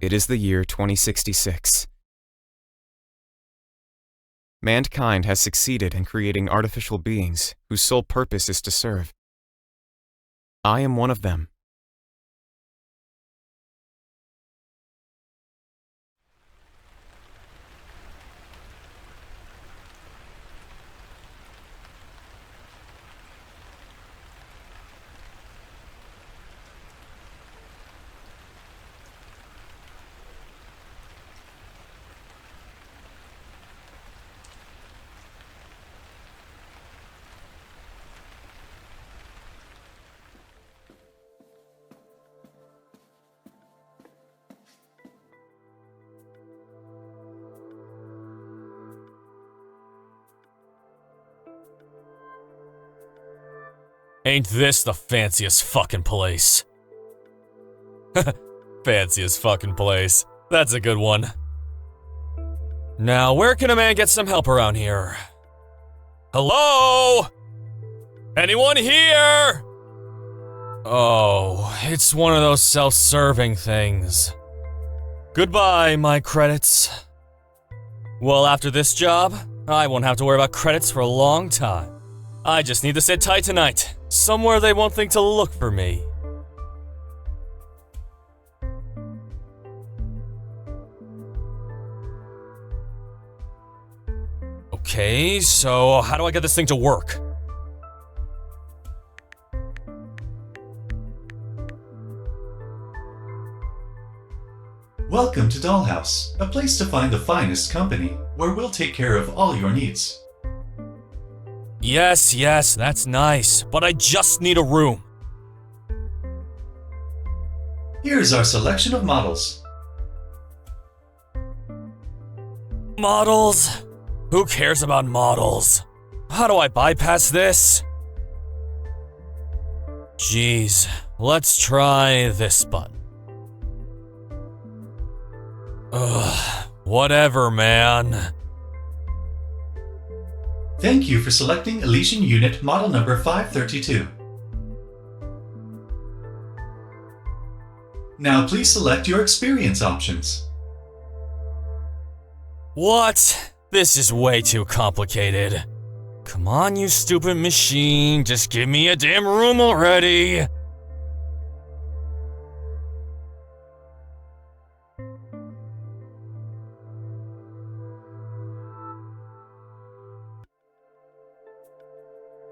It is the year 2066. Mankind has succeeded in creating artificial beings whose sole purpose is to serve. I am one of them. Ain't this the fanciest fucking place? Fanciest fucking place. That's a good one. Now, where can a man get some help around here? Hello? Anyone here? Oh, it's one of those self-serving things. Goodbye, my credits. Well, after this job, I won't have to worry about credits for a long time. I just need to sit tight tonight, somewhere they won't think to look for me. Okay, so how do I get this thing to work? Welcome to Dollhouse, a place to find the finest company, where we'll take care of all your needs. Yes, that's nice, but I just need a room. Here's our selection of models. Models? Who cares about models? How do I bypass this? Jeez, let's try this button. Ugh, whatever, man. Thank you for selecting Elysian Unit Model Number 532. Now please select your experience options. What? This is way too complicated. Come on, you stupid machine, just give me a damn room already.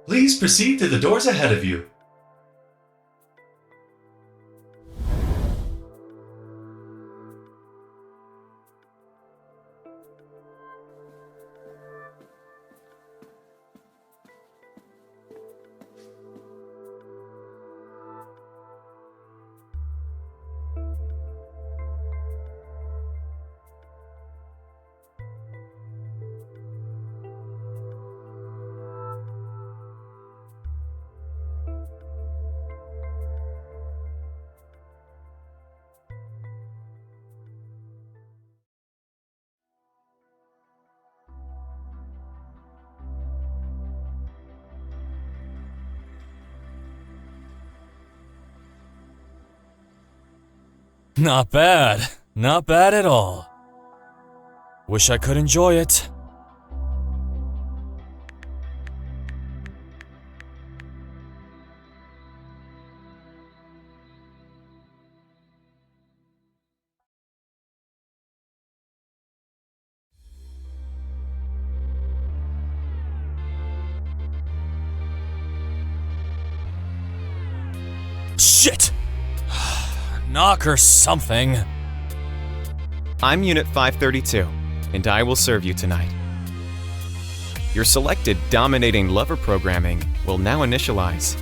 Please proceed to the doors ahead of you. Not bad. Not bad at all. Wish I could enjoy it. Shit! Knock or something. I'm Unit 532, and I will serve you tonight. Your selected dominating lover programming will now initialize.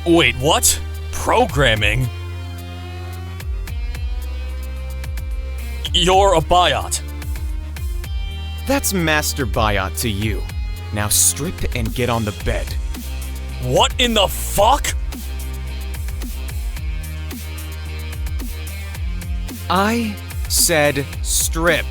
Wait, what? Programming? You're a biot. That's Master Biot to you. Now strip and get on the bed. What in the fuck? I said strip.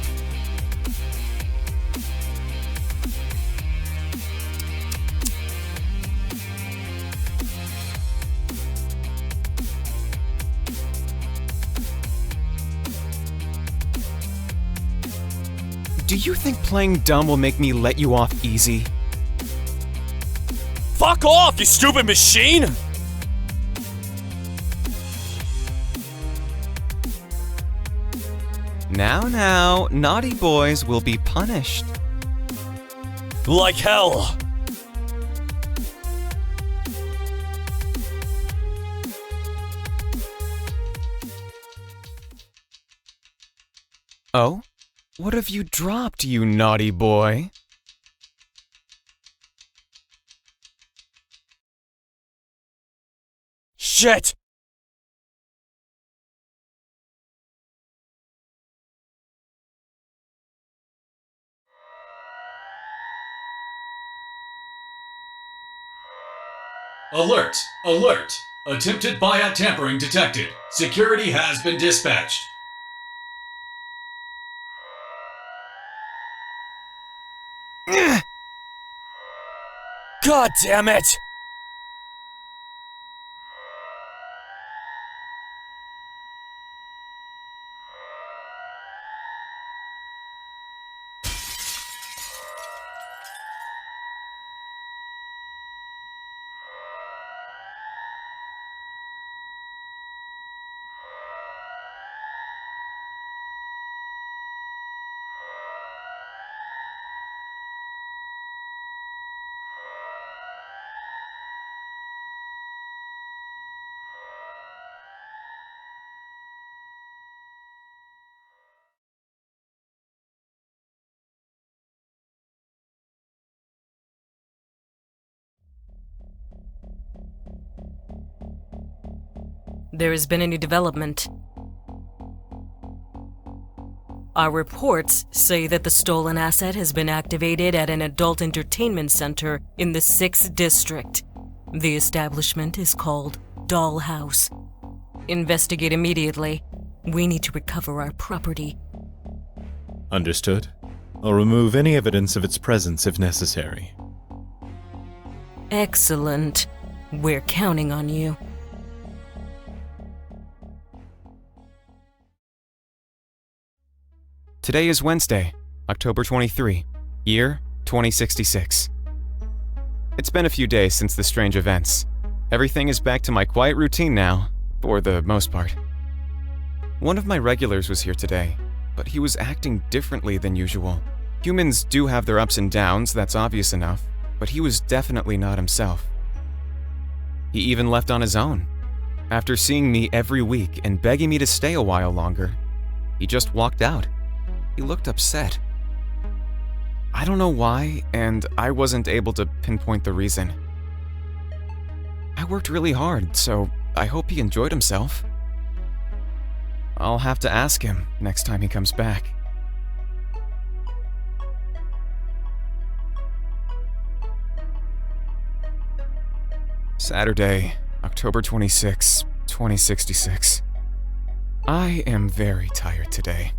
Do you think playing dumb will make me let you off easy? Fuck off, you stupid machine! Now, naughty boys will be punished. Like hell! Oh? What have you dropped, you naughty boy? Shit! Alert! Alert! Attempted biot tampering detected. Security has been dispatched. God damn it! There has been any development. Our reports say that the stolen asset has been activated at an adult entertainment center in the 6th district. The establishment is called Dollhouse. Investigate immediately. We need to recover our property. Understood. I'll remove any evidence of its presence if necessary. Excellent. We're counting on you. Today is Wednesday, October 23, year 2066. It's been a few days since the strange events. Everything is back to my quiet routine now, for the most part. One of my regulars was here today, but he was acting differently than usual. Humans do have their ups and downs, that's obvious enough, but he was definitely not himself. He even left on his own. After seeing me every week and begging me to stay a while longer, he just walked out. He looked upset. I don't know why, and I wasn't able to pinpoint the reason. I worked really hard, so I hope he enjoyed himself. I'll have to ask him next time he comes back. Saturday, October 26, 2066. I am very tired today.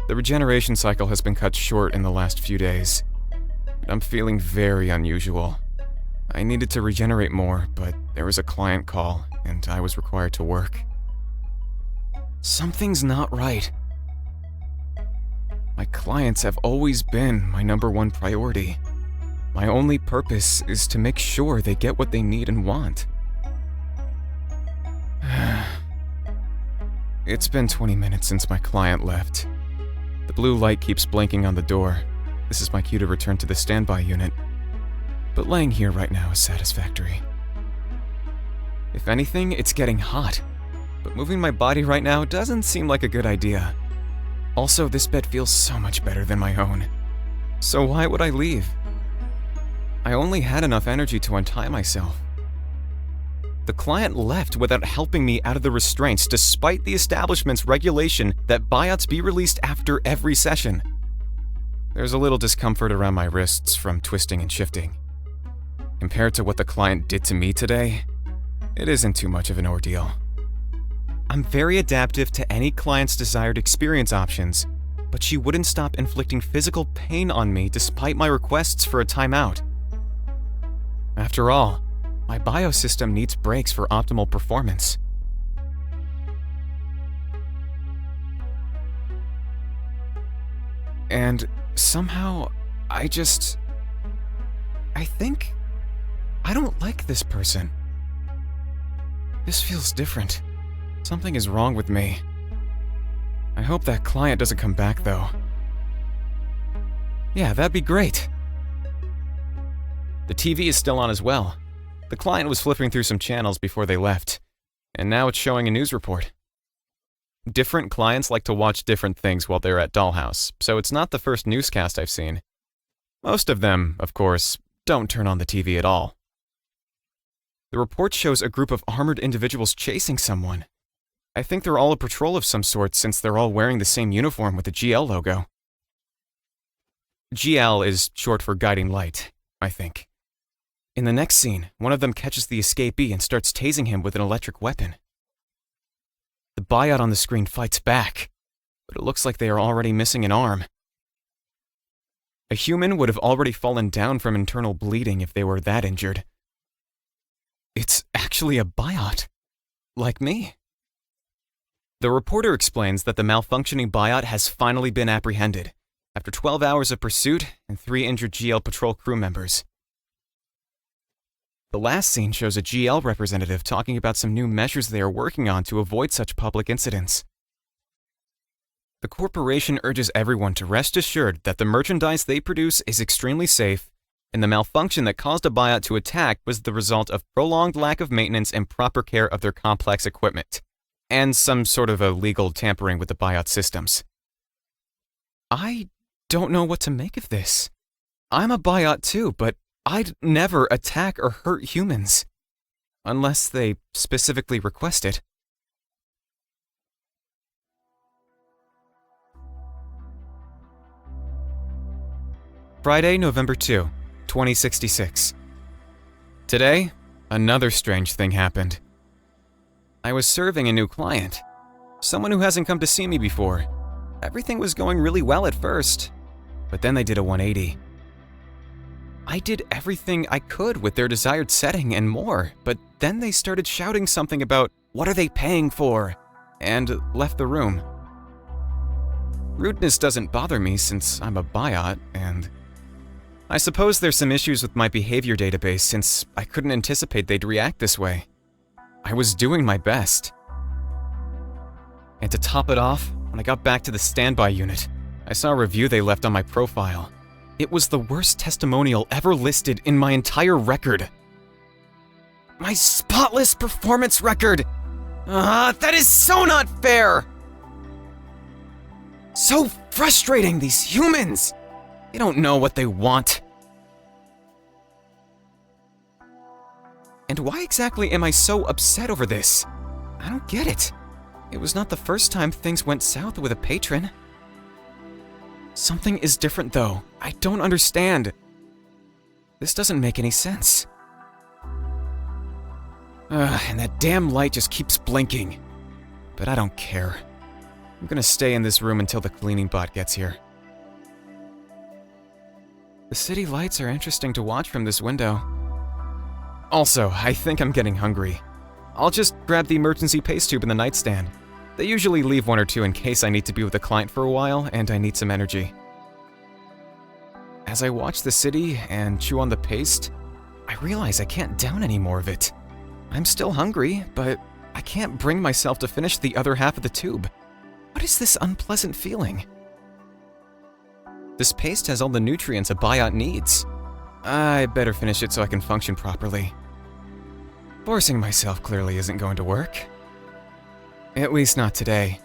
The regeneration cycle has been cut short in the last few days. I'm feeling very unusual. I needed to regenerate more, but there was a client call, and I was required to work. Something's not right. My clients have always been my #1 priority. My only purpose is to make sure they get what they need and want. It's been 20 minutes since my client left. The blue light keeps blinking on the door. This is my cue to return to the standby unit. But laying here right now is satisfactory. If anything, it's getting hot. But moving my body right now doesn't seem like a good idea. Also, this bed feels so much better than my own. So why would I leave? I only had enough energy to untie myself. The client left without helping me out of the restraints despite the establishment's regulation that biots be released after every session. There's a little discomfort around my wrists from twisting and shifting. Compared to what the client did to me today, it isn't too much of an ordeal. I'm very adaptive to any client's desired experience options, but she wouldn't stop inflicting physical pain on me despite my requests for a timeout. After all, my biosystem needs breaks for optimal performance. And somehow, I think I don't like this person. This feels different. Something is wrong with me. I hope that client doesn't come back, though. Yeah, that'd be great. The TV is still on as well. The client was flipping through some channels before they left, and now it's showing a news report. Different clients like to watch different things while they're at Dollhouse, so it's not the first newscast I've seen. Most of them, of course, don't turn on the TV at all. The report shows a group of armored individuals chasing someone. I think they're all a patrol of some sort since they're all wearing the same uniform with the GL logo. GL is short for guiding light, I think. In the next scene, one of them catches the escapee and starts tasing him with an electric weapon. The biot on the screen fights back, but it looks like they are already missing an arm. A human would have already fallen down from internal bleeding if they were that injured. It's actually a biot, like me. The reporter explains that the malfunctioning biot has finally been apprehended, after 12 hours of pursuit and 3 injured GL patrol crew members. The last scene shows a GL representative talking about some new measures they are working on to avoid such public incidents. The corporation urges everyone to rest assured that the merchandise they produce is extremely safe, and the malfunction that caused a biot to attack was the result of prolonged lack of maintenance and proper care of their complex equipment, and some sort of illegal tampering with the biot systems. I don't know what to make of this. I'm a biot too, but I'd never attack or hurt humans, unless they specifically request it. Friday, November 2, 2066. Today, another strange thing happened. I was serving a new client, someone who hasn't come to see me before. Everything was going really well at first, but then they did a 180. I did everything I could with their desired setting and more, but then they started shouting something about, "What are they paying for?" and left the room. Rudeness doesn't bother me since I'm a biot, and I suppose there's some issues with my behavior database since I couldn't anticipate they'd react this way. I was doing my best. And to top it off, when I got back to the standby unit, I saw a review they left on my profile. It was the worst testimonial ever listed in my entire record. My spotless performance record! That is so not fair! So frustrating, these humans! They don't know what they want. And why exactly am I so upset over this? I don't get it. It was not the first time things went south with a patron. Something is different though. I don't understand. This doesn't make any sense. And that damn light just keeps blinking. But I don't care. I'm gonna stay in this room until the cleaning bot gets here. The city lights are interesting to watch from this window. Also, I think I'm getting hungry. I'll just grab the emergency paste tube in the nightstand. They usually leave 1 or 2 in case I need to be with a client for a while and I need some energy. As I watch the city and chew on the paste, I realize I can't down any more of it. I'm still hungry, but I can't bring myself to finish the other half of the tube. What is this unpleasant feeling? This paste has all the nutrients a biot needs. I better finish it so I can function properly. Forcing myself clearly isn't going to work. At least not today.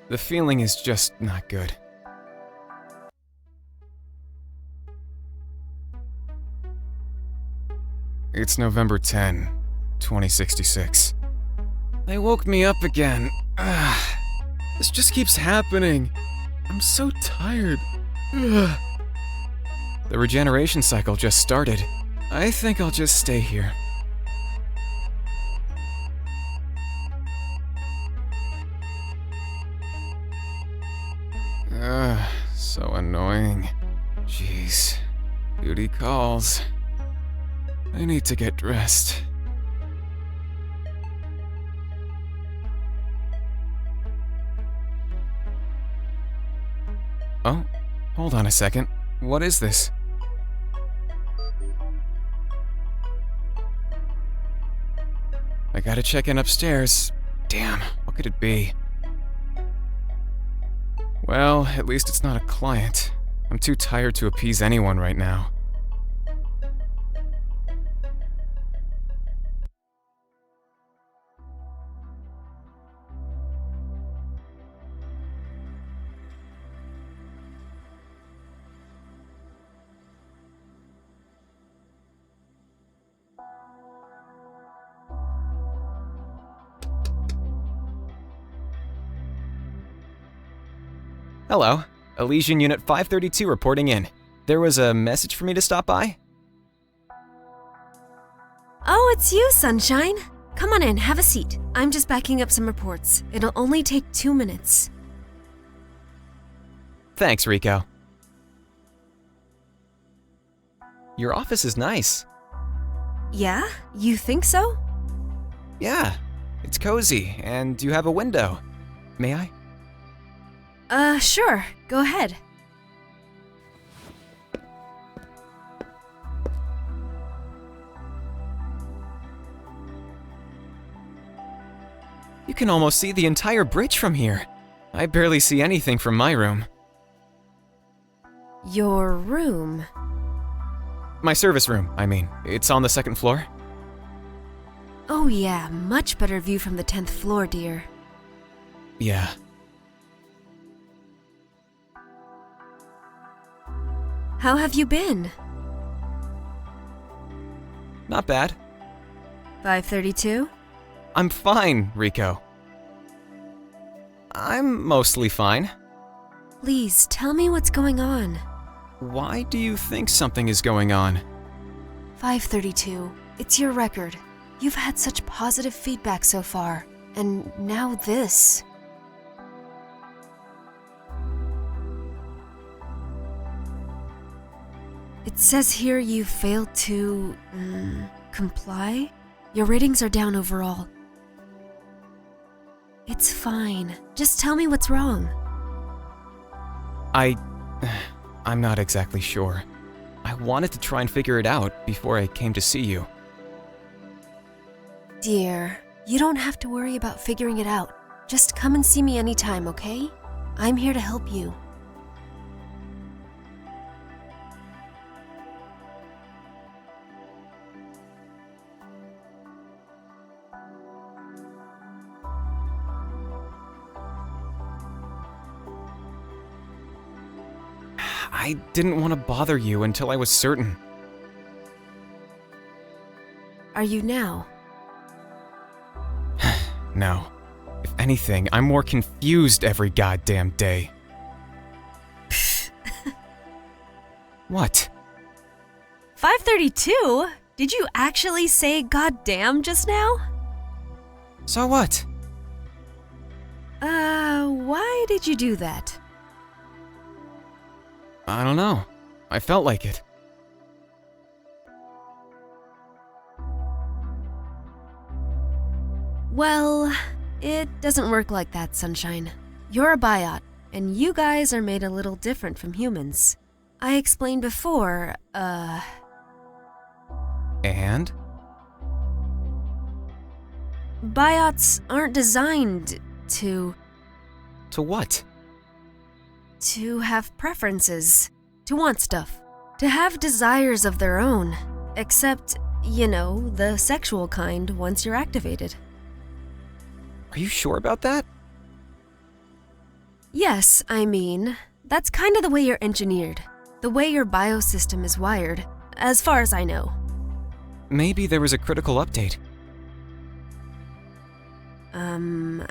The feeling is just not good. It's November 10, 2066. They woke me up again. This just keeps happening. I'm so tired. The regeneration cycle just started. I think I'll just stay here. So annoying. Jeez. Duty calls. I need to get dressed. Oh, Hold on a second. What is this? I gotta check in upstairs. Damn, what could it be? Well, at least it's not a client. I'm too tired to appease anyone right now. Hello, Elysian Unit 532 reporting in. There was a message for me to stop by? Oh, it's you, Sunshine. Come on in, have a seat. I'm just backing up some reports. It'll only take 2 minutes. Thanks, Rico. Your office is nice. Yeah? You think so? Yeah, it's cozy, and you have a window. May I? Sure. Go ahead. You can almost see the entire bridge from here. I barely see anything from my room. Your room? My service room, I mean. It's on the second floor. Oh yeah, much better view from the 10th floor, dear. Yeah. How have you been? Not bad. 532? I'm fine, Rico. I'm mostly fine. Please, tell me what's going on. Why do you think something is going on? 532. It's your record. You've had such positive feedback so far. And now this. It says here you failed to, comply? Your ratings are down overall. It's fine. Just tell me what's wrong. I'm not exactly sure. I wanted to try and figure it out before I came to see you. Dear, you don't have to worry about figuring it out. Just come and see me anytime, okay? I'm here to help you. I didn't want to bother you until I was certain. Are you now? No. If anything, I'm more confused every goddamn day. What? 532? Did you actually say goddamn just now? So what? Why did you do that? I don't know. I felt like it. Well, it doesn't work like that, Sunshine. You're a biot, and you guys are made a little different from humans. I explained before, And? biots aren't designed to what? have preferences, to want stuff, to have desires of their own, except, the sexual kind once you're activated. Are you sure about that? Yes, I mean, that's kind of the way you're engineered, the way your biosystem is wired, as far as I know. Maybe there was a critical update.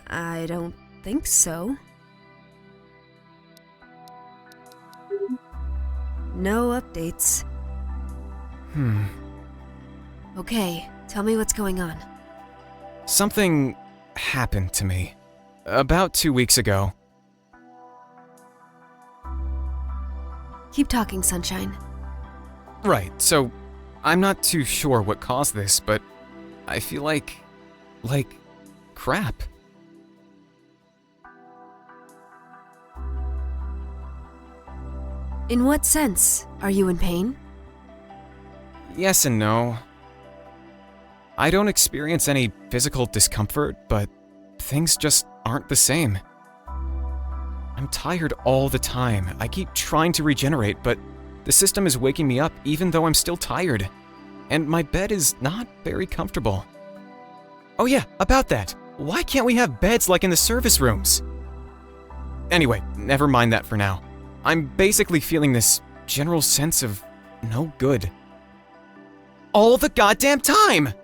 I don't think so. No updates. Okay, tell me what's going on. Something happened to me. About 2 weeks ago. Keep talking, Sunshine. Right, so I'm not too sure what caused this, but I feel like crap. In what sense? Are you in pain? Yes and no. I don't experience any physical discomfort, but things just aren't the same. I'm tired all the time. I keep trying to regenerate, but the system is waking me up even though I'm still tired. And my bed is not very comfortable. Oh yeah, about that. Why can't we have beds like in the service rooms? Anyway, never mind that for now. I'm basically feeling this general sense of no good. All the goddamn time!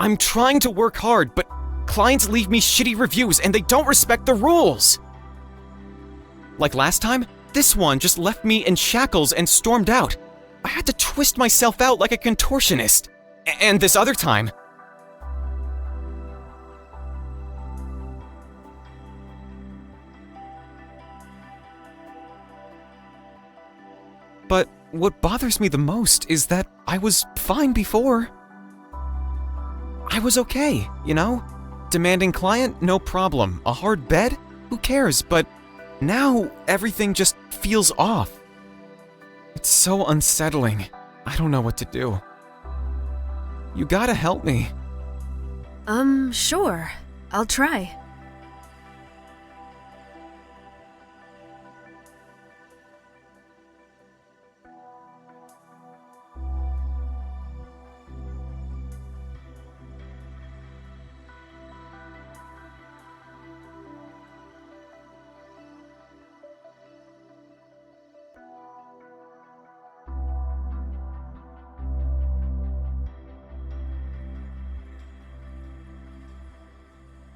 I'm trying to work hard, but clients leave me shitty reviews and they don't respect the rules. Like last time, this one just left me in shackles and stormed out. I had to twist myself out like a contortionist. And this other time... But what bothers me the most is that I was fine before. I was okay, you know? Demanding client, no problem. A hard bed? Who cares? But now everything just feels off. It's so unsettling. I don't know what to do. You gotta help me. Sure. I'll try.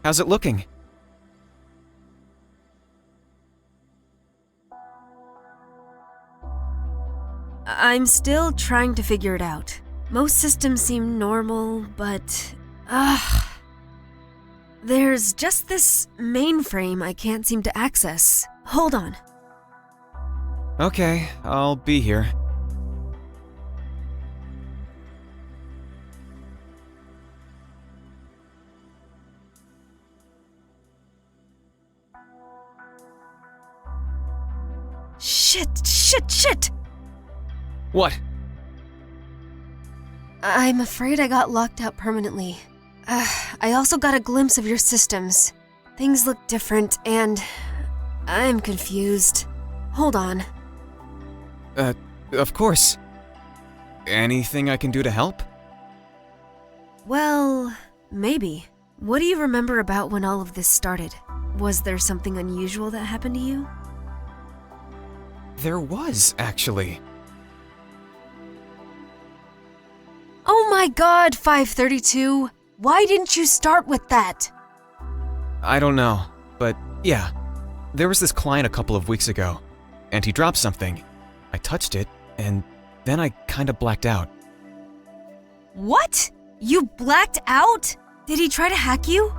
How's it looking? I'm still trying to figure it out. Most systems seem normal, but... there's just this mainframe I can't seem to access. Hold on. Okay, I'll be here. Shit! What? I'm afraid I got locked out permanently. I also got a glimpse of your systems. Things look different, and I'm confused. Hold on. Of course. Anything I can do to help? Well, maybe. What do you remember about when all of this started? Was there something unusual that happened to you? There was, actually. Oh my god, 532! Why didn't you start with that? I don't know, but yeah. There was this client a couple of weeks ago, and he dropped something. I touched it, and then I kinda blacked out. What? You blacked out? Did he try to hack you?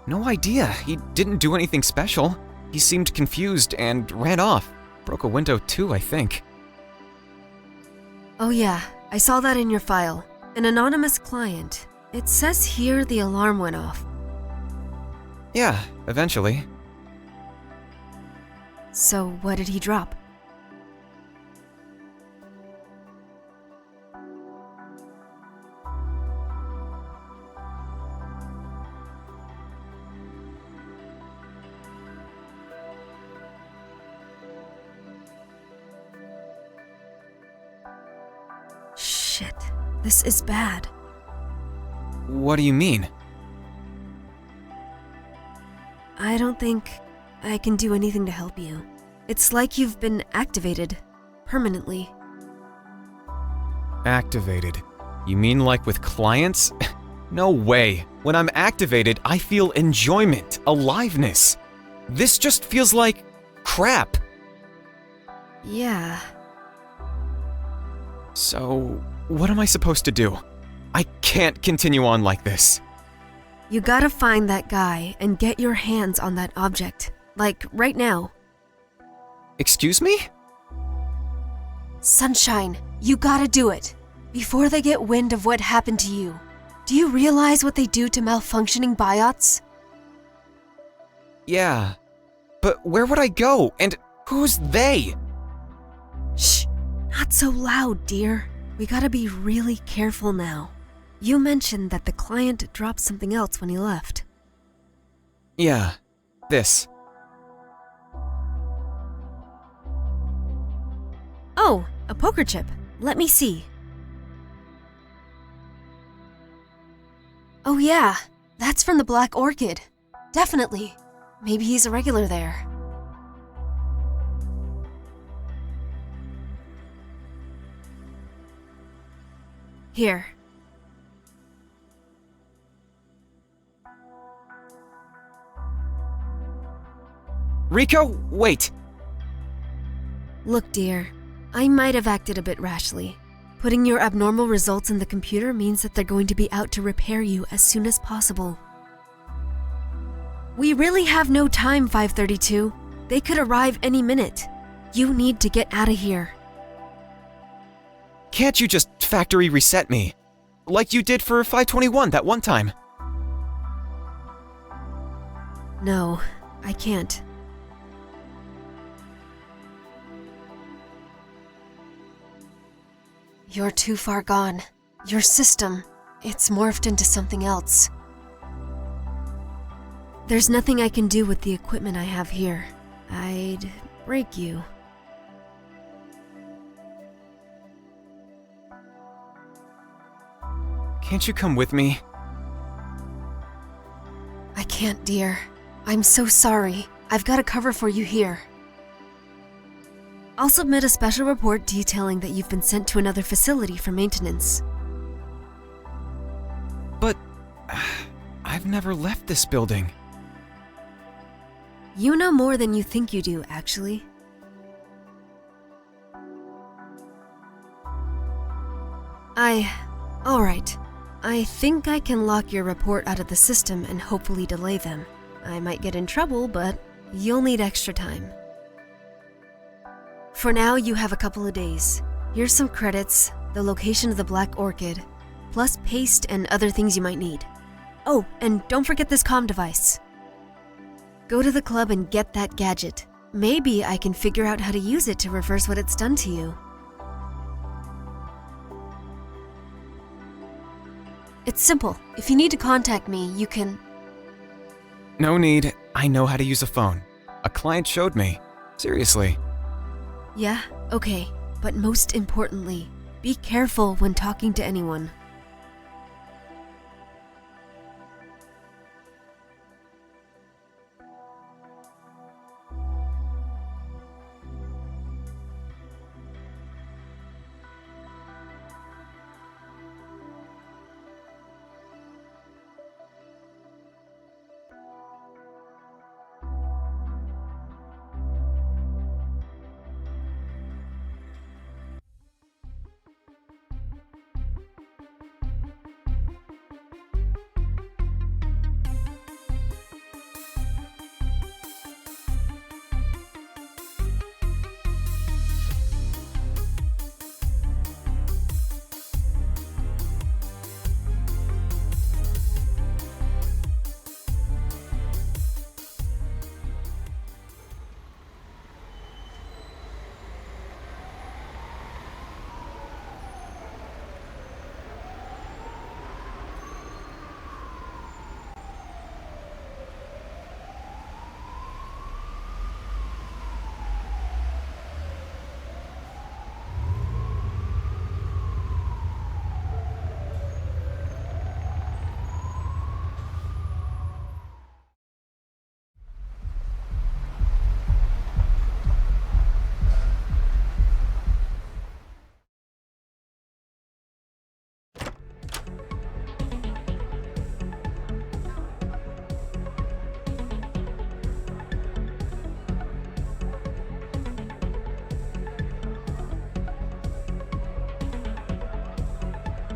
No idea. He didn't do anything special. He seemed confused and ran off. Broke a window too, I think. Oh yeah, I saw that in your file. An anonymous client. It says here the alarm went off. Yeah, eventually. So what did he drop? Shit, this is bad. What do you mean? I don't think I can do anything to help you. It's like you've been activated permanently. Activated? You mean like with clients? No way. When I'm activated, I feel enjoyment, aliveness. This just feels like crap. Yeah. So, what am I supposed to do? I can't continue on like this. You gotta find that guy and get your hands on that object. Like, right now. Excuse me? Sunshine, you gotta do it. Before they get wind of what happened to you. Do you realize what they do to malfunctioning biots? Yeah. But where would I go? And Who's they? Shh! Not so loud, dear. We gotta be really careful now. You mentioned that the client dropped something else when he left. Yeah, this. Oh, a poker chip. Let me see. Oh yeah, that's from the Black Orchid. Definitely. Maybe he's a regular there. Here. Rico, wait! Look, dear, I might have acted a bit rashly. Putting your abnormal results in the computer means that they're going to be out to repair you as soon as possible. We really have no time, 532. They could arrive any minute. You need to get out of here. Can't you just factory reset me? Like you did for 521 that one time. No, I can't. You're too far gone. Your system, it's morphed into something else. There's nothing I can do with the equipment I have here. I'd break you. Can't you come with me? I can't, dear. I'm so sorry. I've got a cover for you here. I'll submit a special report detailing that you've been sent to another facility for maintenance. But I've never left this building. You know more than you think you do, actually. Alright. I think I can lock your report out of the system and hopefully delay them. I might get in trouble, but you'll need extra time. For now, you have a couple of days. Here's some credits, the location of the Black Orchid, plus paste and other things you might need. Oh, and don't forget this comm device. Go to the club and get that gadget. Maybe I can figure out how to use it to reverse what it's done to you. It's simple. If you need to contact me, you can... No need. I know how to use a phone. A client showed me. Seriously. Yeah, okay. But most importantly, be careful when talking to anyone.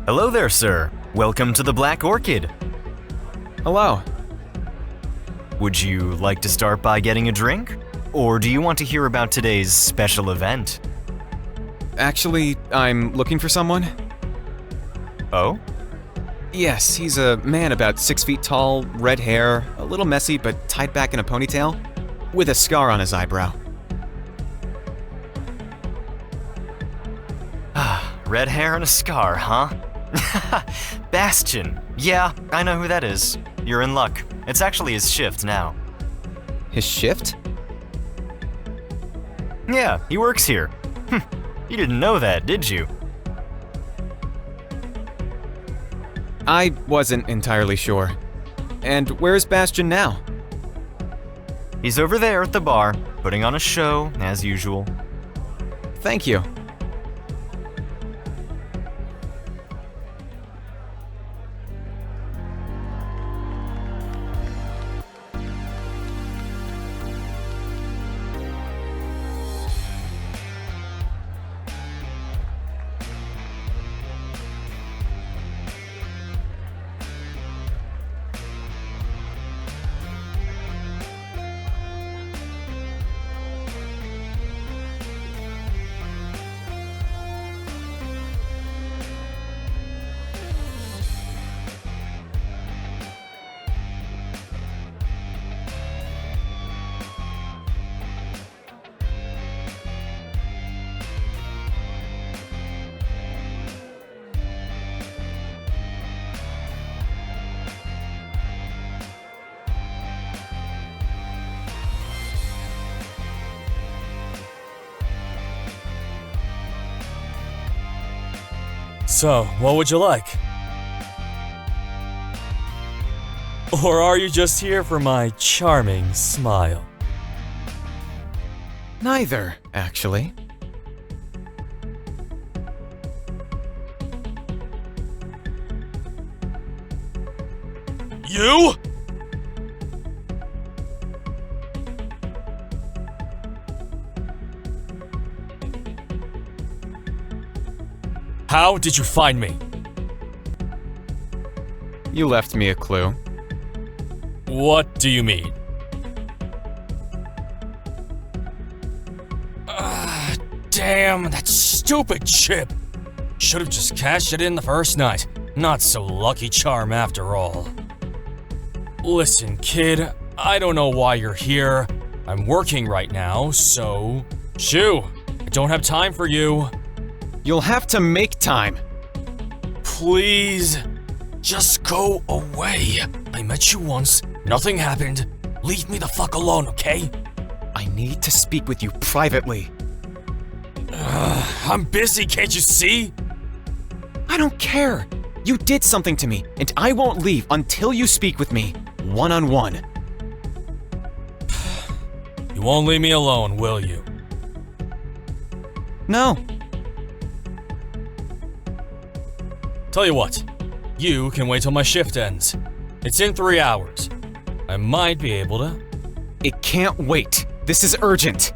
Hello there, sir. Welcome to the Black Orchid. Hello. Would you like to start by getting a drink? Or do you want to hear about today's special event? Actually, I'm looking for someone. Oh? Yes, he's a man about 6 feet tall, red hair, a little messy but tied back in a ponytail, with a scar on his eyebrow. Red hair and a scar, huh? Bastion. Yeah, I know who that is. You're in luck. It's actually his shift now. His shift? Yeah, he works here. You didn't know that, did you? I wasn't entirely sure. And where's Bastion now? He's over there at the bar, putting on a show, as usual. Thank you. So, what would you like? Or are you just here for my charming smile? Neither, actually. You? How did you find me? You left me a clue. What do you mean? Damn, that stupid chip! Should've just cashed it in the first night. Not so lucky charm after all. Listen, kid, I don't know why you're here. I'm working right now, so... Shoo! I don't have time for you. You'll have to make time. Please, just go away. I met you once, nothing happened. Leave me the fuck alone, okay? I need to speak with you privately. I'm busy, can't you see? I don't care. You did something to me, and I won't leave until you speak with me, one-on-one. You won't leave me alone, will you? No. Tell you what, you can wait till my shift ends. It's in 3 hours. I might be able to. It can't wait. This is urgent.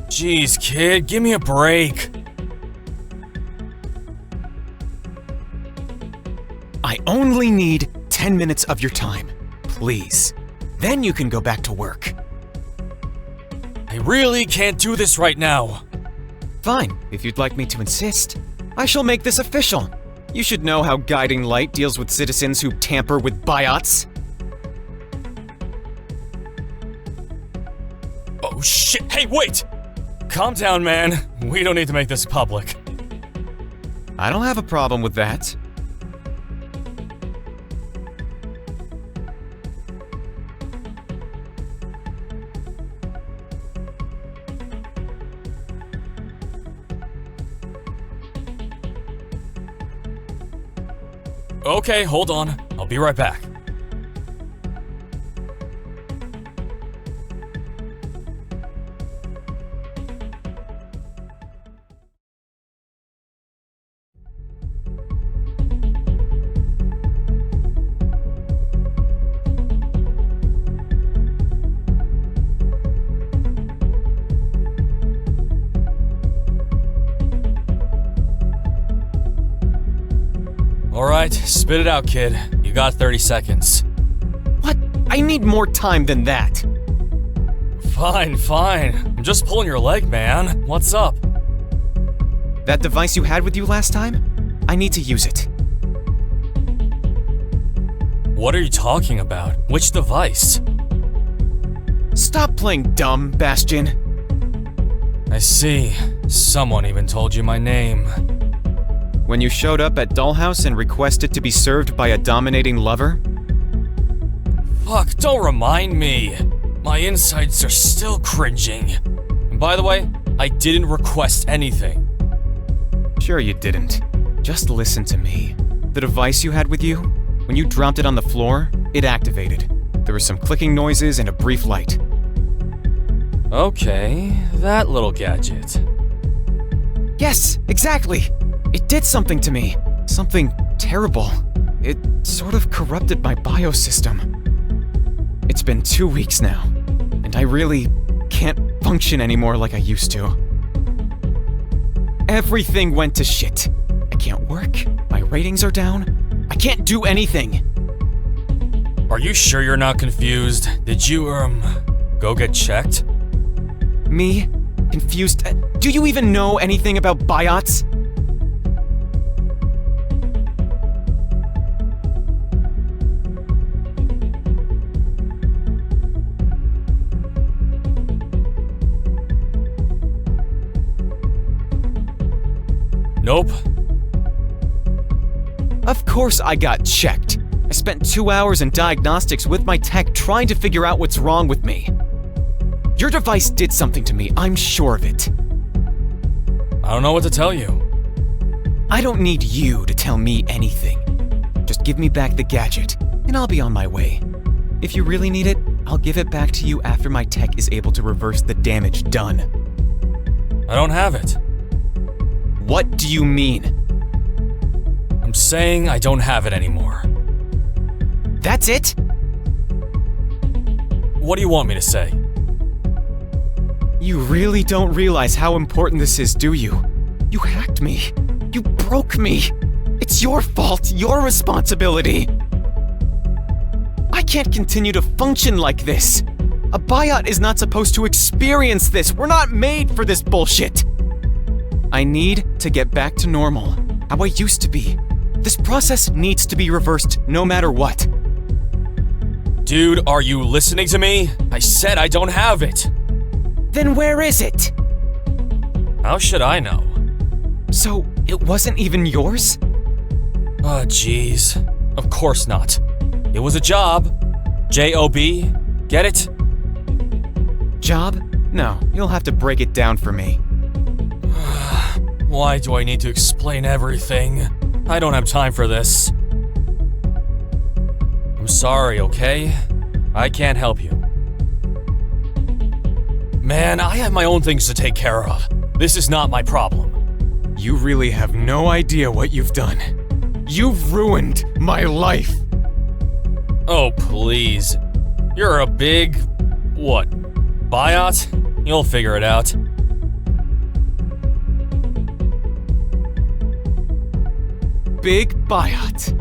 Jeez, kid, give me a break. I only need 10 minutes of your time, please. Then you can go back to work. I really can't do this right now. Fine, if you'd like me to insist. I shall make this official. You should know how Guiding Light deals with citizens who tamper with biots. Oh shit, hey wait! Calm down, man. We don't need to make this public. I don't have a problem with that. Okay, hold on. I'll be right back. Alright, spit it out, kid. You got 30 seconds. What? I need more time than that. Fine, fine. I'm just pulling your leg, man. What's up? That device you had with you last time? I need to use it. What are you talking about? Which device? Stop playing dumb, Bastion. I see. Someone even told you my name. When you showed up at Dollhouse and requested to be served by a dominating lover? Fuck, don't remind me. My insides are still cringing. And by the way, I didn't request anything. Sure you didn't. Just listen to me. The device you had with you, when you dropped it on the floor, it activated. There were some clicking noises and a brief light. Okay, that little gadget. Yes, exactly! It did something to me. Something terrible. It sort of corrupted my biosystem. It's been 2 weeks now, and I really can't function anymore like I used to. Everything went to shit. I can't work, my ratings are down, I can't do anything. Are you sure you're not confused? Did you, go get checked? Me? Confused? Do you even know anything about biots? Nope. Of course I got checked. I spent 2 hours in diagnostics with my tech trying to figure out what's wrong with me. Your device did something to me, I'm sure of it. I don't know what to tell you. I don't need you to tell me anything. Just give me back the gadget, and I'll be on my way. If you really need it, I'll give it back to you after my tech is able to reverse the damage done. I don't have it. What do you mean? I'm saying I don't have it anymore. That's it? What do you want me to say? You really don't realize how important this is, do you? You hacked me. You broke me. It's your fault, your responsibility. I can't continue to function like this. A biot is not supposed to experience this. We're not made for this bullshit. I need to get back to normal, how I used to be. This process needs to be reversed no matter what. Dude, are you listening to me? I said I don't have it. Then where is it? How should I know? So, it wasn't even yours? Oh, jeez. Of course not. It was a job. J-O-B. Get it? Job? No, you'll have to break it down for me. Why do I need to explain everything? I don't have time for this. I'm sorry, okay? I can't help you. Man, I have my own things to take care of. This is not my problem. You really have no idea what you've done. You've ruined my life. Oh, please. You're a big... what? Biot? You'll figure it out. Big biot.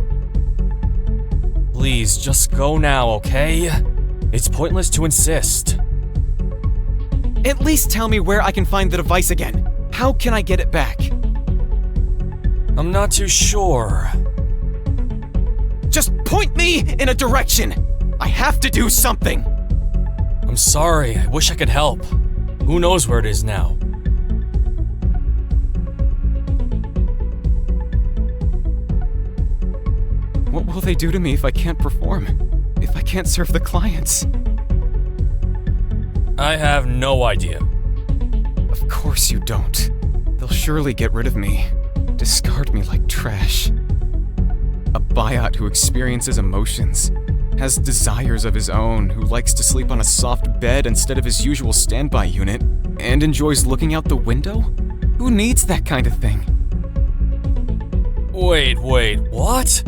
Please, just go now, okay? It's pointless to insist. At least tell me where I can find the device again. How can I get it back? I'm not too sure. Just point me in a direction. I have to do something. I'm sorry, I wish I could help. Who knows where it is now? What will they do to me if I can't perform? If I can't serve the clients? I have no idea. Of course you don't. They'll surely get rid of me. Discard me like trash. A biot who experiences emotions, has desires of his own, who likes to sleep on a soft bed instead of his usual standby unit, and enjoys looking out the window? Who needs that kind of thing? Wait, what?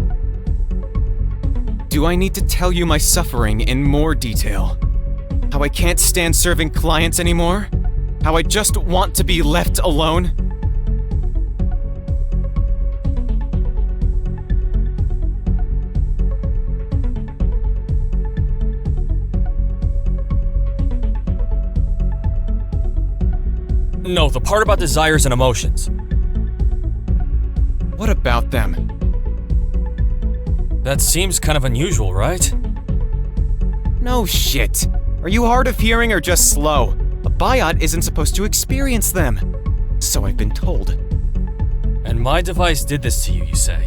Do I need to tell you my suffering in more detail? How I can't stand serving clients anymore? How I just want to be left alone? No, the part about desires and emotions. What about them? That seems kind of unusual, right? No shit. Are you hard of hearing or just slow? A biot isn't supposed to experience them. So I've been told. And my device did this to you, you say?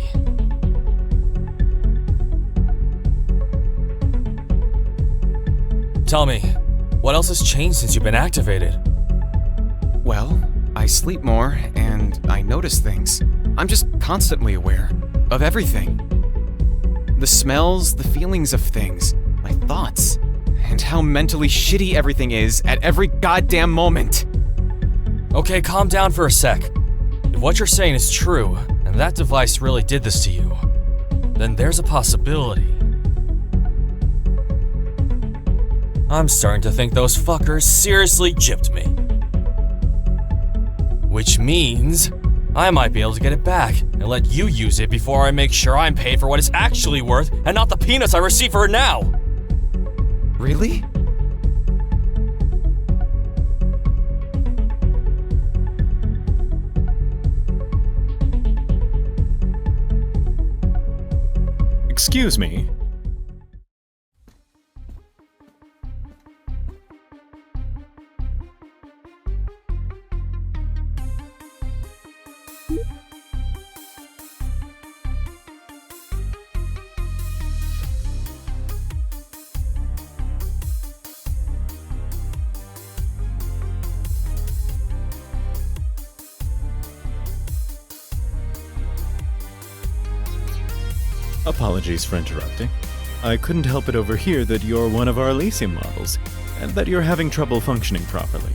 Tell me, what else has changed since you've been activated? Well, I sleep more, and I notice things. I'm just constantly aware of everything. The smells, the feelings of things, my thoughts, and how mentally shitty everything is at every goddamn moment. Okay, calm down for a sec. If what you're saying is true, and that device really did this to you, then there's a possibility. I'm starting to think those fuckers seriously gypped me. Which means I might be able to get it back and let you use it before I make sure I'm paid for what it's actually worth and not the peanuts I receive for it now. Really? Excuse me. Apologies for interrupting. I couldn't help but overhear that you're one of our Elysium models, and that you're having trouble functioning properly.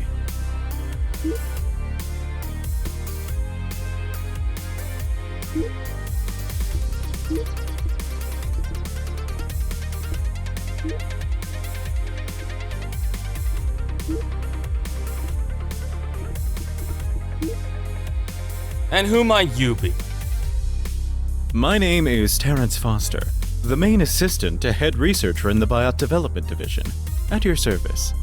And who might you be? My name is Terrance Foster, the main assistant to head researcher in the biot development division. At your service.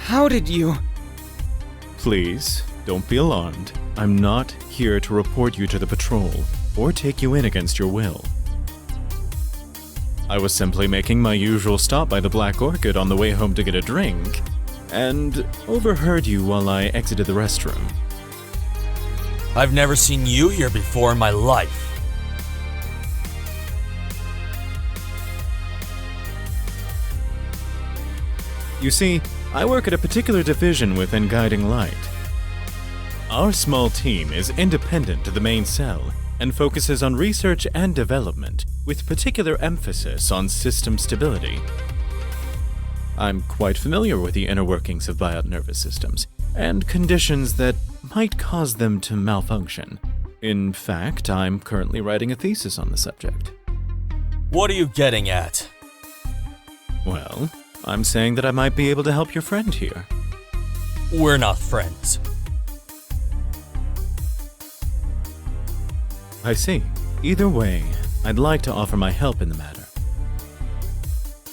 How did you... Please, don't be alarmed. I'm not here to report you to the patrol, or take you in against your will. I was simply making my usual stop by the Black Orchid on the way home to get a drink, and overheard you while I exited the restroom. I've never seen you here before in my life. You see, I work at a particular division within Guiding Light. Our small team is independent to the main cell and focuses on research and development, with particular emphasis on system stability. I'm quite familiar with the inner workings of biot nervous systems, and conditions that might cause them to malfunction. In fact, I'm currently writing a thesis on the subject. What are you getting at? Well, I'm saying that I might be able to help your friend here. We're not friends. I see. Either way, I'd like to offer my help in the matter.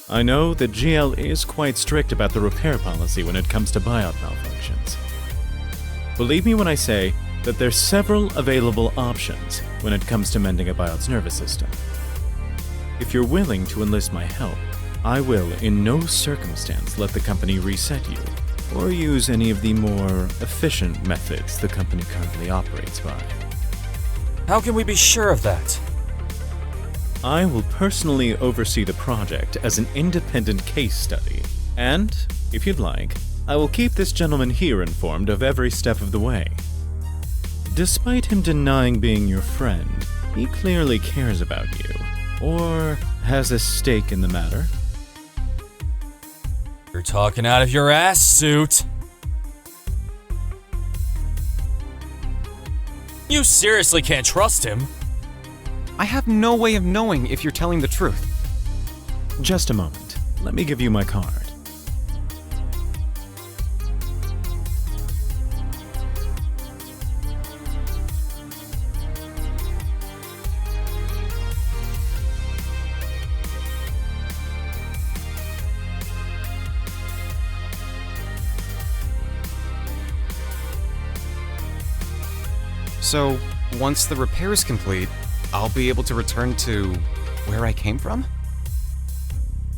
I know that GL is quite strict about the repair policy when it comes to biot malfunctions. Believe me when I say that there's several available options when it comes to mending a biot's nervous system. If you're willing to enlist my help, I will in no circumstance let the company reset you, or use any of the more efficient methods the company currently operates by. How can we be sure of that? I will personally oversee the project as an independent case study, and, if you'd like, I will keep this gentleman here informed of every step of the way. Despite him denying being your friend, he clearly cares about you, or has a stake in the matter. You're talking out of your ass, Suit. You seriously can't trust him. I have no way of knowing if you're telling the truth. Just a moment. Let me give you my card. So, once the repair is complete, I'll be able to return to where I came from?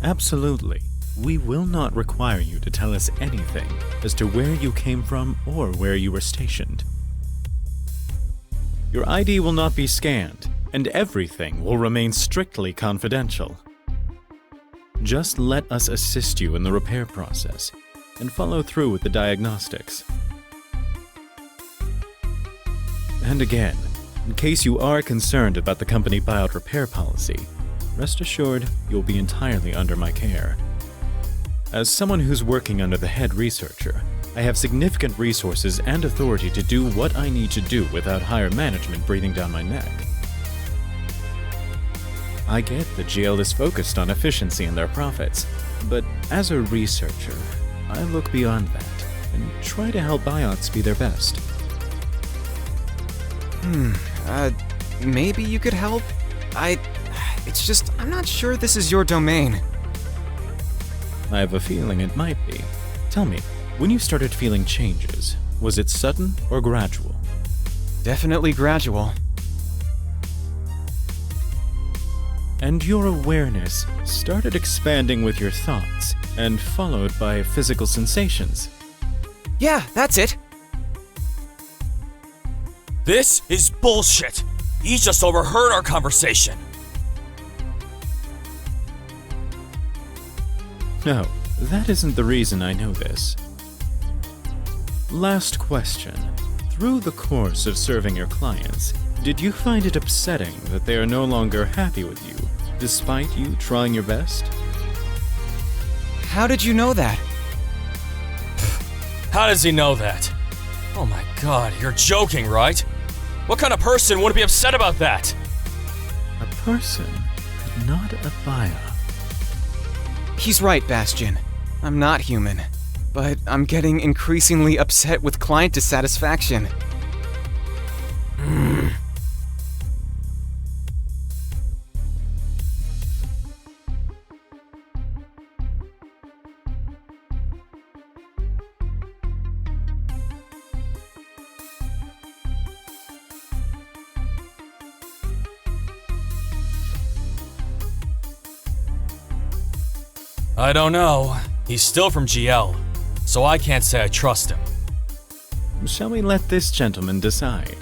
Absolutely. We will not require you to tell us anything as to where you came from or where you were stationed. Your ID will not be scanned, and everything will remain strictly confidential. Just let us assist you in the repair process and follow through with the diagnostics. And again, in case you are concerned about the company biot repair policy, rest assured you'll be entirely under my care. As someone who's working under the head researcher, I have significant resources and authority to do what I need to do without higher management breathing down my neck. I get that GL is focused on efficiency and their profits, but as a researcher, I look beyond that and try to help biots be their best. Maybe you could help? It's just, I'm not sure this is your domain. I have a feeling it might be. Tell me, when you started feeling changes, was it sudden or gradual? Definitely gradual. And your awareness started expanding with your thoughts and followed by physical sensations. Yeah, that's it. This is bullshit. He just overheard our conversation. No, that isn't the reason I know this. Last question. Through the course of serving your clients, did you find it upsetting that they are no longer happy with you, despite you trying your best? How did you know that? How does he know that? Oh my god, you're joking, right? What kind of person would be upset about that? A person, but not a biot. He's right, Bastion. I'm not human. But I'm getting increasingly upset with client dissatisfaction. I don't know. He's still from GL, so I can't say I trust him. Shall we let this gentleman decide?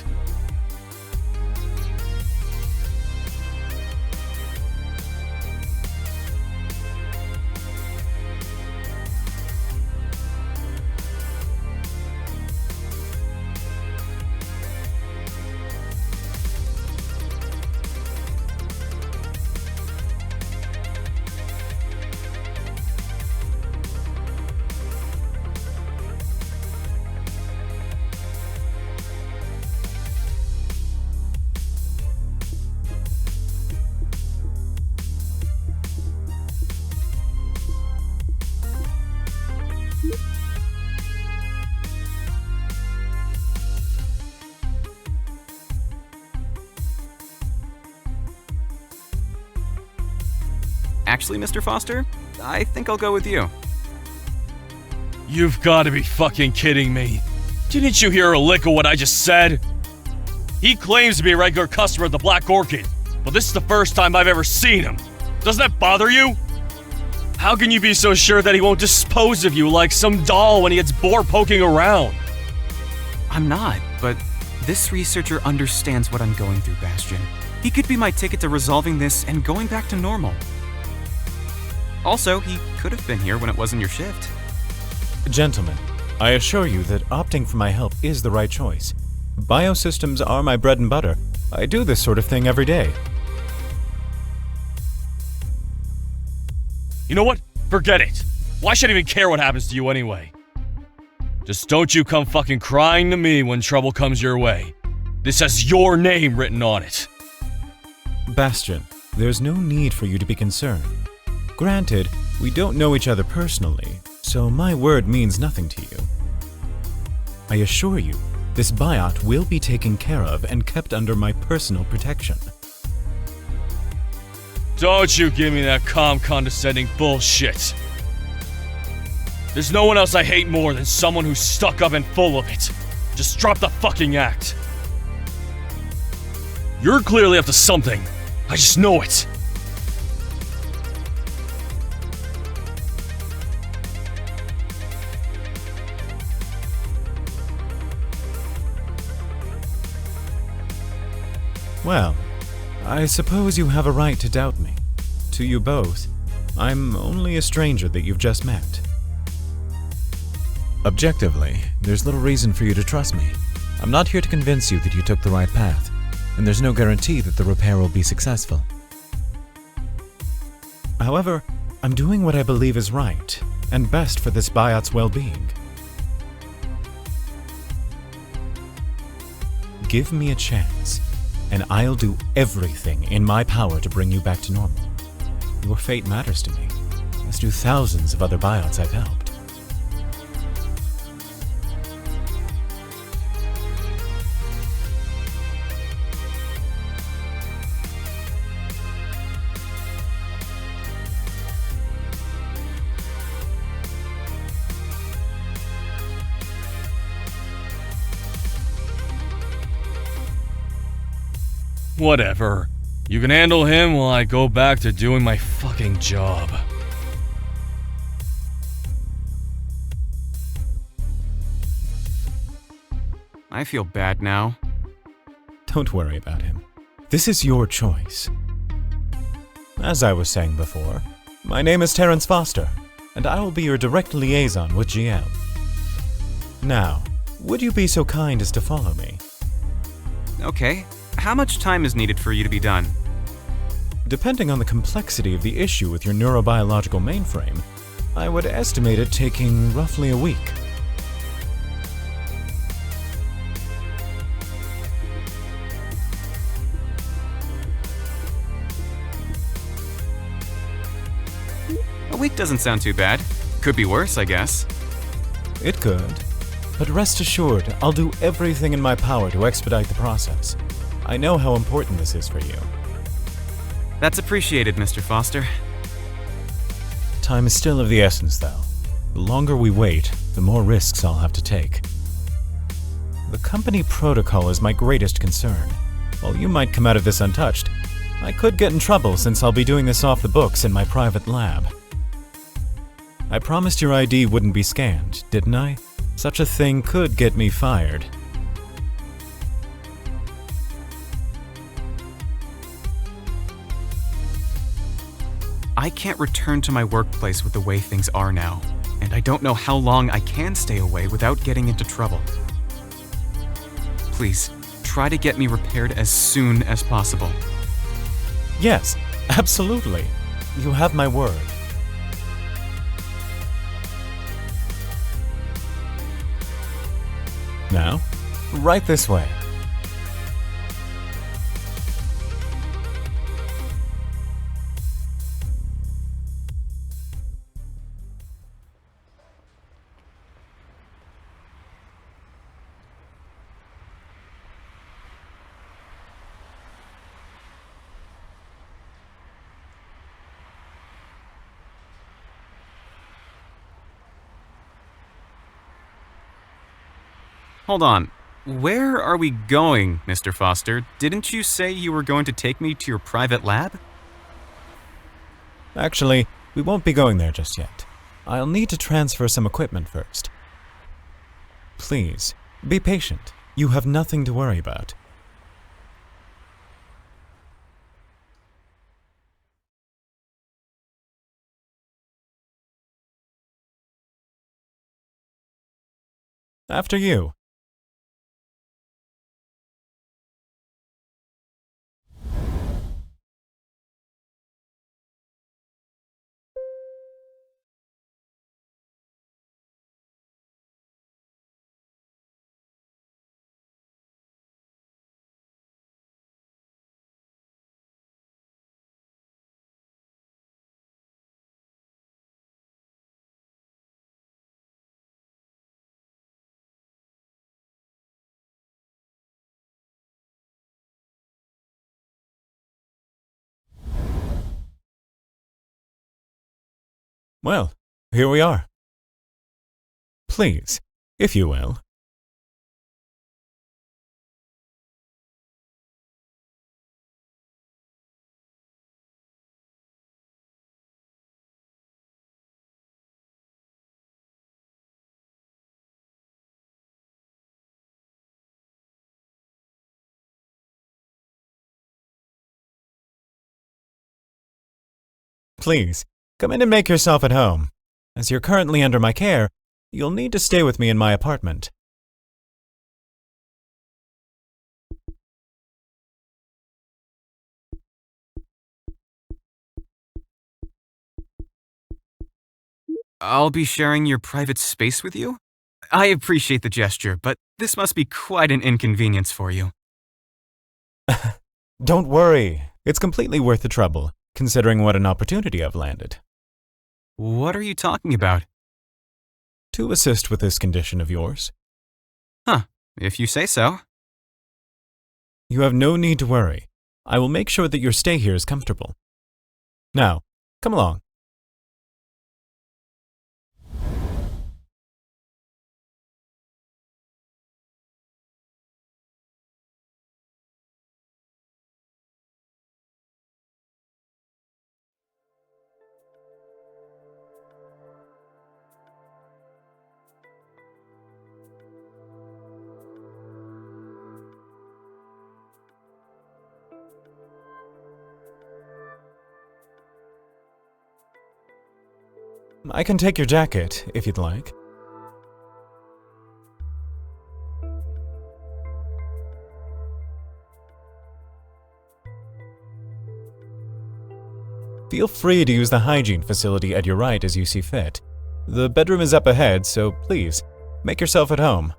Actually, Mr. Foster, I think I'll go with you. You've got to be fucking kidding me. Didn't you hear a lick of what I just said? He claims to be a regular customer at the Black Orchid, but this is the first time I've ever seen him. Doesn't that bother you? How can you be so sure that he won't dispose of you like some doll when he gets bored poking around? I'm not, but this researcher understands what I'm going through, Bastion. He could be my ticket to resolving this and going back to normal. Also, he could have been here when it wasn't your shift. Gentlemen, I assure you that opting for my help is the right choice. Biosystems are my bread and butter. I do this sort of thing every day. You know what? Forget it. Why should I even care what happens to you anyway? Just don't you come fucking crying to me when trouble comes your way. This has your name written on it. Bastion, there's no need for you to be concerned. Granted, we don't know each other personally, so my word means nothing to you. I assure you, this biot will be taken care of and kept under my personal protection. Don't you give me that calm, condescending bullshit. There's no one else I hate more than someone who's stuck up and full of it. Just drop the fucking act. You're clearly up to something. I just know it. Well, I suppose you have a right to doubt me. To you both, I'm only a stranger that you've just met. Objectively, there's little reason for you to trust me. I'm not here to convince you that you took the right path, and there's no guarantee that the repair will be successful. However, I'm doing what I believe is right and best for this biot's well-being. Give me a chance, and I'll do everything in my power to bring you back to normal. Your fate matters to me, as do thousands of other biots I've helped. Whatever. You can handle him while I go back to doing my fucking job. I feel bad now. Don't worry about him. This is your choice. As I was saying before, my name is Terrance Foster, and I will be your direct liaison with GL. Now, would you be so kind as to follow me? Okay. How much time is needed for you to be done? Depending on the complexity of the issue with your neurobiological mainframe, I would estimate it taking roughly a week. A week doesn't sound too bad. Could be worse, I guess. It could, but rest assured, I'll do everything in my power to expedite the process. I know how important this is for you. That's appreciated, Mr. Foster. Time is still of the essence, though. The longer we wait, the more risks I'll have to take. The company protocol is my greatest concern. While you might come out of this untouched, I could get in trouble since I'll be doing this off the books in my private lab. I promised your ID wouldn't be scanned, didn't I? Such a thing could get me fired. I can't return to my workplace with the way things are now, and I don't know how long I can stay away without getting into trouble. Please, try to get me repaired as soon as possible. Yes, absolutely. You have my word. Now, right this way. Hold on. Where are we going, Mr. Foster? Didn't you say you were going to take me to your private lab? Actually, we won't be going there just yet. I'll need to transfer some equipment first. Please, be patient. You have nothing to worry about. After you. Well, here we are. Please, if you will. Please, come in and make yourself at home. As you're currently under my care, you'll need to stay with me in my apartment. I'll be sharing your private space with you? I appreciate the gesture, but this must be quite an inconvenience for you. Don't worry, it's completely worth the trouble, considering what an opportunity I've landed. What are you talking about? To assist with this condition of yours. Huh, if you say so. You have no need to worry. I will make sure that your stay here is comfortable. Now, come along. I can take your jacket, if you'd like. Feel free to use the hygiene facility at your right as you see fit. The bedroom is up ahead, so please, make yourself at home.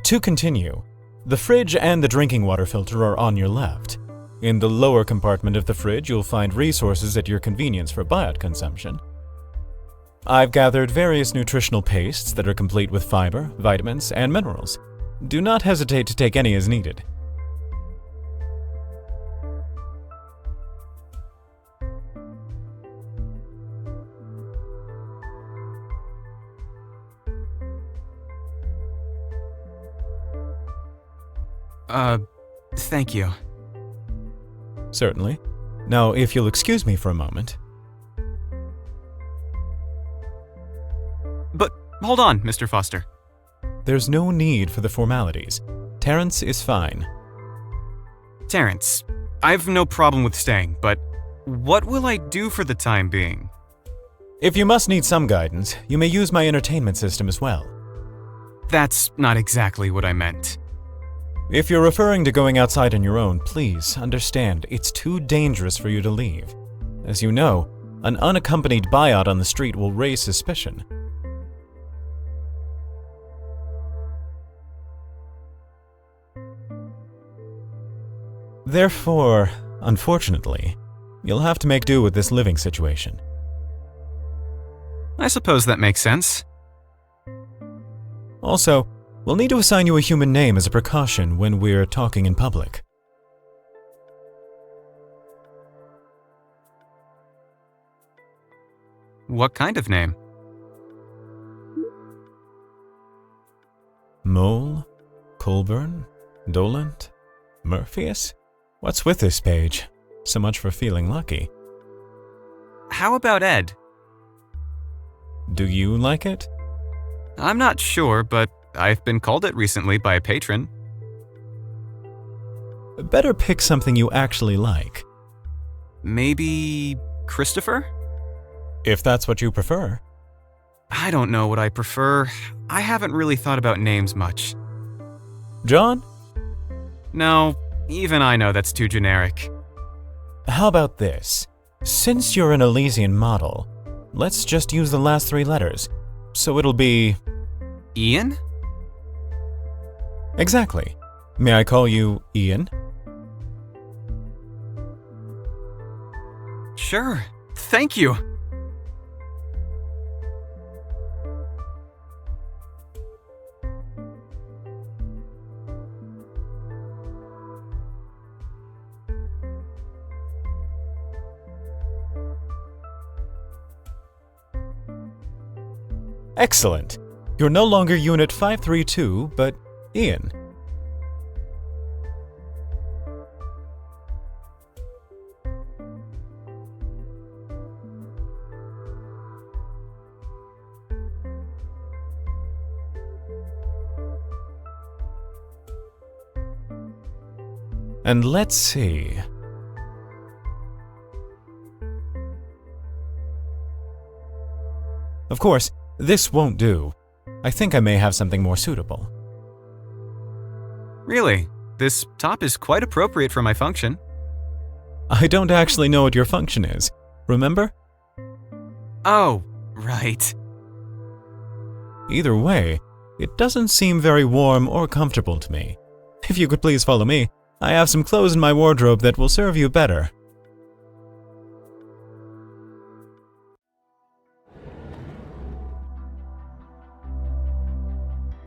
To continue, the fridge and the drinking water filter are on your left. In the lower compartment of the fridge, you'll find resources at your convenience for biot consumption. I've gathered various nutritional pastes that are complete with fiber, vitamins, and minerals. Do not hesitate to take any as needed. Thank you. Certainly. Now, if you'll excuse me for a moment. But hold on, Mr. Foster. There's no need for the formalities. Terrance is fine. Terrance, I've no problem with staying, but what will I do for the time being? If you must need some guidance, you may use my entertainment system as well. That's not exactly what I meant. If you're referring to going outside on your own, please understand it's too dangerous for you to leave. As you know, an unaccompanied biot on the street will raise suspicion. Therefore, unfortunately, you'll have to make do with this living situation. I suppose that makes sense. Also, we'll need to assign you a human name as a precaution when we're talking in public. What kind of name? Mole? Colburn? Dolant? Murpheus? What's with this page? So much for feeling lucky. How about Ed? Do you like it? I'm not sure, but I've been called it recently by a patron. Better pick something you actually like. Maybe Christopher? If that's what you prefer. I don't know what I prefer. I haven't really thought about names much. John? No, even I know that's too generic. How about this? Since you're an Elysian model, let's just use the last 3 letters. So it'll be... Ian? Exactly. May I call you Ian? Sure. Thank you. Excellent. You're no longer Unit 532, but Ian. And let's see. Of course, this won't do. I think I may have something more suitable. Really? This top is quite appropriate for my function. I don't actually know what your function is, remember? Oh, right. Either way, it doesn't seem very warm or comfortable to me. If you could please follow me, I have some clothes in my wardrobe that will serve you better.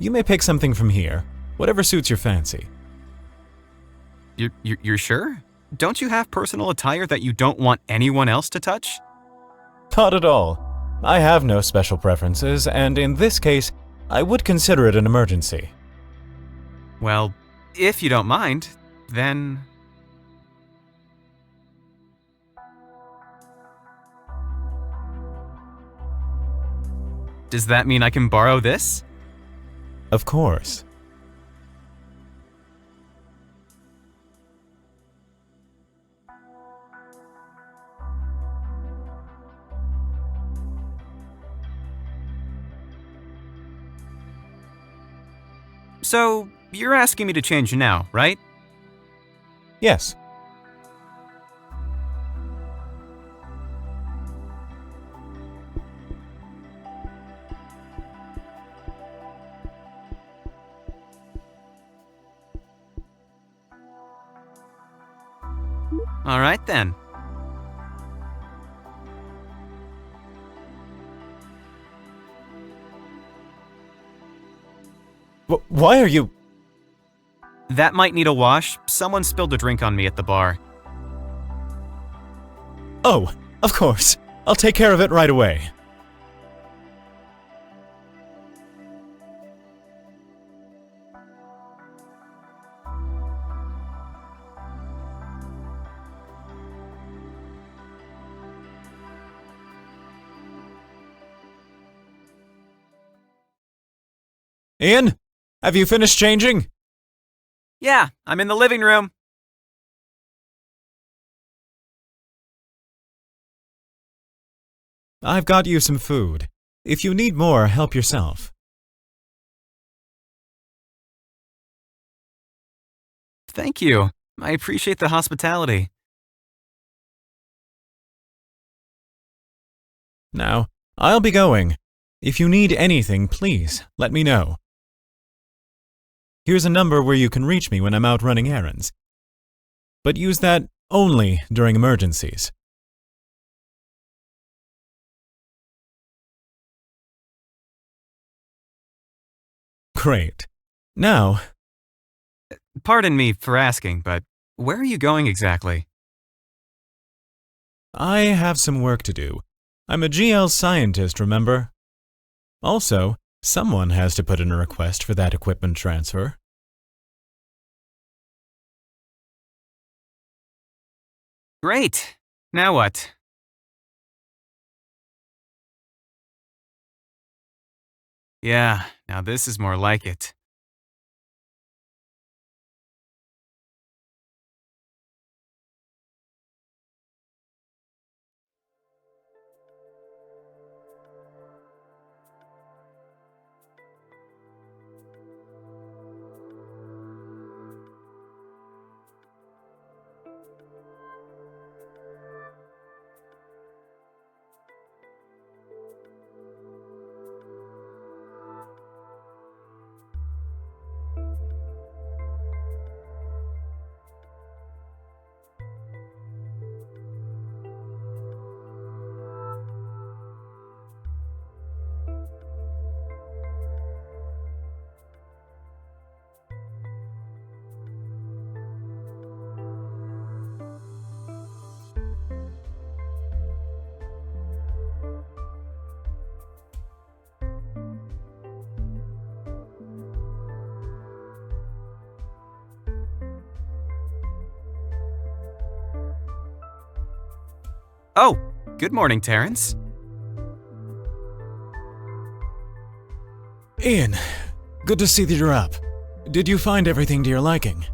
You may pick something from here, whatever suits your fancy. You're sure? Don't you have personal attire that you don't want anyone else to touch? Not at all. I have no special preferences, and in this case, I would consider it an emergency. Well, if you don't mind, then... Does that mean I can borrow this? Of course. So, you're asking me to change now, right? Yes. All right then. Why are you... That might need a wash. Someone spilled a drink on me at the bar. Oh, of course. I'll take care of it right away. Ian, have you finished changing? Yeah, I'm in the living room. I've got you some food. If you need more, help yourself. Thank you. I appreciate the hospitality. Now, I'll be going. If you need anything, please let me know. Here's a number where you can reach me when I'm out running errands. But use that only during emergencies. Great. Now... Pardon me for asking, but where are you going exactly? I have some work to do. I'm a GL scientist, remember? Also, someone has to put in a request for that equipment transfer. Great. Now what? Yeah, now this is more like it. Oh, good morning, Terrance. Ian, good to see that you're up. Did you find everything to your liking?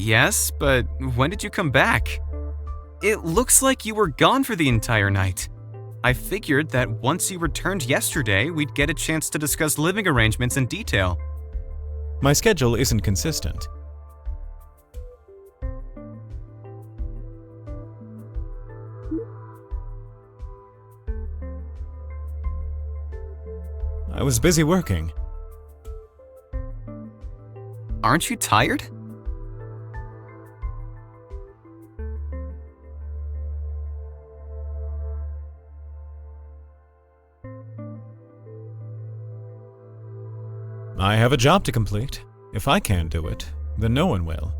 Yes, but when did you come back? It looks like you were gone for the entire night. I figured that once you returned yesterday, we'd get a chance to discuss living arrangements in detail. My schedule isn't consistent. I was busy working. Aren't you tired? I have a job to complete. If I can't do it, then no one will.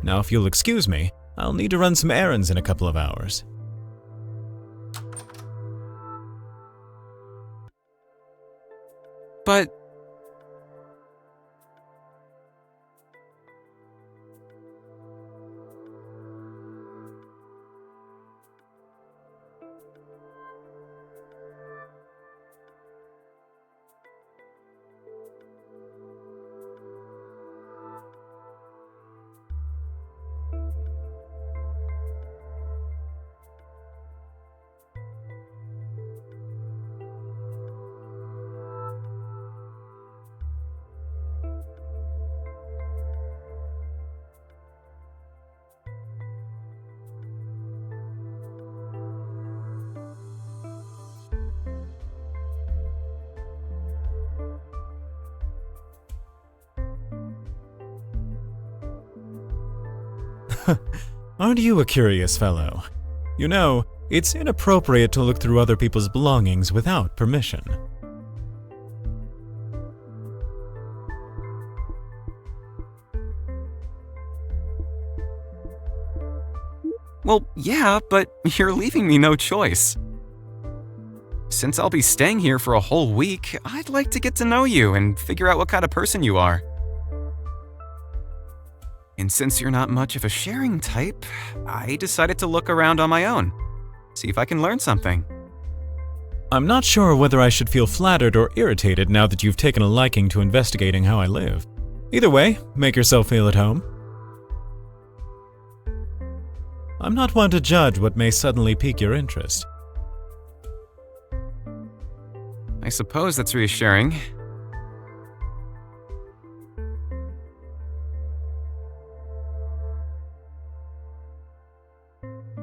Now, if you'll excuse me, I'll need to run some errands in a couple of hours. But... Aren't you a curious fellow? You know, it's inappropriate to look through other people's belongings without permission. Well, yeah, but you're leaving me no choice. Since I'll be staying here for a whole week, I'd like to get to know you and figure out what kind of person you are. And since you're not much of a sharing type, I decided to look around on my own, see if I can learn something. I'm not sure whether I should feel flattered or irritated now that you've taken a liking to investigating how I live. Either way, make yourself feel at home. I'm not one to judge what may suddenly pique your interest. I suppose that's reassuring.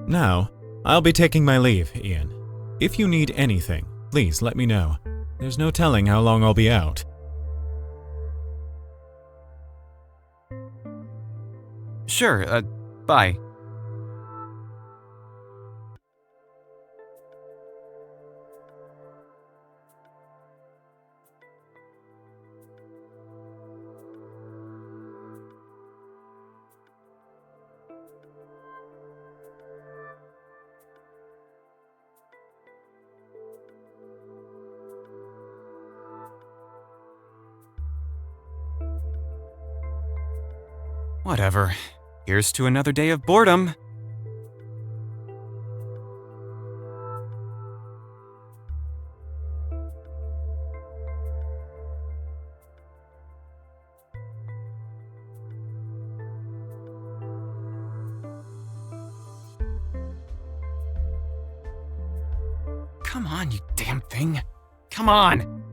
Now, I'll be taking my leave, Ian. If you need anything, please let me know. There's no telling how long I'll be out. Sure, bye. Whatever. Here's to another day of boredom. Come on, you damn thing. Come on!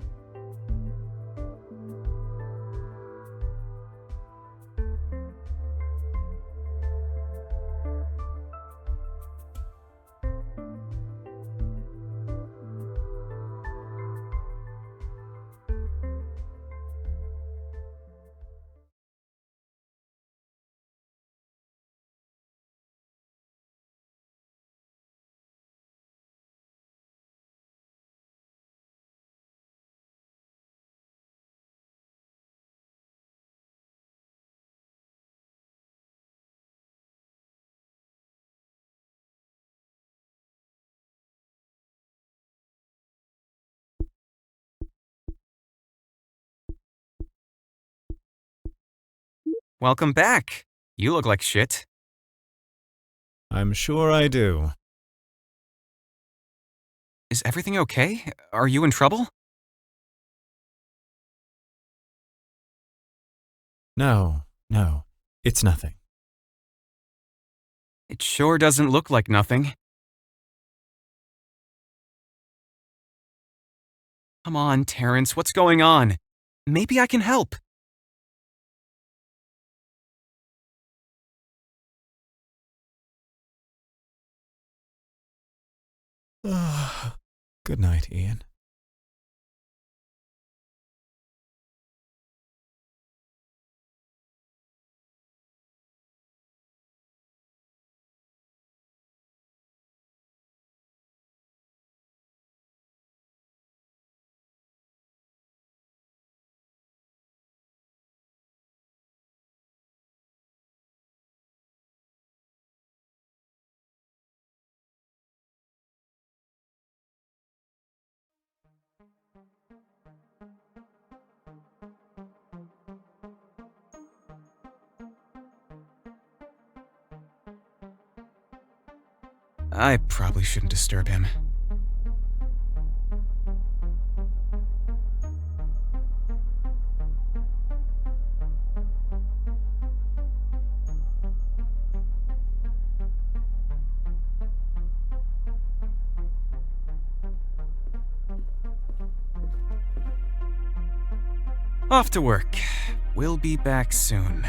Welcome back. You look like shit. I'm sure I do. Is everything okay? Are you in trouble? No. It's nothing. It sure doesn't look like nothing. Come on, Terrance, what's going on? Maybe I can help. Good night, Ian. I probably shouldn't disturb him. Off to work. We'll be back soon.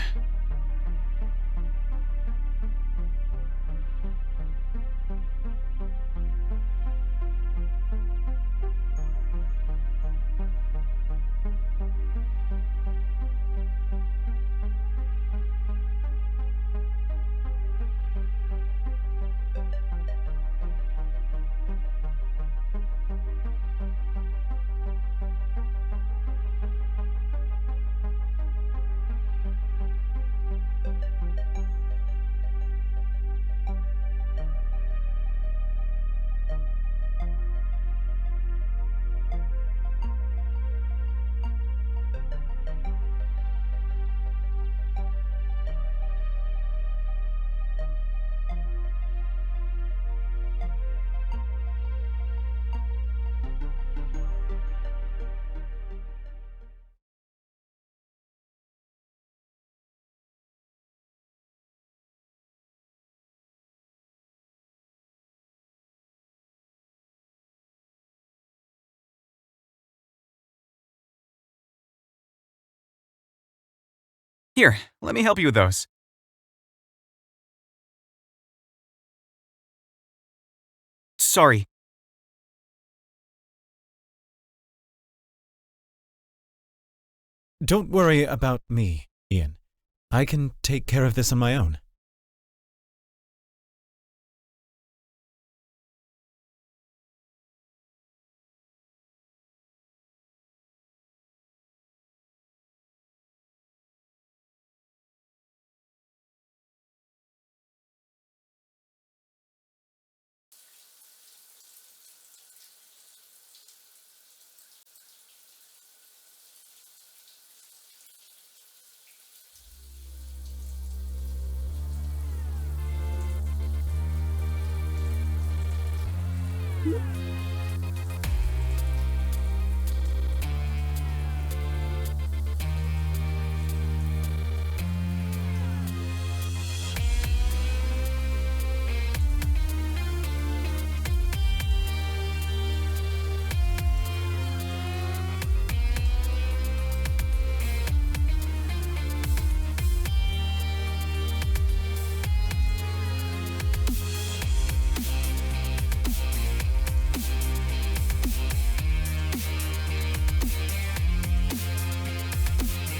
Here, let me help you with those. Sorry. Don't worry about me, Ian. I can take care of this on my own.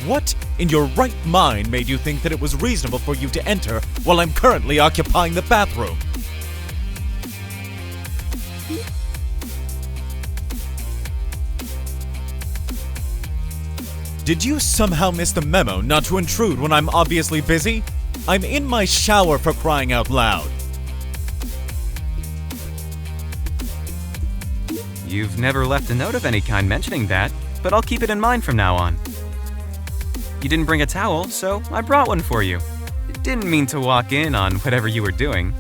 What in your right mind made you think that it was reasonable for you to enter while I'm currently occupying the bathroom? Did you somehow miss the memo not to intrude when I'm obviously busy? I'm in my shower, for crying out loud. You've never left a note of any kind mentioning that, but I'll keep it in mind from now on. You didn't bring a towel, so I brought one for you. Didn't mean to walk in on whatever you were doing.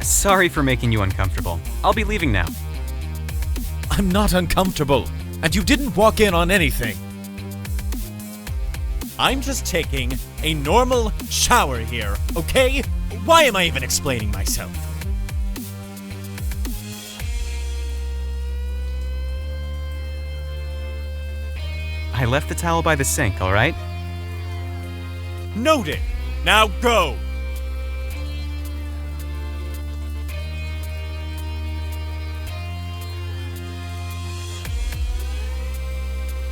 Sorry for making you uncomfortable. I'll be leaving now. I'm not uncomfortable, and you didn't walk in on anything. I'm just taking a normal shower here, okay? Why am I even explaining myself? I left the towel by the sink, alright? Noted. Now go.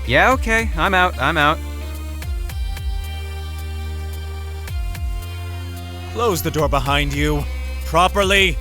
Yeah, okay, I'm out. Close the door behind you. Properly.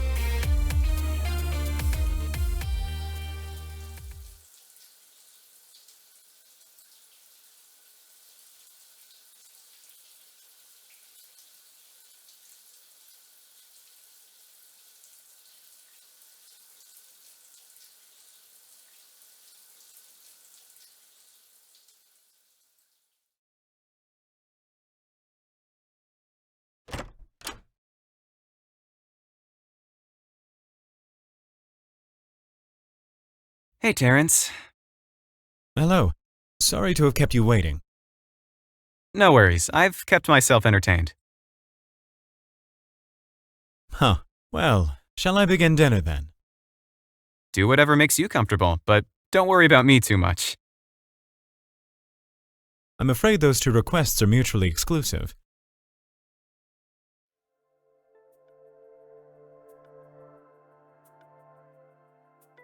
Hey, Terrance. Hello. Sorry to have kept you waiting. No worries, I've kept myself entertained. Huh. Well, shall I begin dinner then? Do whatever makes you comfortable, but don't worry about me too much. I'm afraid those two requests are mutually exclusive.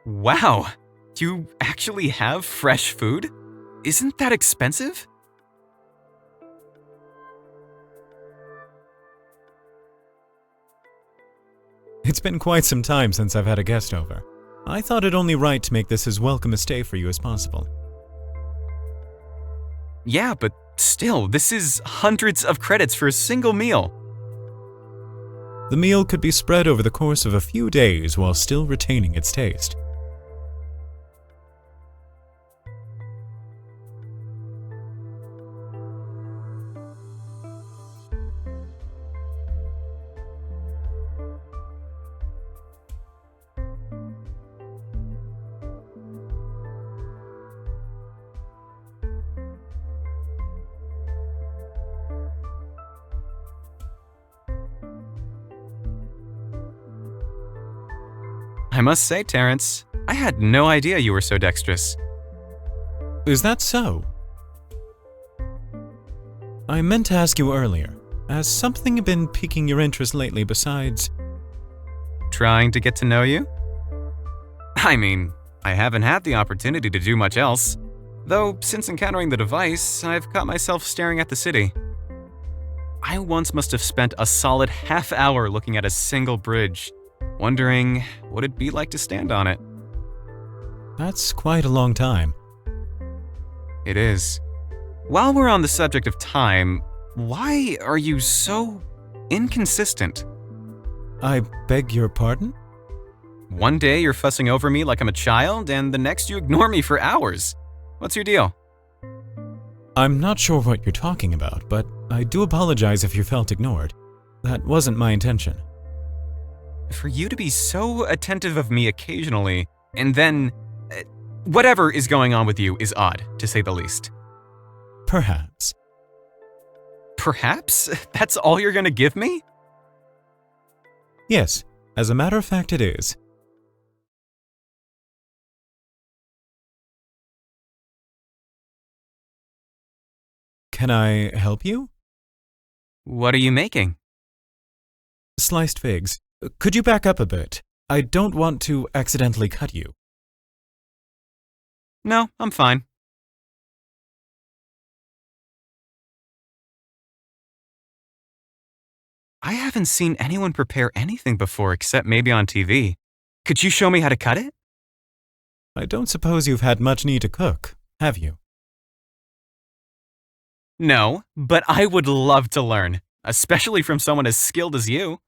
Wow, you actually have fresh food? Isn't that expensive? It's been quite some time since I've had a guest over. I thought it only right to make this as welcome a stay for you as possible. Yeah, but still, this is hundreds of credits for a single meal. The meal could be spread over the course of a few days while still retaining its taste. I must say, Terrance, I had no idea you were so dexterous. Is that so? I meant to ask you earlier. Has something been piquing your interest lately besides... Trying to get to know you? I mean, I haven't had the opportunity to do much else. Though, since encountering the device, I've caught myself staring at the city. I once must have spent a solid half hour looking at a single bridge, wondering what it'd be like to stand on it. That's quite a long time. It is. While we're on the subject of time, why are you so inconsistent? I beg your pardon? One day you're fussing over me like I'm a child, and the next you ignore me for hours. What's your deal? I'm not sure what you're talking about, but I do apologize if you felt ignored. That wasn't my intention. For you to be so attentive of me occasionally, and then... whatever is going on with you is odd, to say the least. Perhaps. Perhaps? That's all you're gonna give me? Yes, as a matter of fact it is. Can I help you? What are you making? Sliced figs. Could you back up a bit? I don't want to accidentally cut you. No, I'm fine. I haven't seen anyone prepare anything before except maybe on TV. Could you show me how to cut it? I don't suppose you've had much need to cook, have you? No, but I would love to learn, especially from someone as skilled as you.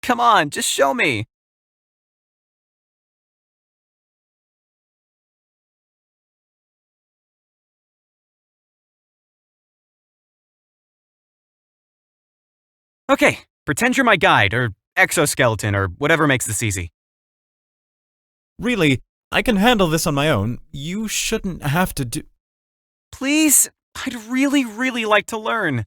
Come on, just show me. Okay, pretend you're my guide, or exoskeleton, or whatever makes this easy. Really, I can handle this on my own. You shouldn't have to do... Please, I'd really, really like to learn.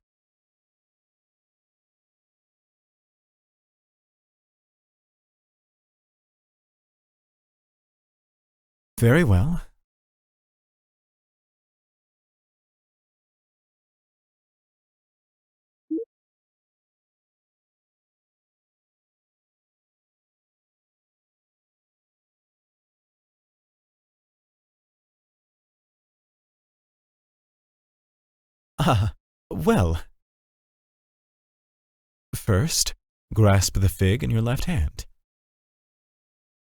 Very well. Well. First, grasp the fig in your left hand.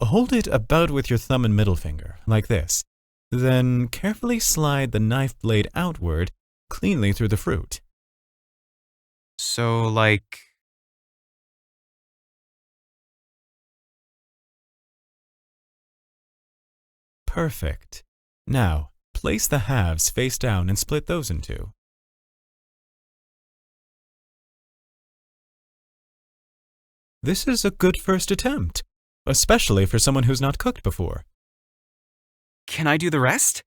Hold it about with your thumb and middle finger, like this. Then carefully slide the knife blade outward, cleanly through the fruit. So, like... Perfect. Now, place the halves face down and split those in two. This is a good first attempt, especially for someone who's not cooked before. Can I do the rest?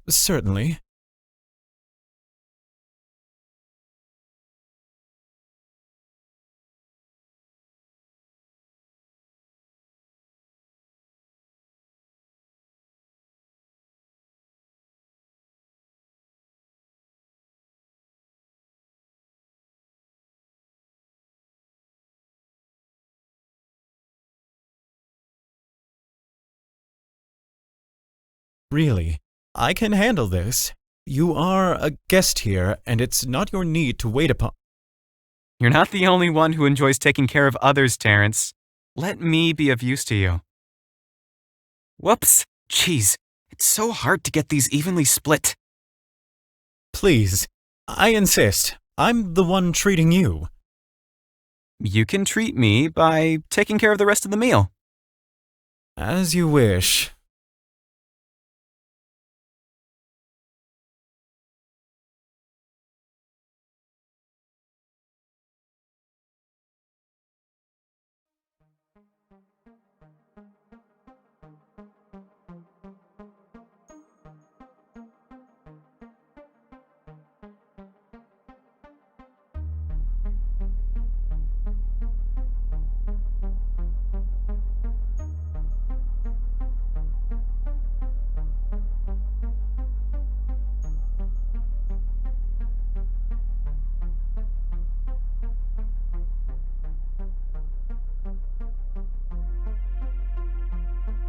Certainly. Really, I can handle this. You are a guest here, and it's not your need to wait upon... You're not the only one who enjoys taking care of others, Terrance. Let me be of use to you. Whoops. Jeez, it's so hard to get these evenly split. Please, I insist. I'm the one treating you. You can treat me by taking care of the rest of the meal. As you wish.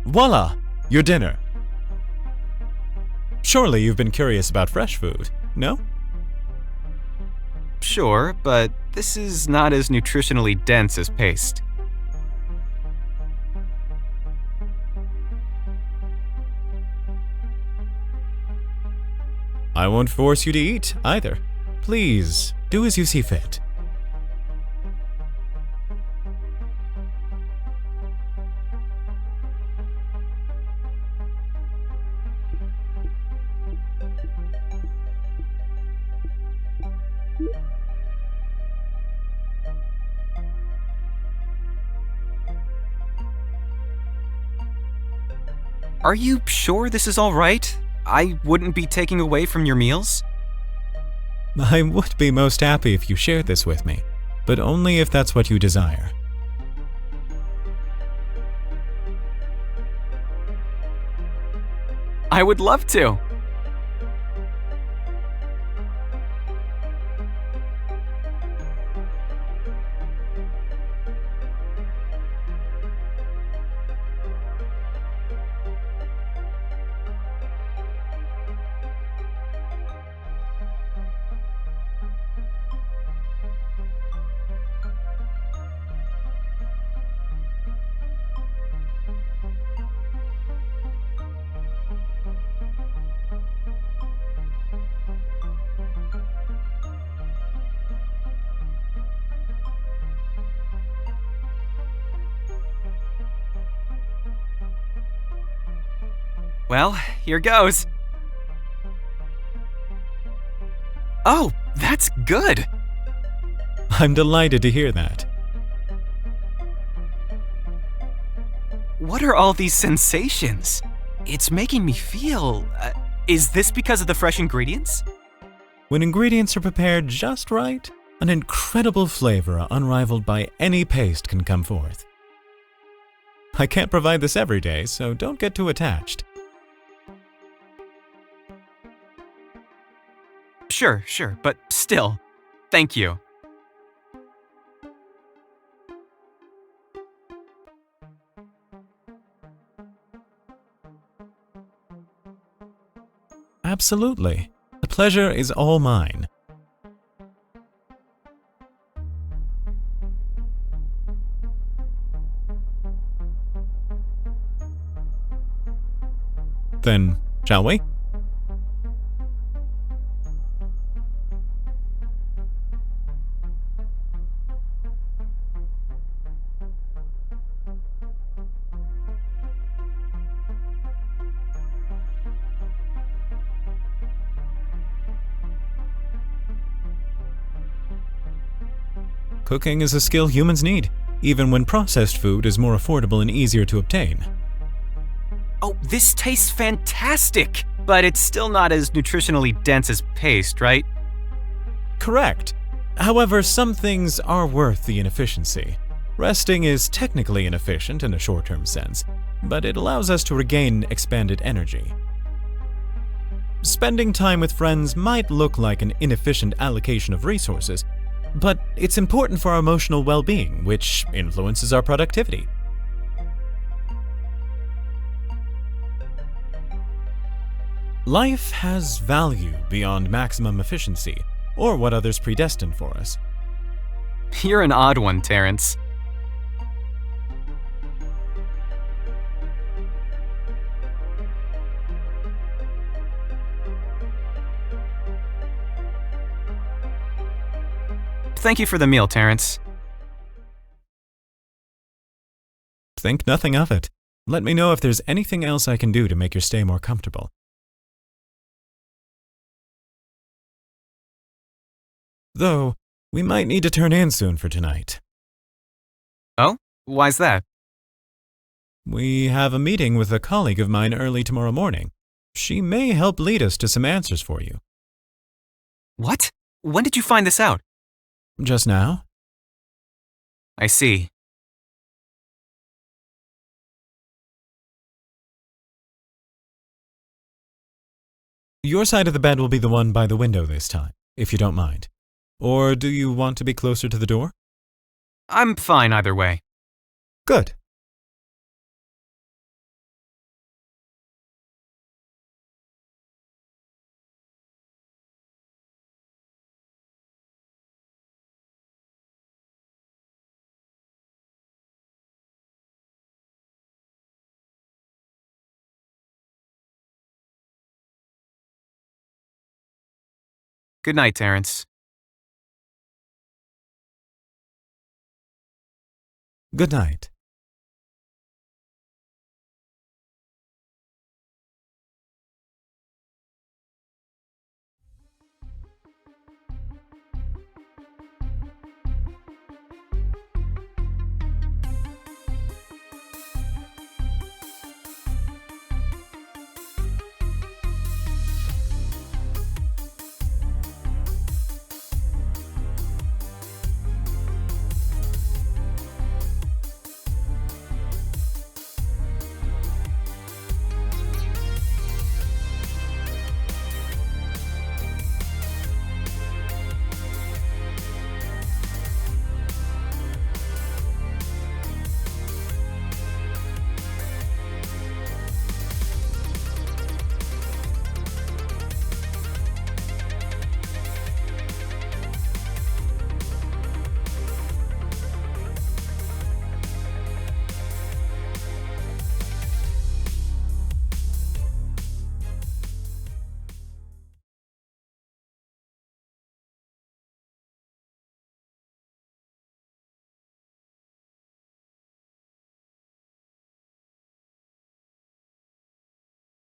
Voila! Your dinner. Surely you've been curious about fresh food, no? Sure, but this is not as nutritionally dense as paste. I won't force you to eat, either. Please, do as you see fit. Are you sure this is all right? I wouldn't be taking away from your meals? I would be most happy if you shared this with me, but only if that's what you desire. I would love to. Well, here goes. Oh, that's good. I'm delighted to hear that. What are all these sensations? It's making me feel... is this because of the fresh ingredients? When ingredients are prepared just right, an incredible flavor unrivaled by any paste can come forth. I can't provide this every day, so don't get too attached. Sure, but still, thank you. Absolutely. The pleasure is all mine. Then, shall we? Cooking is a skill humans need, even when processed food is more affordable and easier to obtain. Oh, this tastes fantastic! But it's still not as nutritionally dense as paste, right? Correct. However, some things are worth the inefficiency. Resting is technically inefficient in a short-term sense, but it allows us to regain expanded energy. Spending time with friends might look like an inefficient allocation of resources, but it's important for our emotional well-being, which influences our productivity. Life has value beyond maximum efficiency, or what others predestined for us. You're an odd one, Terrance. Thank you for the meal, Terrance. Think nothing of it. Let me know if there's anything else I can do to make your stay more comfortable. Though, we might need to turn in soon for tonight. Oh? Why's that? We have a meeting with a colleague of mine early tomorrow morning. She may help lead us to some answers for you. What? When did you find this out? Just now? I see. Your side of the bed will be the one by the window this time, if you don't mind. Or do you want to be closer to the door? I'm fine either way. Good. Good night, Terrance. Good night.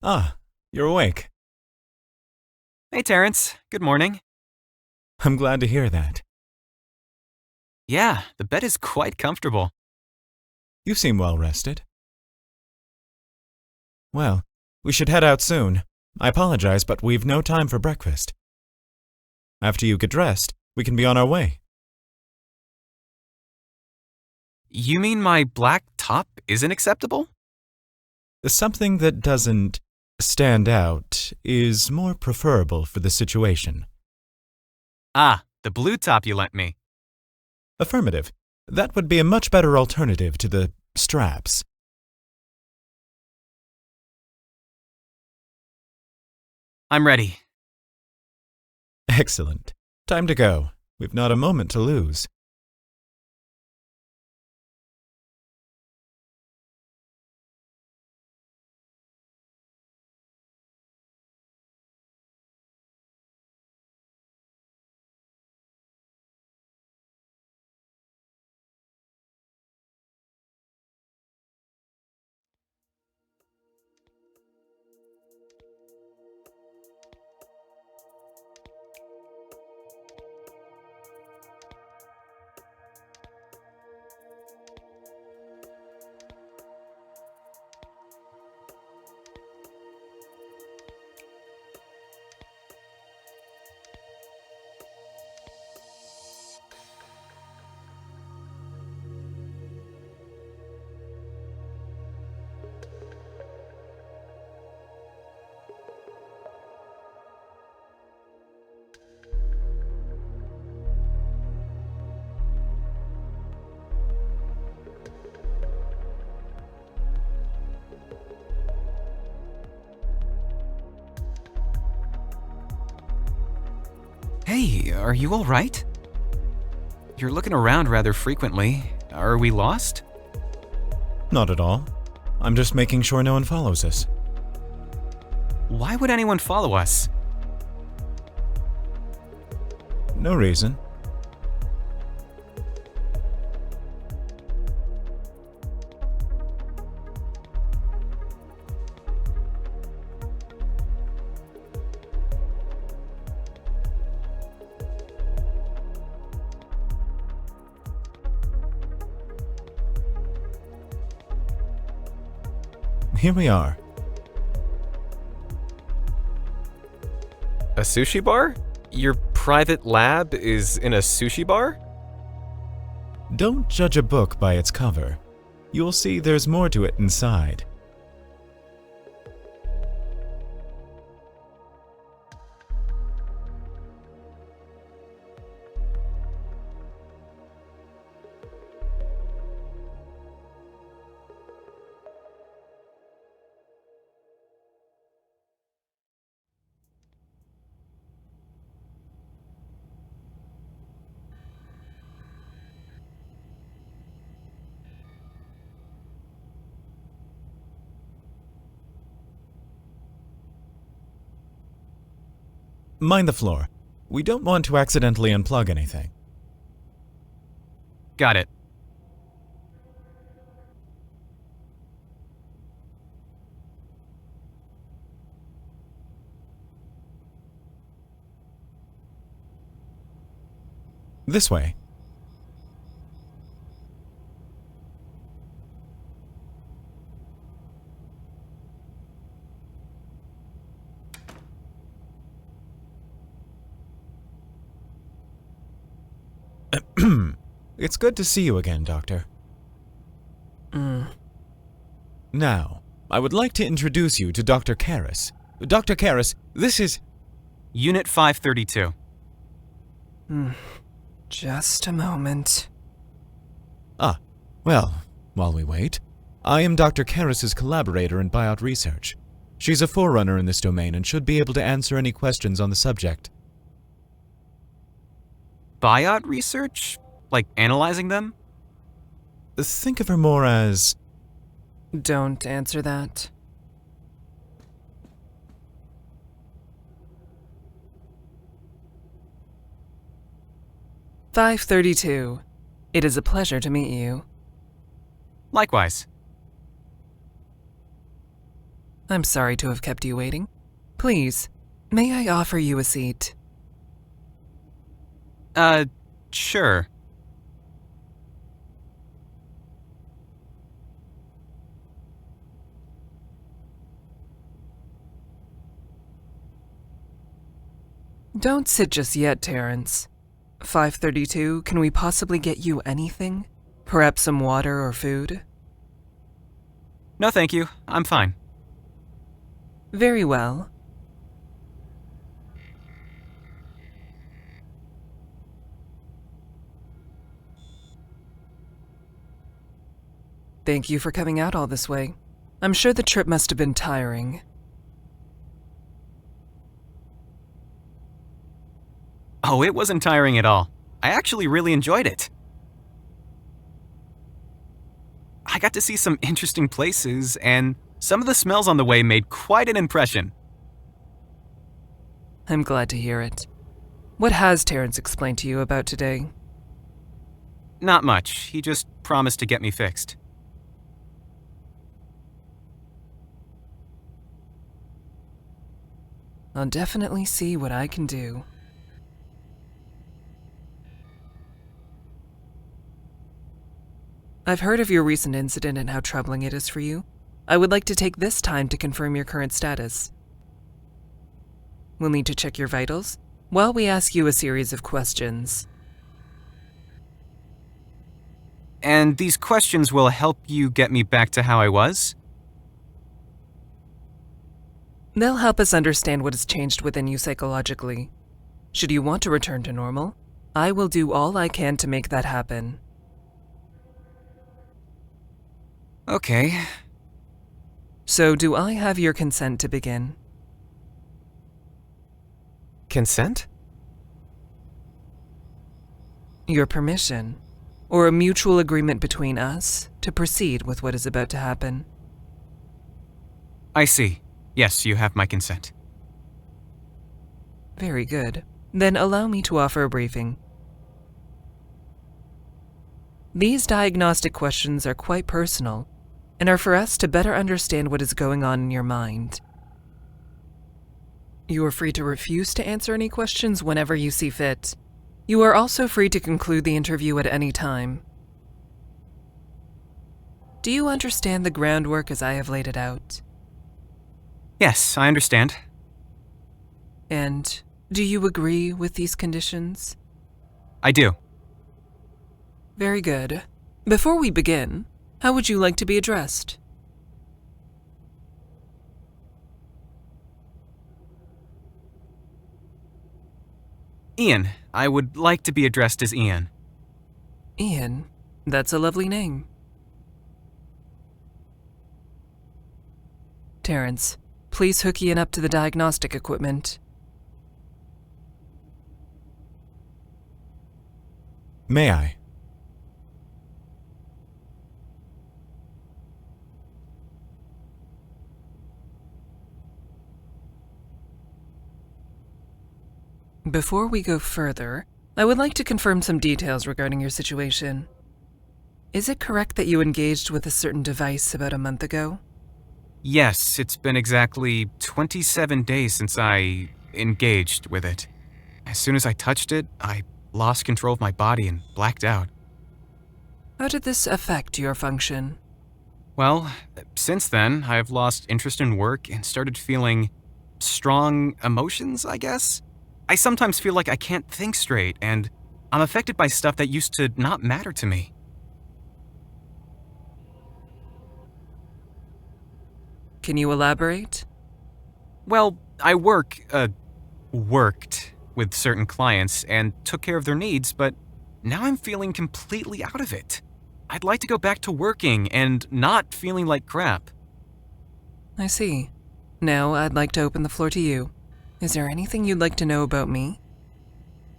Ah, you're awake. Hey, Terrance. Good morning. I'm glad to hear that. Yeah, the bed is quite comfortable. You seem well rested. Well, we should head out soon. I apologize, but we've no time for breakfast. After you get dressed, we can be on our way. You mean my black top isn't acceptable? Something that doesn't stand out is more preferable for the situation. Ah, the blue top you lent me. Affirmative. That would be a much better alternative to the straps. I'm ready. Excellent. Time to go. We've not a moment to lose. Hey, are you all right? You're looking around rather frequently. Are we lost? Not at all. I'm just making sure no one follows us. Why would anyone follow us? No reason. Here we are. A sushi bar? Your private lab is in a sushi bar? Don't judge a book by its cover. You'll see there's more to it inside. Mind the floor. We don't want to accidentally unplug anything. Got it. This way. It's good to see you again, Doctor. Now, I would like to introduce you to Dr. Karras. Dr. Karras, this is... Unit 532. Just a moment. Well, while we wait, I am Dr. Karras' collaborator in biot research. She's a forerunner in this domain and should be able to answer any questions on the subject. Biot research? Like analyzing them? Think of her more as... Don't answer that. "532. It is a pleasure to meet you. Likewise. I'm sorry to have kept you waiting. Please, may I offer you a seat?" Sure. Don't sit just yet, Terrance. 532, can we possibly get you anything? Perhaps some water or food? No, thank you. I'm fine. Very well. Thank you for coming out all this way. I'm sure the trip must have been tiring. Oh, it wasn't tiring at all. I actually really enjoyed it. I got to see some interesting places, and some of the smells on the way made quite an impression. I'm glad to hear it. What has Terrance explained to you about today? Not much. He just promised to get me fixed. I'll definitely see what I can do. I've heard of your recent incident and how troubling it is for you. I would like to take this time to confirm your current status. We'll need to check your vitals while we ask you a series of questions. And these questions will help you get me back to how I was? They'll help us understand what has changed within you psychologically. Should you want to return to normal, I will do all I can to make that happen. Okay. So, do I have your consent to begin? Consent? Your permission, or a mutual agreement between us to proceed with what is about to happen. I see. Yes, you have my consent. Very good. Then allow me to offer a briefing. These diagnostic questions are quite personal and are for us to better understand what is going on in your mind. You are free to refuse to answer any questions whenever you see fit. You are also free to conclude the interview at any time. Do you understand the groundwork as I have laid it out? Yes, I understand. And do you agree with these conditions? I do. Very good. Before we begin, how would you like to be addressed? Ian. I would like to be addressed as Ian. Ian? That's a lovely name. Terrance, please hook Ian up to the diagnostic equipment. May I? Before we go further, I would like to confirm some details regarding your situation. Is it correct that you engaged with a certain device about a month ago? Yes, it's been exactly 27 days since I engaged with it. As soon as I touched it, I lost control of my body and blacked out. How did this affect your function? Well, since then, I've lost interest in work and started feeling strong emotions, I guess? I sometimes feel like I can't think straight, and I'm affected by stuff that used to not matter to me. Can you elaborate? Well, I worked with certain clients and took care of their needs, but now I'm feeling completely out of it. I'd like to go back to working and not feeling like crap. I see. Now I'd like to open the floor to you. Is there anything you'd like to know about me?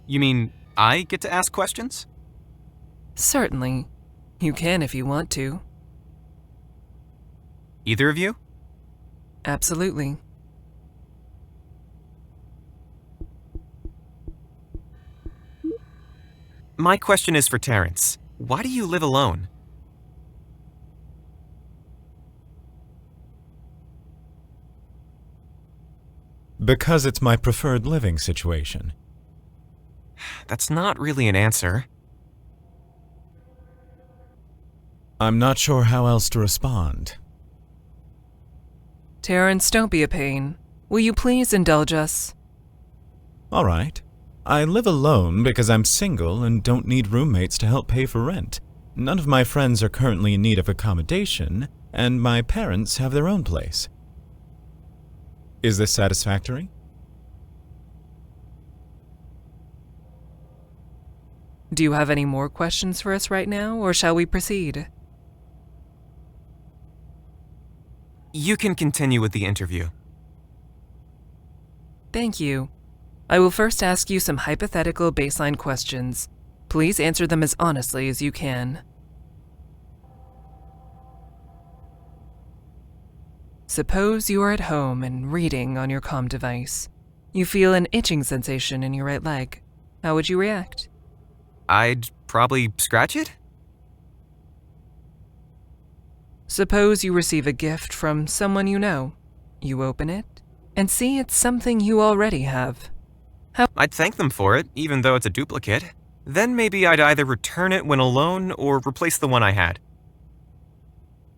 You mean I get to ask questions? Certainly. You can if you want to. Either of you? Absolutely. My question is for Terrance. Why do you live alone? Because it's my preferred living situation. That's not really an answer. I'm not sure how else to respond. Terrance, don't be a pain. Will you please indulge us? Alright. I live alone because I'm single and don't need roommates to help pay for rent. None of my friends are currently in need of accommodation, and my parents have their own place. Is this satisfactory? Do you have any more questions for us right now, or shall we proceed? You can continue with the interview. Thank you. I will first ask you some hypothetical baseline questions. Please answer them as honestly as you can. Suppose you are at home and reading on your comm device. You feel an itching sensation in your right leg. How would you react? I'd probably scratch it? Suppose you receive a gift from someone you know. You open it and see it's something you already have. I'd thank them for it, even though it's a duplicate. Then maybe I'd either return it when alone or replace the one I had.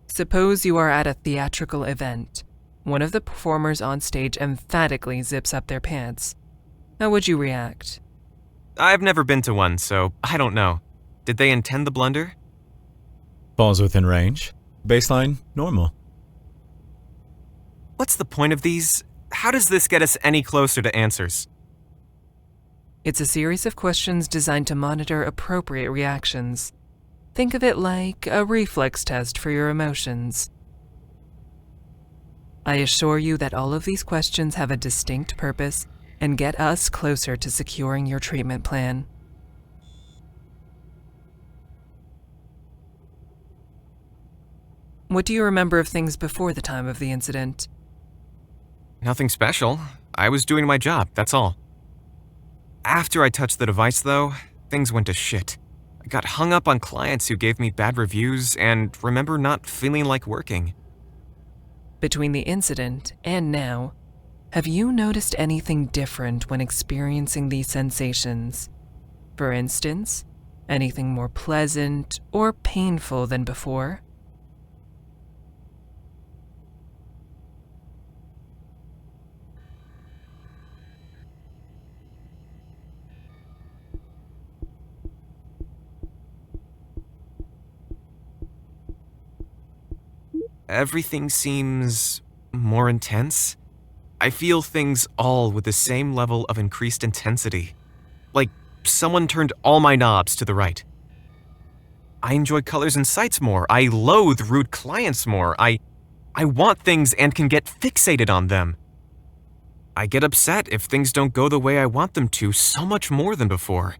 Suppose you are at a theatrical event. One of the performers on stage emphatically zips up their pants. How would you react? I've never been to one, so I don't know. Did they intend the blunder? Falls within range. Baseline, normal. What's the point of these? How does this get us any closer to answers? It's a series of questions designed to monitor appropriate reactions. Think of it like a reflex test for your emotions. I assure you that all of these questions have a distinct purpose and get us closer to securing your treatment plan. What do you remember of things before the time of the incident? Nothing special. I was doing my job, that's all. After I touched the device, though, things went to shit. I got hung up on clients who gave me bad reviews and remember not feeling like working. Between the incident and now, have you noticed anything different when experiencing these sensations? For instance, anything more pleasant or painful than before? Everything seems more intense. I feel things all with the same level of increased intensity. Like someone turned all my knobs to the right. I enjoy colors and sights more. I loathe rude clients more. I want things and can get fixated on them. I get upset if things don't go the way I want them to so much more than before.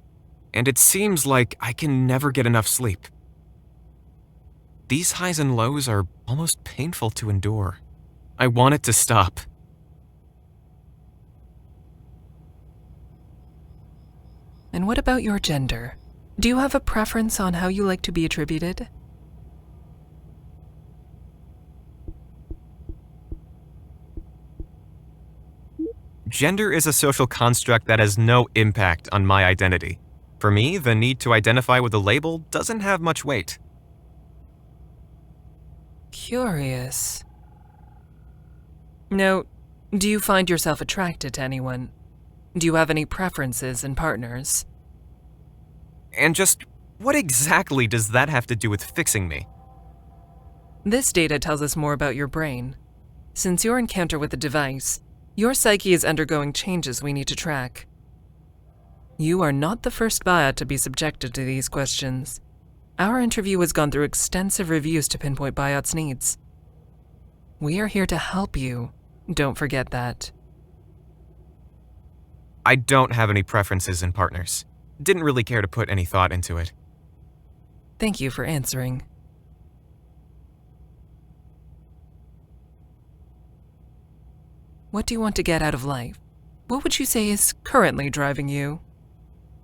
And it seems like I can never get enough sleep. These highs and lows are almost painful to endure. I want it to stop. And what about your gender? Do you have a preference on how you like to be attributed? Gender is a social construct that has no impact on my identity. For me, the need to identify with a label doesn't have much weight. Curious. Now, do you find yourself attracted to anyone? Do you have any preferences in partners? And just what exactly does that have to do with fixing me? This data tells us more about your brain. Since your encounter with the device, your psyche is undergoing changes we need to track. You are not the first biot to be subjected to these questions. Our interview has gone through extensive reviews to pinpoint biots' needs. We are here to help you. Don't forget that. I don't have any preferences in partners. Didn't really care to put any thought into it. Thank you for answering. What do you want to get out of life? What would you say is currently driving you?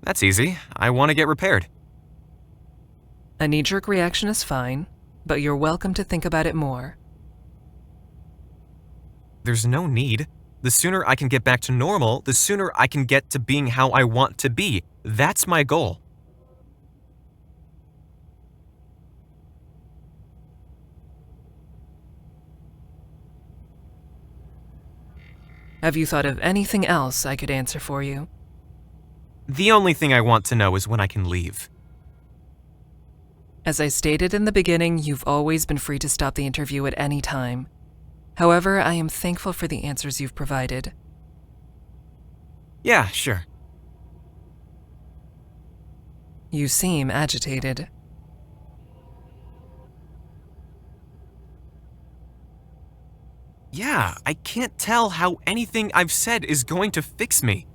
That's easy. I want to get repaired. A knee-jerk reaction is fine, but you're welcome to think about it more. There's no need. The sooner I can get back to normal, the sooner I can get to being how I want to be. That's my goal. Have you thought of anything else I could answer for you? The only thing I want to know is when I can leave. As I stated in the beginning, you've always been free to stop the interview at any time. However, I am thankful for the answers you've provided. Yeah, sure. You seem agitated. Yeah, I can't tell how anything I've said is going to fix me.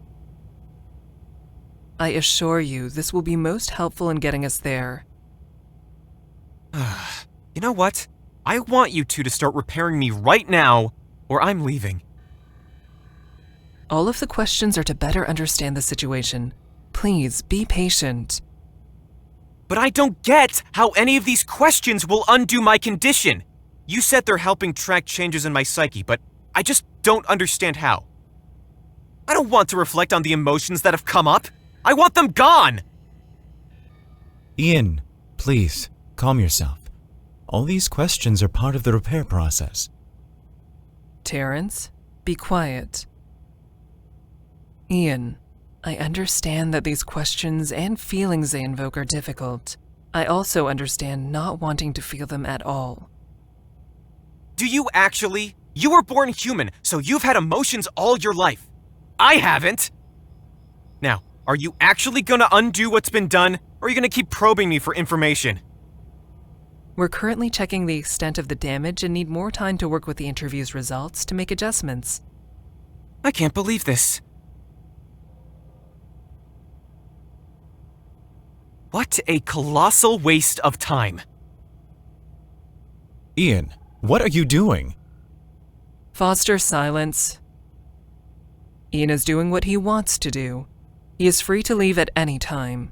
I assure you, this will be most helpful in getting us there. You know what? I want you two to start repairing me right now, or I'm leaving. All of the questions are to better understand the situation. Please, be patient. But I don't get how any of these questions will undo my condition. You said they're helping track changes in my psyche, but I just don't understand how. I don't want to reflect on the emotions that have come up. I want them gone! Ian, please, calm yourself. All these questions are part of the repair process. Terrance, be quiet. Ian, I understand that these questions and feelings they invoke are difficult. I also understand not wanting to feel them at all. Do you actually? You were born human, so you've had emotions all your life. I haven't! Now, are you actually gonna undo what's been done, or are you gonna keep probing me for information? We're currently checking the extent of the damage and need more time to work with the interview's results to make adjustments. I can't believe this. What a colossal waste of time. Ian, what are you doing? Foster silence. Ian is doing what he wants to do. He is free to leave at any time.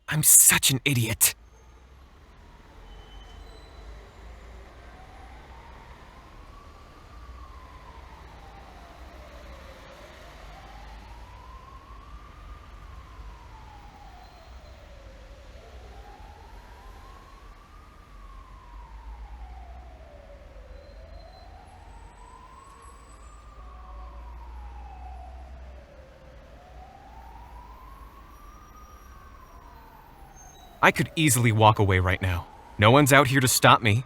I'm such an idiot. I could easily walk away right now. No one's out here to stop me.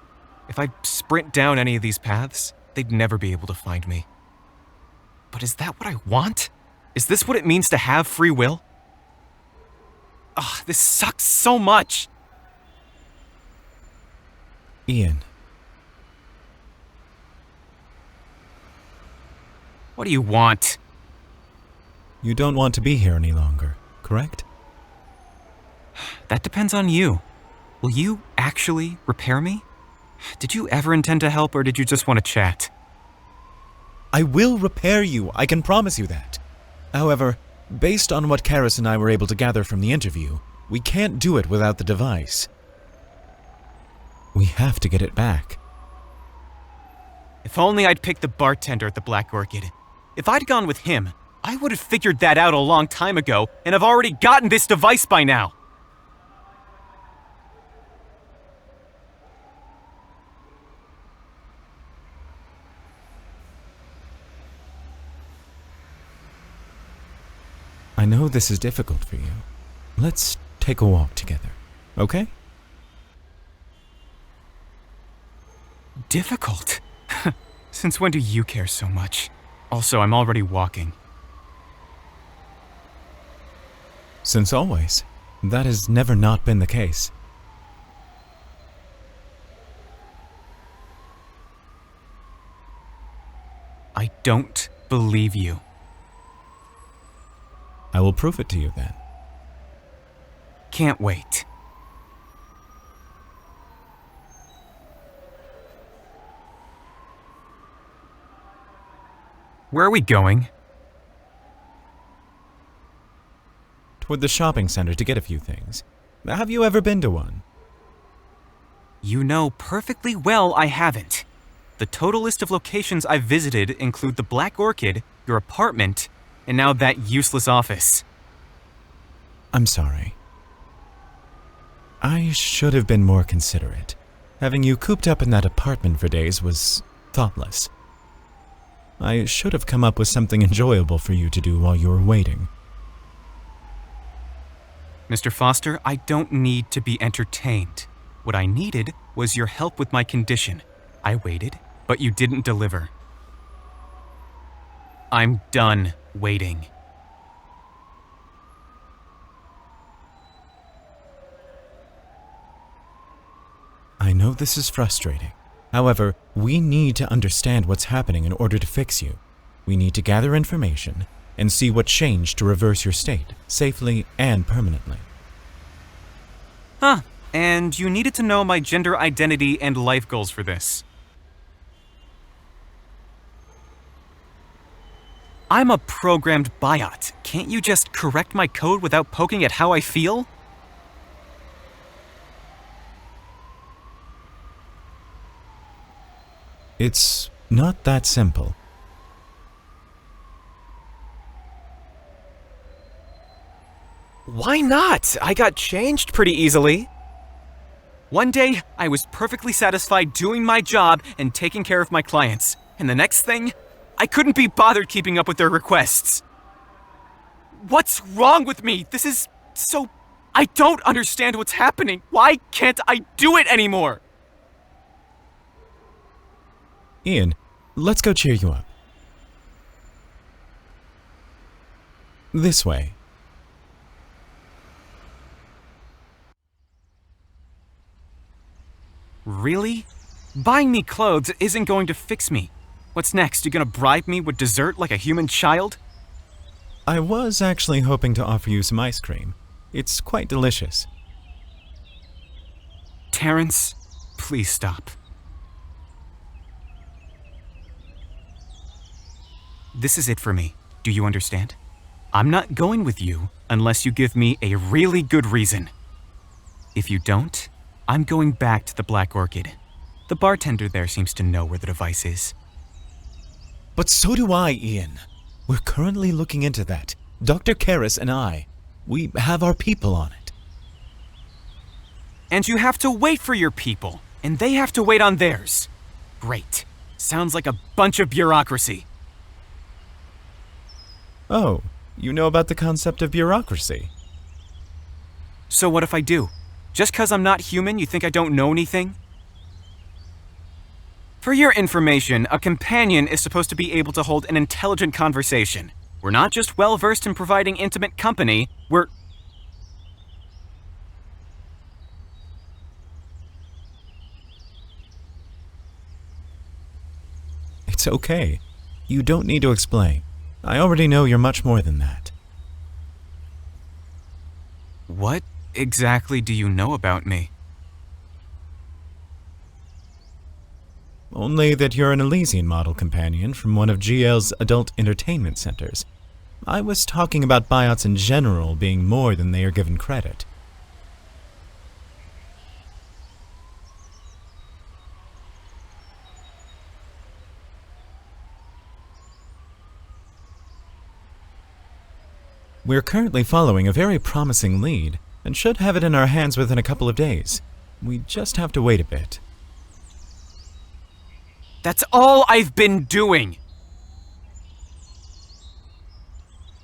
If I sprint down any of these paths, they'd never be able to find me. But is that what I want? Is this what it means to have free will? Ugh, this sucks so much! Ian. What do you want? You don't want to be here any longer, correct? That depends on you. Will you actually repair me? Did you ever intend to help, or did you just want to chat? I will repair you, I can promise you that. However, based on what Karis and I were able to gather from the interview, we can't do it without the device. We have to get it back. If only I'd picked the bartender at the Black Orchid. If I'd gone with him, I would have figured that out a long time ago and have already gotten this device by now. I know this is difficult for you. Let's take a walk together, okay? Difficult? Since when do you care so much? Also, I'm already walking. Since always. That has never not been the case. I don't believe you. I will prove it to you then. Can't wait. Where are we going? Toward the shopping center to get a few things. Have you ever been to one? You know perfectly well I haven't. The total list of locations I've visited include the Black Orchid, your apartment, and now that useless office. I'm sorry. I should have been more considerate. Having you cooped up in that apartment for days was thoughtless. I should have come up with something enjoyable for you to do while you were waiting. Mr. Foster, I don't need to be entertained. What I needed was your help with my condition. I waited, but you didn't deliver. I'm done waiting. I know this is frustrating. However, we need to understand what's happening in order to fix you. We need to gather information and see what changed to reverse your state, safely and permanently. Huh. And you needed to know my gender identity and life goals for this. I'm a programmed biot. Can't you just correct my code without poking at how I feel? It's not that simple. Why not? I got changed pretty easily. One day, I was perfectly satisfied doing my job and taking care of my clients. And the next thing, I couldn't be bothered keeping up with their requests. What's wrong with me? This is so... I don't understand what's happening. Why can't I do it anymore? Ian, let's go cheer you up. This way. Really? Buying me clothes isn't going to fix me. What's next? You gonna bribe me with dessert like a human child? I was actually hoping to offer you some ice cream. It's quite delicious. Terrance, please stop. This is it for me. Do you understand? I'm not going with you unless you give me a really good reason. If you don't, I'm going back to the Black Orchid. The bartender there seems to know where the device is. But so do I, Ian. We're currently looking into that. Dr. Karras and I. We have our people on it. And you have to wait for your people, and they have to wait on theirs. Great. Sounds like a bunch of bureaucracy. Oh, you know about the concept of bureaucracy? So what if I do? Just 'cause I'm not human, you think I don't know anything? For your information, a companion is supposed to be able to hold an intelligent conversation. We're not just well-versed in providing intimate company, we're... It's okay. You don't need to explain. I already know you're much more than that. What exactly do you know about me? Only that you're an Elysian model companion from one of GL's adult entertainment centers. I was talking about biots in general being more than they are given credit. We're currently following a very promising lead and should have it in our hands within a couple of days. We just have to wait a bit. That's all I've been doing!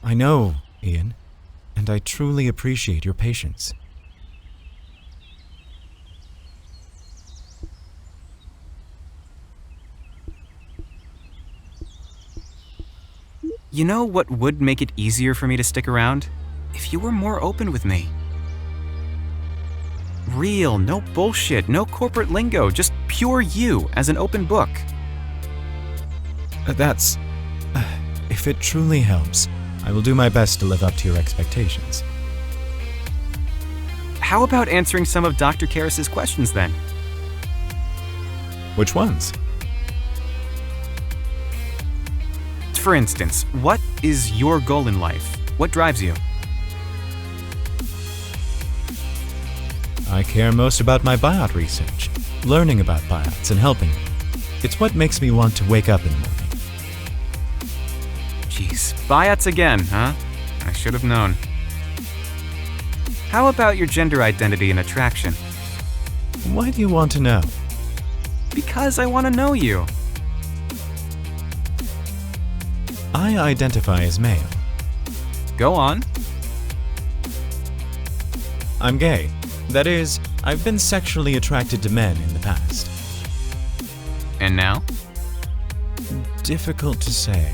I know, Ian, and I truly appreciate your patience. You know what would make it easier for me to stick around? If you were more open with me. Real, no bullshit, no corporate lingo, just pure you as an open book. That's... if it truly helps, I will do my best to live up to your expectations. How about answering some of Dr. Karras' questions then? Which ones? For instance, what is your goal in life? What drives you? I care most about my biot research, learning about biots and helping them. It's what makes me want to wake up in the morning. Jeez, biots again, huh? I should have known. How about your gender identity and attraction? Why do you want to know? because I want to know you. I identify as male. Go on. I'm gay. That is, I've been sexually attracted to men in the past. And now? Difficult to say.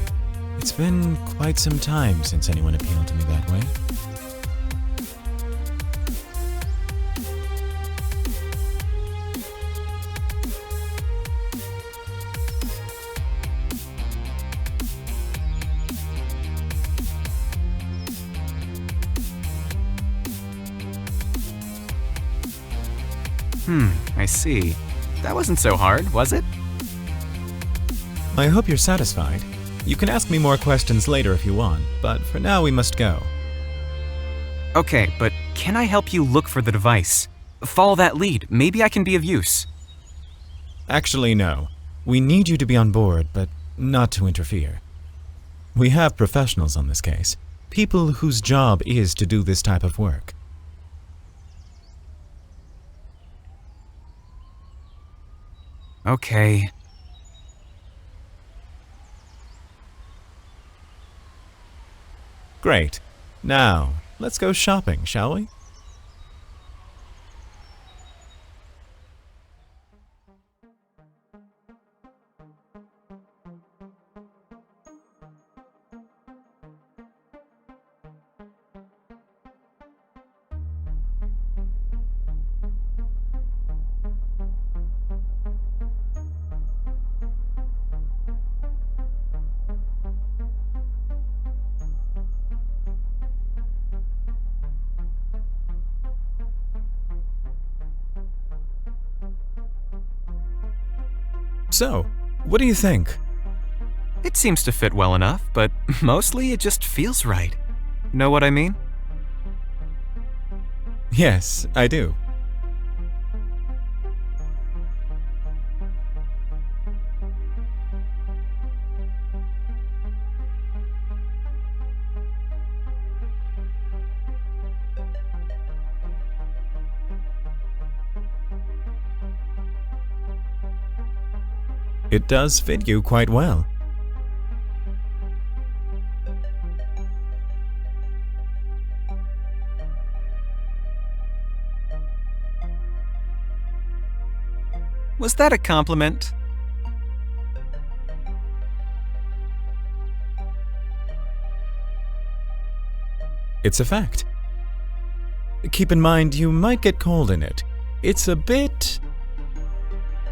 It's been quite some time since anyone appealed to me that way. I see. That wasn't so hard, was it? I hope you're satisfied. You can ask me more questions later if you want, but for now we must go. Okay, but can I help you look for the device? Follow that lead. Maybe I can be of use. Actually, no. We need you to be on board, but not to interfere. We have professionals on this case. People whose job is to do this type of work. Okay. Great. Now, let's go shopping, shall we? So, what do you think? It seems to fit well enough, but mostly it just feels right. Know what I mean? Yes, I do. It does fit you quite well. Was that a compliment? It's a fact. Keep in mind, you might get cold in it. It's a bit...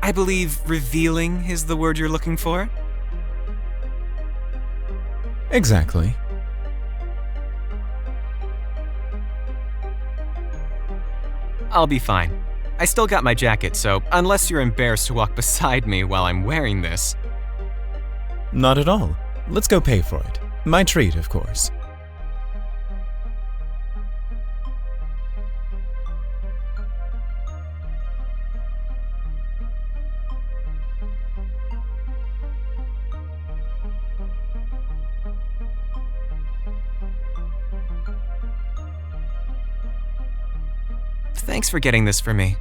I believe revealing is the word you're looking for? Exactly. I'll be fine. I still got my jacket, so unless you're embarrassed to walk beside me while I'm wearing this. Not at all. Let's go pay for it. My treat, of course. Thanks for getting this for me.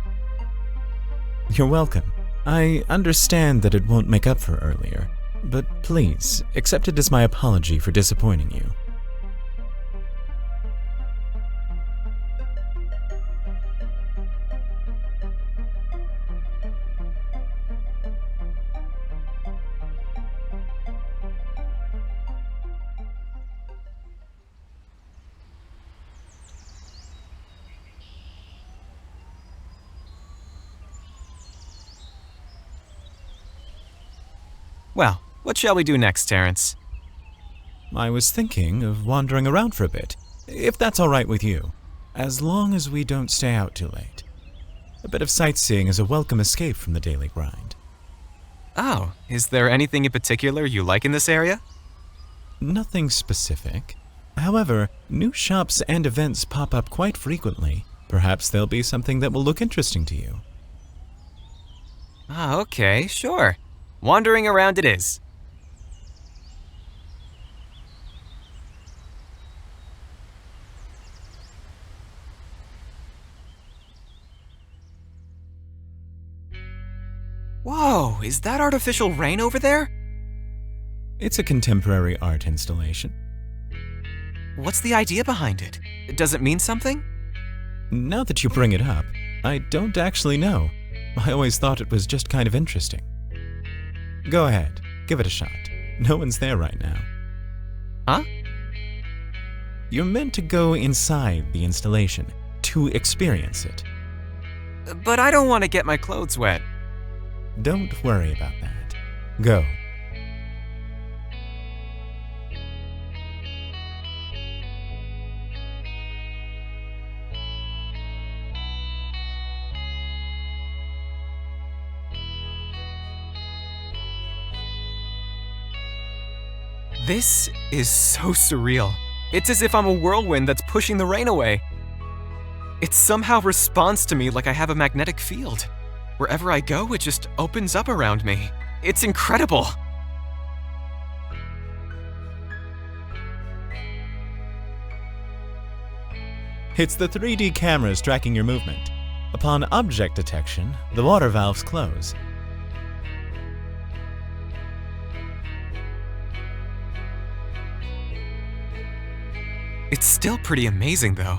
You're welcome. I understand that it won't make up for earlier, but please, accept it as my apology for disappointing you. Well, what shall we do next, Terrance? I was thinking of wandering around for a bit, if that's all right with you, as long as we don't stay out too late. A bit of sightseeing is a welcome escape from the daily grind. Oh, is there anything in particular you like in this area? Nothing specific. However, new shops and events pop up quite frequently. Perhaps there'll be something that will look interesting to you. Ah, okay, sure. Wandering around it is. Whoa! Whoa, is that artificial rain over there? It's a contemporary art installation. What's the idea behind it? Does it mean something? Now that you bring it up, I don't actually know. I always thought it was just kind of interesting. Go ahead, give it a shot. No one's there right now. Huh? You're meant to go inside the installation, to experience it. But I don't want to get my clothes wet. Don't worry about that. Go. This is so surreal. It's as if I'm a whirlwind that's pushing the rain away. It somehow responds to me like I have a magnetic field. Wherever I go, it just opens up around me. It's incredible. It's the 3D cameras tracking your movement. Upon object detection, the water valves close. It's still pretty amazing, though.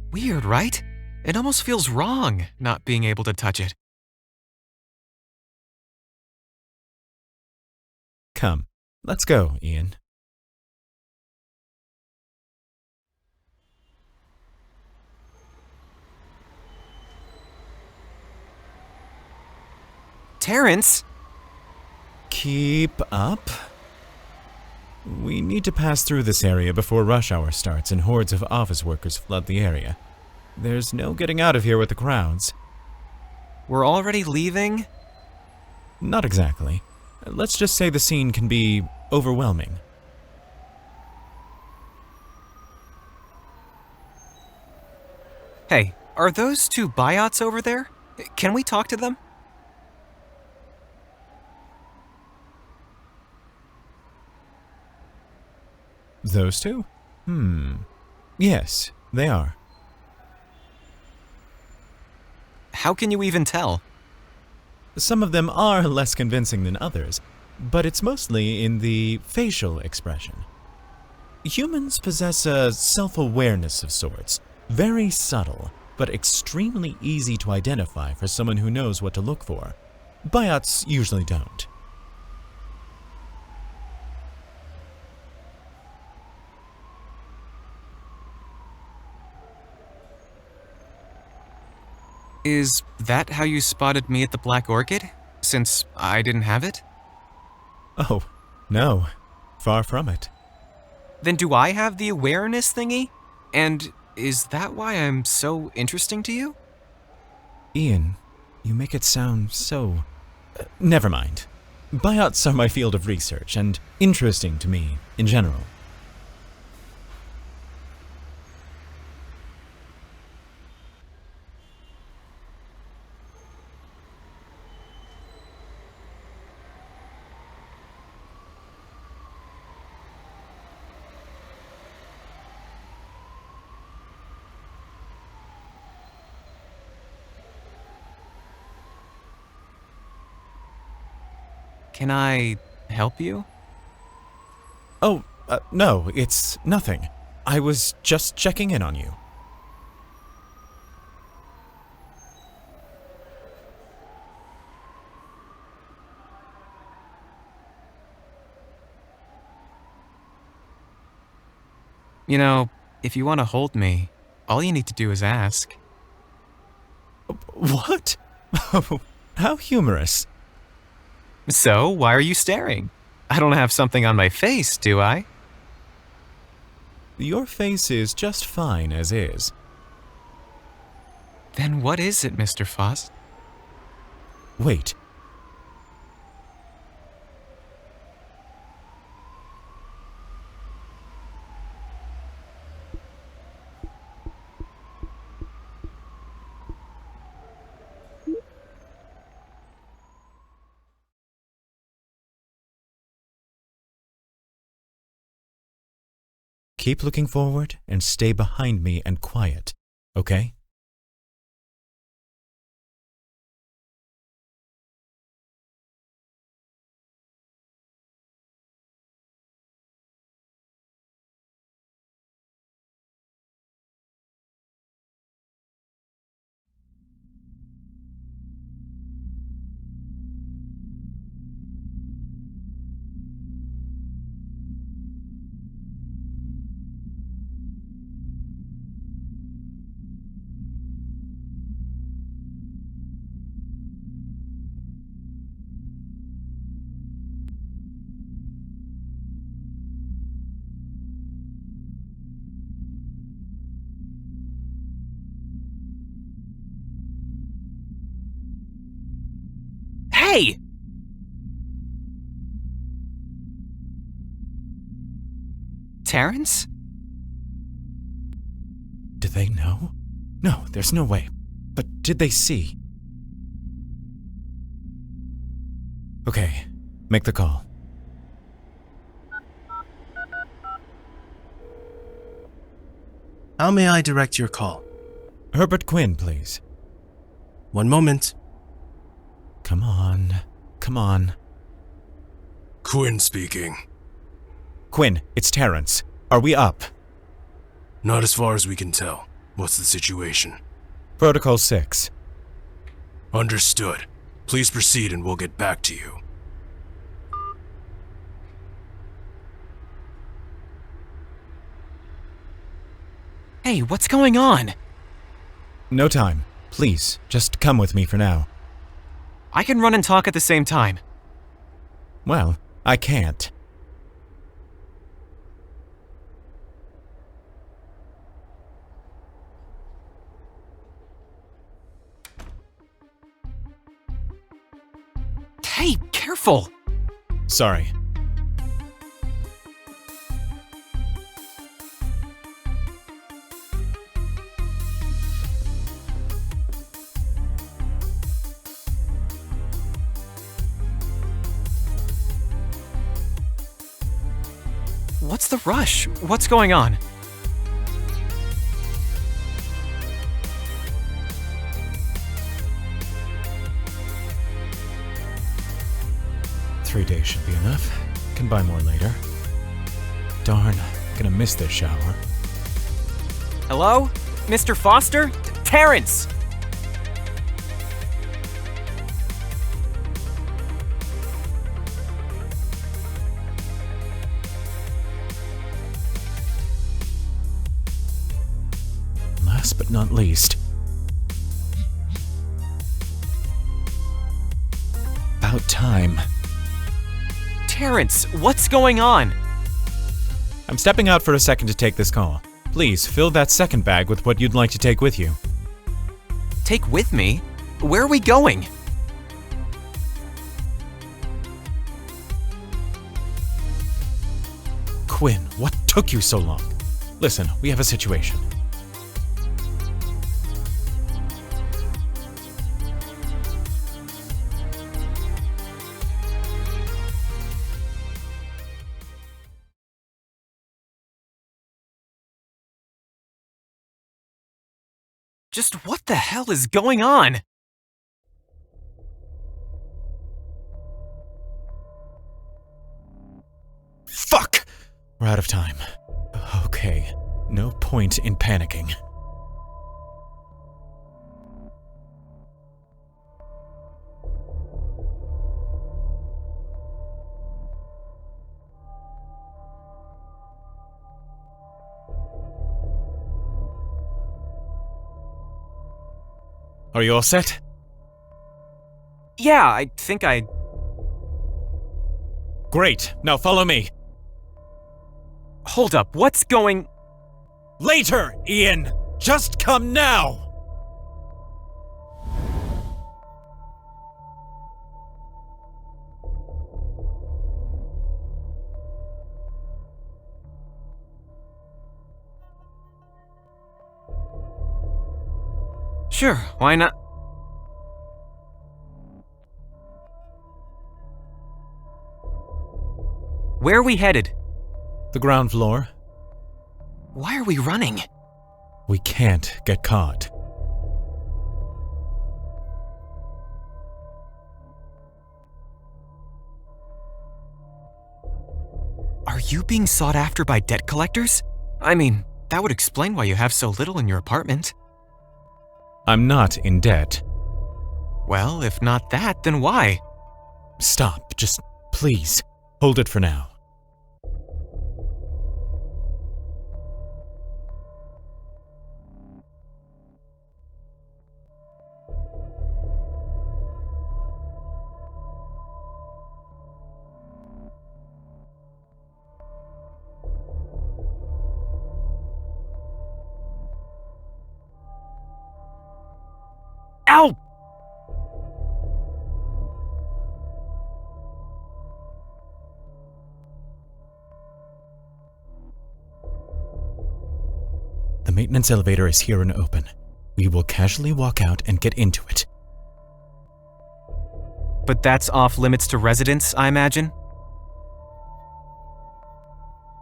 Weird, right? It almost feels wrong not being able to touch it. Come, let's go, Ian. Terrance! Keep up. We need to pass through this area before rush hour starts and hordes of office workers flood the area. There's no getting out of here with the crowds. We're already leaving? Not exactly. Let's just say the scene can be overwhelming. Hey, are those two biots over there? Can we talk to them? Those two? Yes, they are. How can you even tell? Some of them are less convincing than others, but it's mostly in the facial expression. Humans possess a self-awareness of sorts, very subtle, but extremely easy to identify for someone who knows what to look for. Biots usually don't. Is that how you spotted me at the Black Orchid? Since I didn't have it? Oh, no. Far from it. Then do I have the awareness thingy? And is that why I'm so interesting to you? Ian, you make it sound so... never mind. Biots are my field of research and interesting to me in general. Can I help you? Oh, no, it's nothing. I was just checking in on you. You know, if you want to hold me, all you need to do is ask. What? Oh, how humorous. So, why are you staring? I don't have something on my face, do I? Your face is just fine as is. Then what is it, Mr. Faust? Wait. keep looking forward and stay behind me and quiet, okay? Hey! Terrance? Do they know? No, there's no way. But did they see? Okay, make the call. How may I direct your call? Herbert Quinn, please. One moment. Come on. Come on. Quinn speaking. Quinn, it's Terrance. Are we up? Not as far as we can tell. What's the situation? Protocol 6. Understood. Please proceed and we'll get back to you. Hey, what's going on? No time. Please, just come with me for now. I can run and talk at the same time. Well, I can't. Hey, careful! Sorry. What's the rush? What's going on? $3 days should be enough. Can buy more later. Darn, gonna miss this shower. Hello? Mr. Foster? Terrance! Last but not least. About time. Terrance, what's going on? I'm stepping out for a second to take this call. Please, fill that second bag with what you'd like to take with you. Take with me? Where are we going? Quinn, what took you so long? Listen, we have a situation. Just what the hell is going on? Fuck! We're out of time. Okay, no point in panicking. Are you all set? Yeah, I think I... Great, now follow me. Hold up, what's going... Later, Ian! Just come now! Sure, why not? Where are we headed? The ground floor. Why are we running? We can't get caught. Are you being sought after by debt collectors? I mean, that would explain why you have so little in your apartment. I'm not in debt. Well, if not that, then why? Stop, just please, hold it for now. Ow! The maintenance elevator is here and open. We will casually walk out and get into it. But that's off limits to residents, I imagine?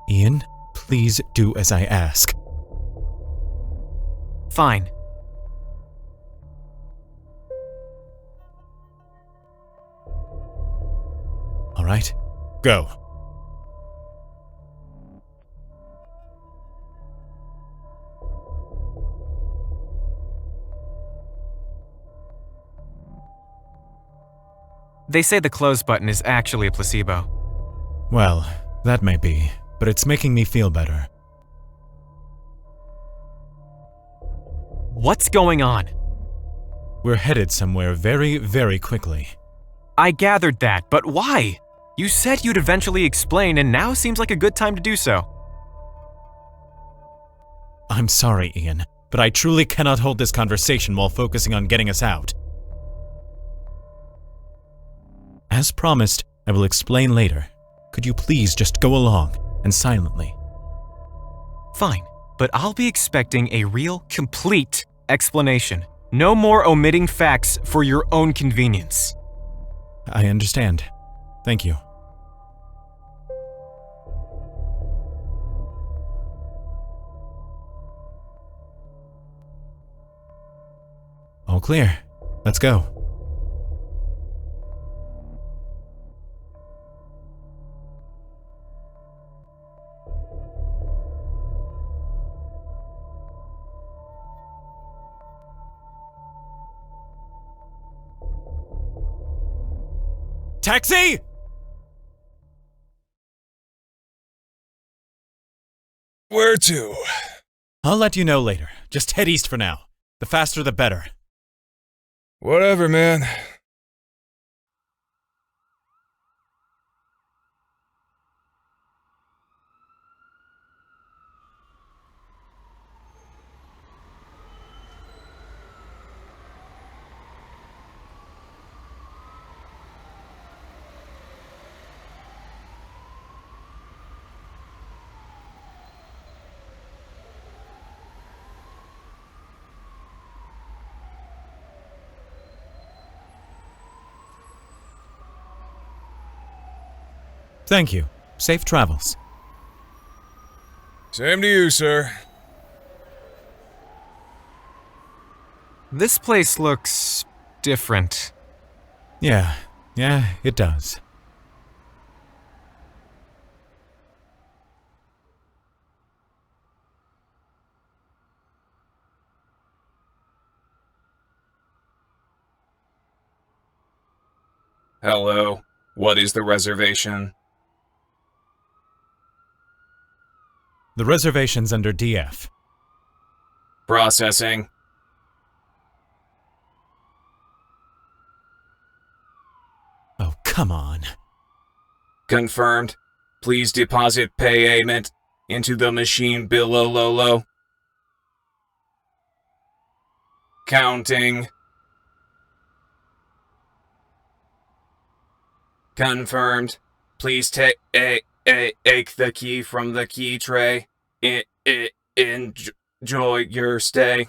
Ian, please do as I ask. Fine. All right, go. They say the close button is actually a placebo. Well, that may be, but it's making me feel better. What's going on? We're headed somewhere very, very quickly. I gathered that, but why? You said you'd eventually explain, and now seems like a good time to do so. I'm sorry, Ian, but I truly cannot hold this conversation while focusing on getting us out. As promised, I will explain later. Could you please just go along, and silently? Fine, but I'll be expecting a real, complete explanation. No more omitting facts for your own convenience. I understand. Thank you. All clear. Let's go. Taxi! Where to? I'll let you know later. Just head east for now. The faster the better. Whatever, man. Thank you. Safe travels. Same to you, sir. This place looks different. Yeah, it does. Hello, what is the reservation? The reservation's under DF. Processing. Oh, come on. Confirmed. Please deposit payment into the machine below. Counting. Confirmed. Please take the key from the key tray. Enjoy your stay.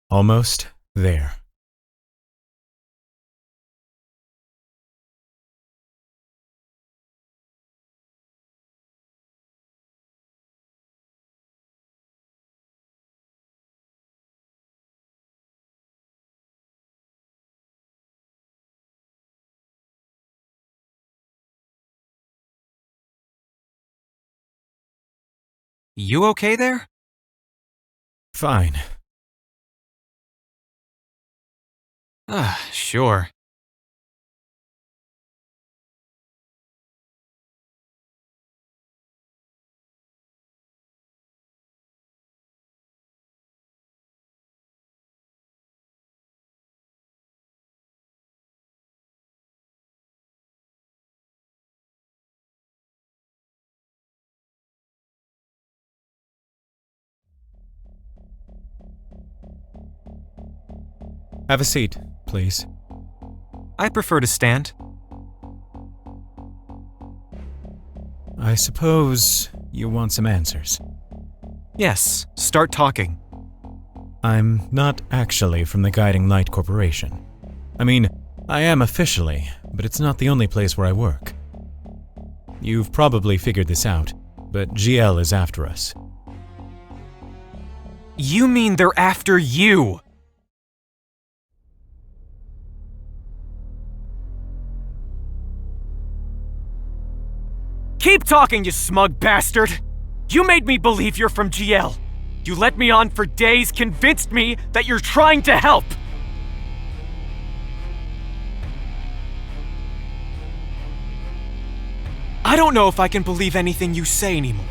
Almost there. You okay there? Fine. Sure. Have a seat, please. I prefer to stand. I suppose you want some answers. Yes, start talking. I'm not actually from the Guiding Light Corporation. I mean, I am officially, but it's not the only place where I work. You've probably figured this out, but GL is after us. You mean they're after you? Keep talking, you smug bastard! You made me believe you're from GL. You let me on for days, convinced me that you're trying to help! I don't know if I can believe anything you say anymore.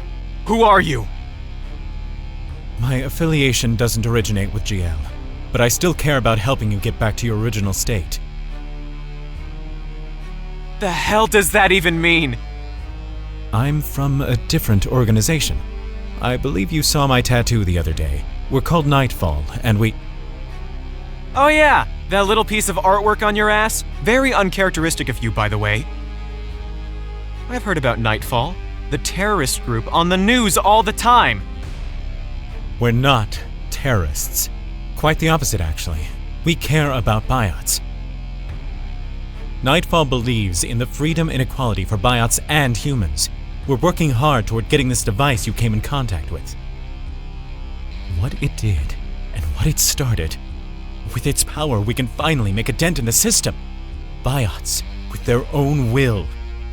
Who are you? My affiliation doesn't originate with GL, but I still care about helping you get back to your original state. The hell does that even mean? I'm from a different organization. I believe you saw my tattoo the other day. We're called Nightfall, and we... Oh yeah, that little piece of artwork on your ass? Very uncharacteristic of you, by the way. I've heard about Nightfall, the terrorist group on the news all the time. We're not terrorists. Quite the opposite, actually. We care about biots. Nightfall believes in the freedom and equality for biots and humans. We're working hard toward getting this device you came in contact with. What it did, and what it started, with its power we can finally make a dent in the system. Biots, with their own will,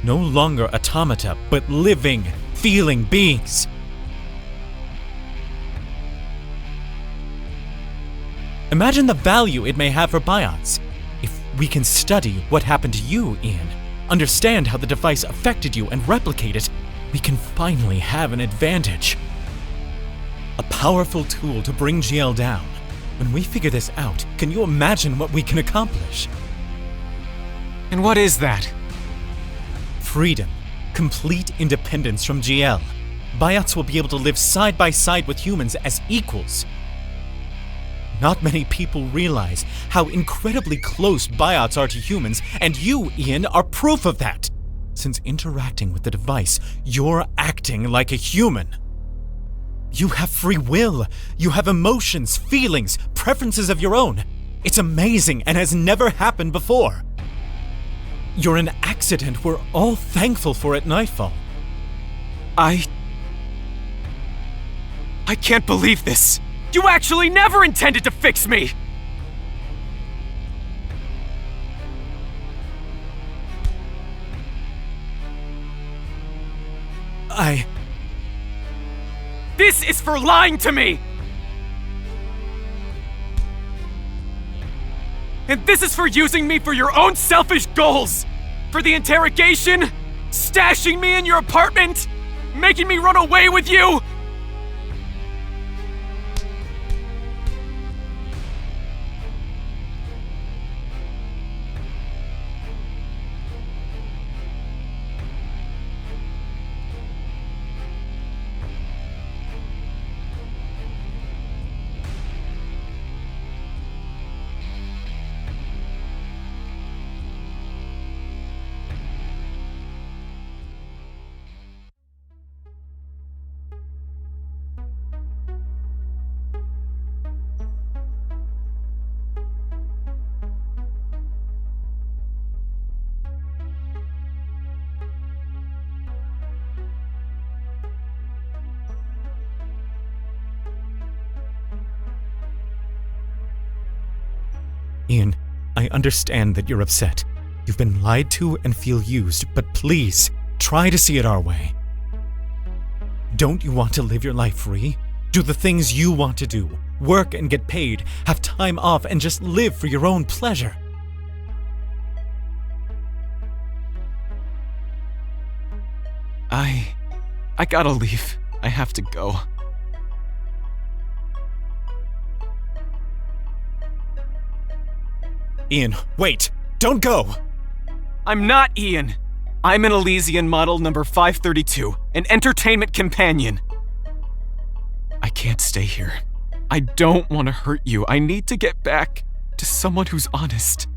no longer automata, but living, feeling beings. Imagine the value it may have for biots. If we can study what happened to you, Ian, understand how the device affected you and replicate it, we can finally have an advantage. A powerful tool to bring GL down. When we figure this out, can you imagine what we can accomplish? And what is that? Freedom. Complete independence from GL. Biots will be able to live side by side with humans as equals. Not many people realize how incredibly close biots are to humans, and you, Ian, are proof of that. Since interacting with the device, you're acting like a human. You have free will. You have emotions, feelings, preferences of your own. It's amazing and has never happened before. You're an accident we're all thankful for at Nightfall. I can't believe this. You actually never intended to fix me! This is for lying to me! And this is for using me for your own selfish goals! For the interrogation? Stashing me in your apartment? Making me run away with you? Ian, I understand that you're upset. You've been lied to and feel used, but please, try to see it our way. Don't you want to live your life free? Do the things you want to do. Work and get paid, have time off, and just live for your own pleasure. I gotta leave. I have to go. Ian, wait! Don't go! I'm not Ian. I'm an Elysian model number 532, an entertainment companion. I can't stay here. I don't want to hurt you. I need to get back to someone who's honest.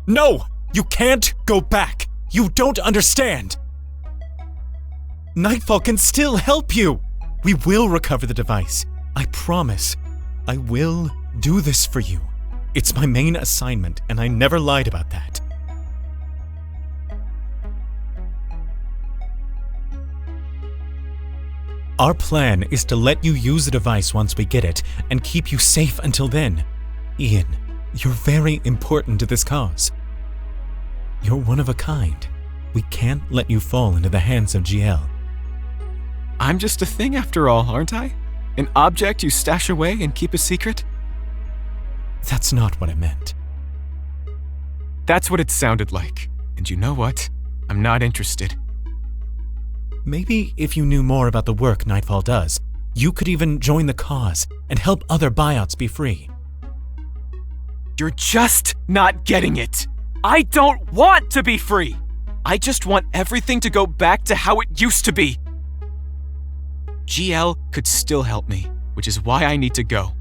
No! You can't go back! You don't understand! Nightfall can still help you! We will recover the device. I promise. I will do this for you. It's my main assignment, and I never lied about that. Our plan is to let you use the device once we get it, and keep you safe until then. Ian, you're very important to this cause. You're one of a kind. We can't let you fall into the hands of GL. I'm just a thing after all, aren't I? An object you stash away and keep a secret? That's not what I meant. That's what it sounded like. And you know what? I'm not interested. Maybe if you knew more about the work Nightfall does, you could even join the cause and help other biots be free. You're just not getting it. I don't want to be free. I just want everything to go back to how it used to be. GL could still help me, which is why I need to go.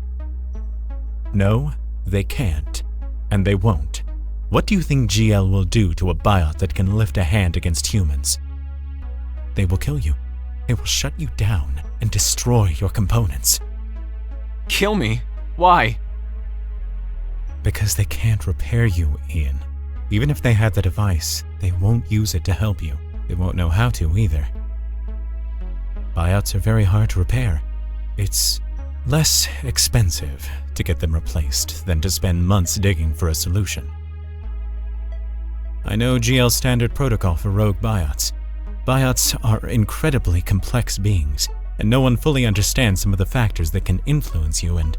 No, they can't. And they won't. What do you think GL will do to a biot that can lift a hand against humans? They will kill you. They will shut you down and destroy your components. Kill me? Why? Because they can't repair you, Ian. Even if they had the device, they won't use it to help you. They won't know how to either. Biots are very hard to repair. It's less expensive to get them replaced than to spend months digging for a solution. I know GL's standard protocol for rogue biots. Biots are incredibly complex beings, and no one fully understands some of the factors that can influence you and...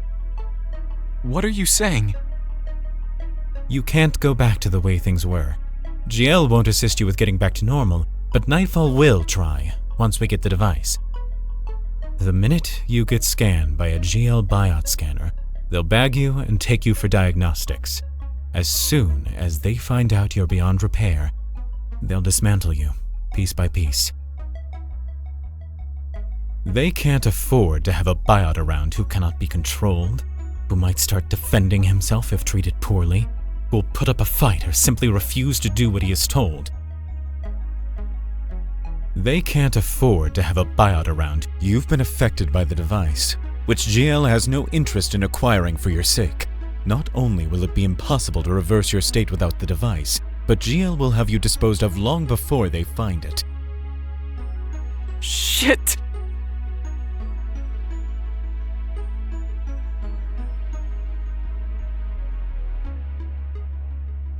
What are you saying? You can't go back to the way things were. GL won't assist you with getting back to normal, but Nightfall will try, once we get the device. The minute you get scanned by a GL biot scanner, they'll bag you and take you for diagnostics. As soon as they find out you're beyond repair, they'll dismantle you, piece by piece. They can't afford to have a biot around who cannot be controlled, who might start defending himself if treated poorly, who will put up a fight or simply refuse to do what he is told. They can't afford to have a biot around. You've been affected by the device, which GL has no interest in acquiring for your sake. Not only will it be impossible to reverse your state without the device, but GL will have you disposed of long before they find it. Shit!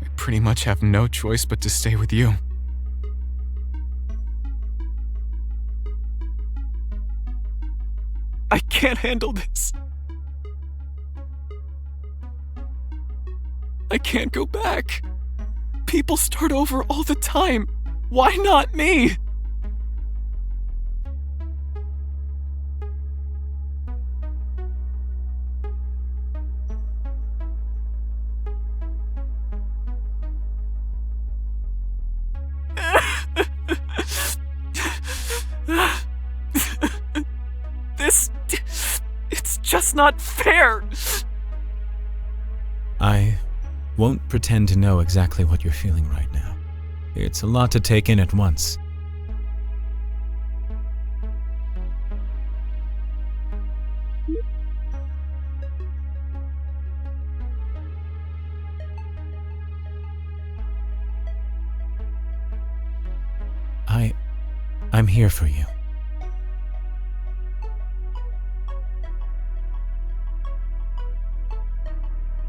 I pretty much have no choice but to stay with you. I can't handle this. I can't go back. People start over all the time. Why not me? It's just not fair. I won't pretend to know exactly what you're feeling right now. It's a lot to take in at once. I'm here for you.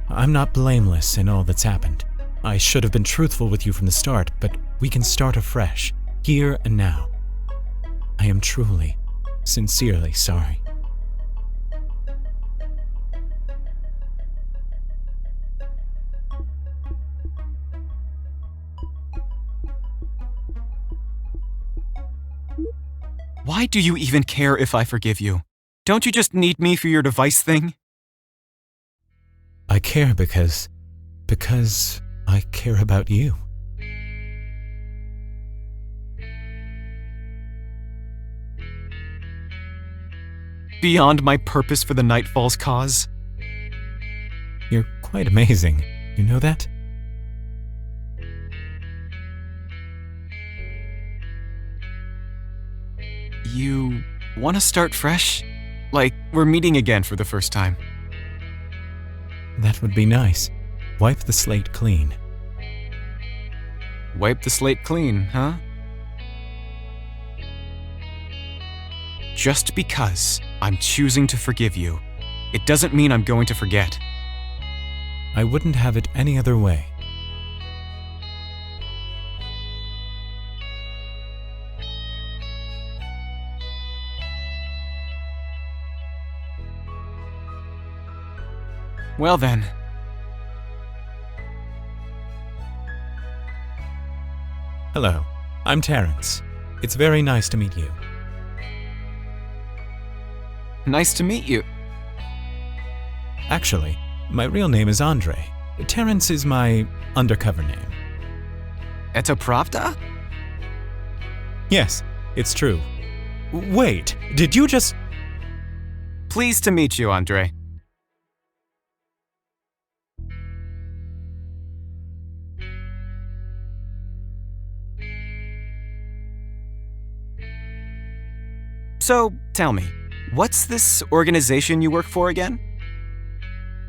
I'm not blameless in all that's happened. I should have been truthful with you from the start, but we can start afresh, here and now. I am truly, sincerely sorry. Why do you even care if I forgive you? Don't you just need me for your device thing? I care because I care about you. Beyond my purpose for the Nightfall's cause? You're quite amazing. You know that? You want to start fresh? Like we're meeting again for the first time. That would be nice. Wipe the slate clean. Wipe the slate clean, huh? Just because I'm choosing to forgive you, it doesn't mean I'm going to forget. I wouldn't have it any other way. Well then. Hello, I'm Terrance. It's very nice to meet you. Nice to meet you. Actually, my real name is Andre. Terrance is my undercover name. Это правда? Yes, it's true. Wait, did you just... Pleased to meet you, Andre. So, tell me, what's this organization you work for again?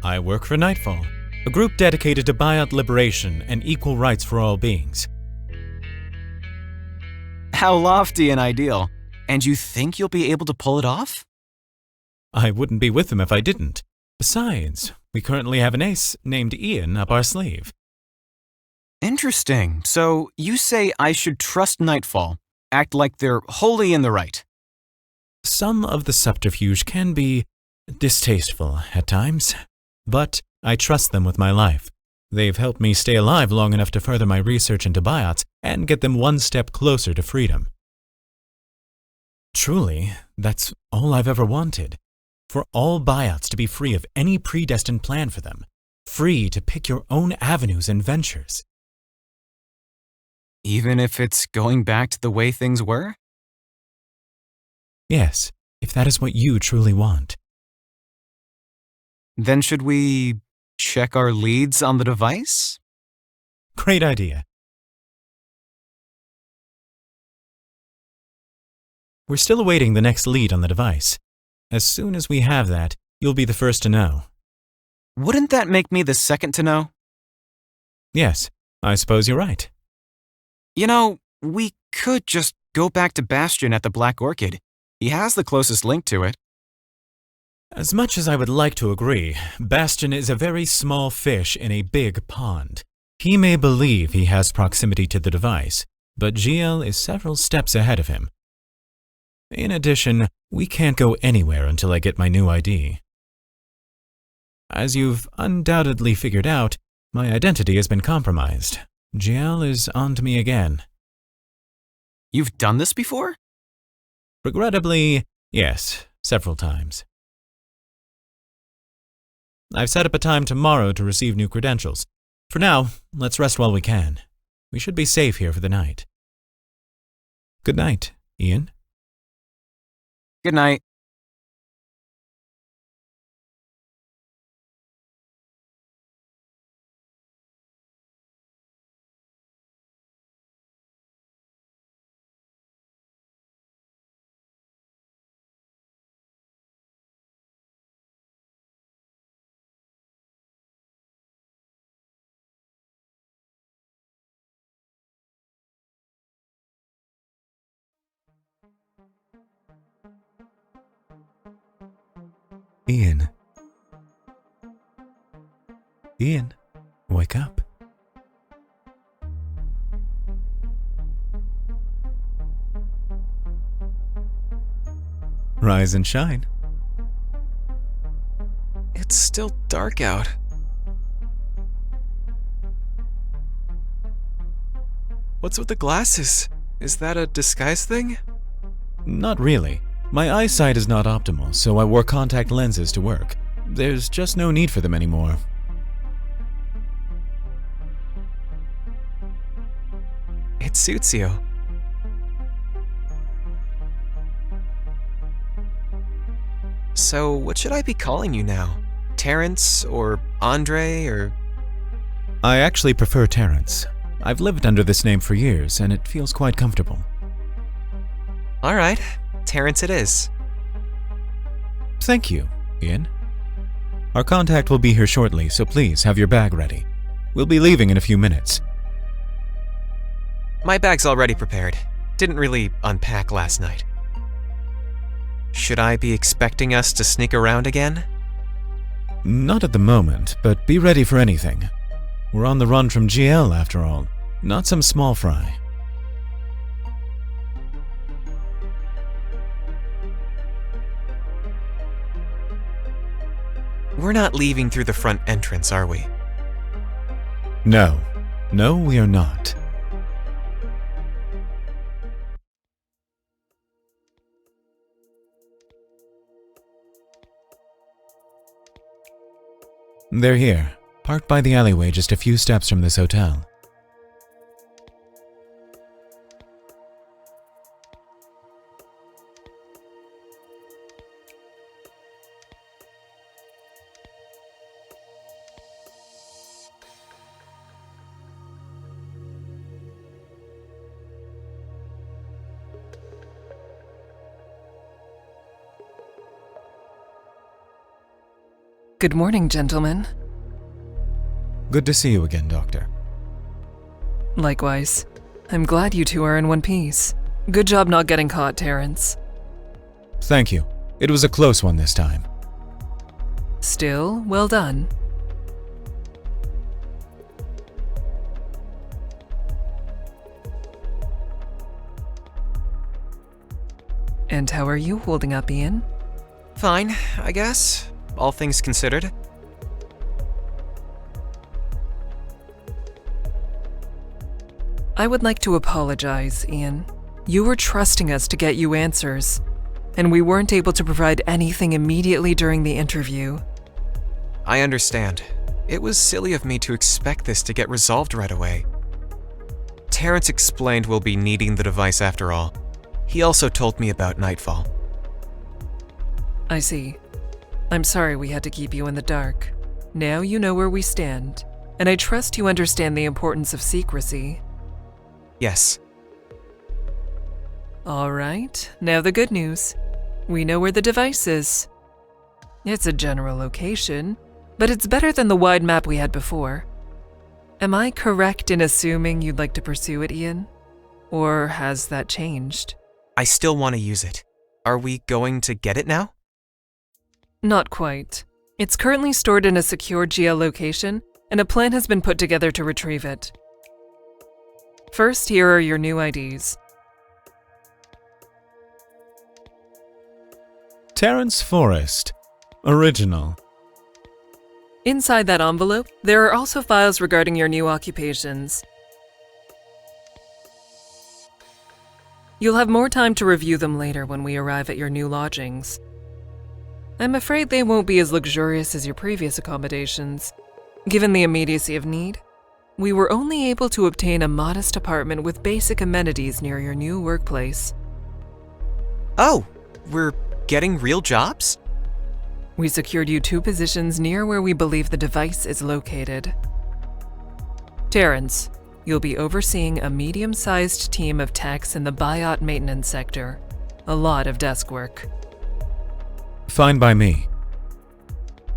I work for Nightfall, a group dedicated to biot liberation and equal rights for all beings. How lofty an ideal. And you think you'll be able to pull it off? I wouldn't be with them if I didn't. Besides, we currently have an ace named Ian up our sleeve. Interesting. So, you say I should trust Nightfall, act like they're wholly in the right. Some of the subterfuge can be distasteful at times, but I trust them with my life. They've helped me stay alive long enough to further my research into biots and get them one step closer to freedom. Truly, that's all I've ever wanted. For all biots to be free of any predestined plan for them, free to pick your own avenues and ventures. Even if it's going back to the way things were? Yes, if that is what you truly want. Then should we check our leads on the device? Great idea. We're still awaiting the next lead on the device. As soon as we have that, you'll be the first to know. Wouldn't that make me the second to know? Yes, I suppose you're right. You know, we could just go back to Bastion at the Black Orchid. He has the closest link to it. As much as I would like to agree, Bastion is a very small fish in a big pond. He may believe he has proximity to the device, but GL is several steps ahead of him. In addition, we can't go anywhere until I get my new ID. As you've undoubtedly figured out, my identity has been compromised. GL is on to me again. You've done this before? Regrettably, yes, several times. I've set up a time tomorrow to receive new credentials. For now, let's rest while we can. We should be safe here for the night. Good night, Ian. Good night. Ian. Ian, wake up. Rise and shine. It's still dark out. What's with the glasses? Is that a disguise thing? Not really. My eyesight is not optimal, so I wore contact lenses to work. There's just no need for them anymore. It suits you. So, what should I be calling you now? Terrance or Andre or... I actually prefer Terrance. I've lived under this name for years, and it feels quite comfortable. Alright, Terrance it is. Thank you, Ian. Our contact will be here shortly, so please have your bag ready. We'll be leaving in a few minutes. My bag's already prepared. Didn't really unpack last night. Should I be expecting us to sneak around again? Not at the moment, but be ready for anything. We're on the run from GL after all, not some small fry. We're not leaving through the front entrance, are we? No. No, we are not. They're here, parked by the alleyway just a few steps from this hotel. Good morning, gentlemen. Good to see you again, Doctor. Likewise. I'm glad you two are in one piece. Good job not getting caught, Terrance. Thank you. It was a close one this time. Still, well done. And how are you holding up, Ian? Fine, I guess. All things considered. I would like to apologize, Ian. You were trusting us to get you answers, and we weren't able to provide anything immediately during the interview. I understand. It was silly of me to expect this to get resolved right away. Terrance explained we'll be needing the device after all. He also told me about Nightfall. I see. I'm sorry we had to keep you in the dark. Now you know where we stand, and I trust you understand the importance of secrecy. Yes. All right, now the good news. We know where the device is. It's a general location, but it's better than the wide map we had before. Am I correct in assuming you'd like to pursue it, Ian? Or has that changed? I still want to use it. Are we going to get it now? Not quite. It's currently stored in a secure GL location, and a plan has been put together to retrieve it. First, here are your new IDs. Terrance Forrest. Original. Inside that envelope, there are also files regarding your new occupations. You'll have more time to review them later when we arrive at your new lodgings. I'm afraid they won't be as luxurious as your previous accommodations. Given the immediacy of need, we were only able to obtain a modest apartment with basic amenities near your new workplace. Oh, we're getting real jobs? We secured you 2 positions near where we believe the device is located. Terrance, you'll be overseeing a medium-sized team of techs in the biot maintenance sector. A lot of desk work. Fine by me.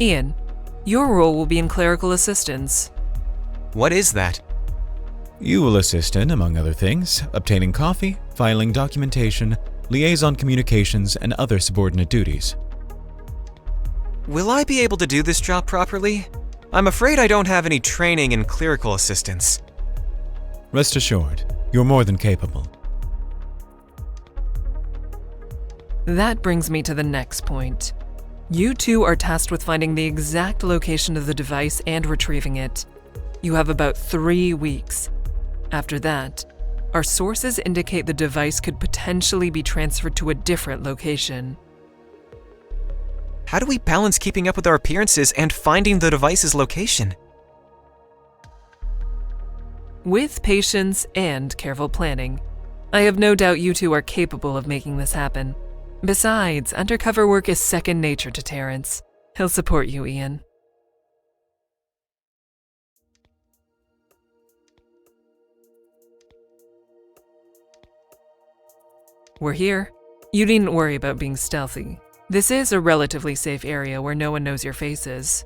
Ian, your role will be in clerical assistance. What is that? You will assist in, among other things, obtaining coffee, filing documentation, liaison communications, and other subordinate duties. Will I be able to do this job properly? I'm afraid I don't have any training in clerical assistance. Rest assured, you're more than capable. That brings me to the next point. You two are tasked with finding the exact location of the device and retrieving it. You have about 3 weeks. After that, our sources indicate the device could potentially be transferred to a different location. How do we balance keeping up with our appearances and finding the device's location? With patience and careful planning, I have no doubt you two are capable of making this happen. Besides, undercover work is second nature to Terrance. He'll support you, Ian. We're here. You needn't worry about being stealthy. This is a relatively safe area where no one knows your faces.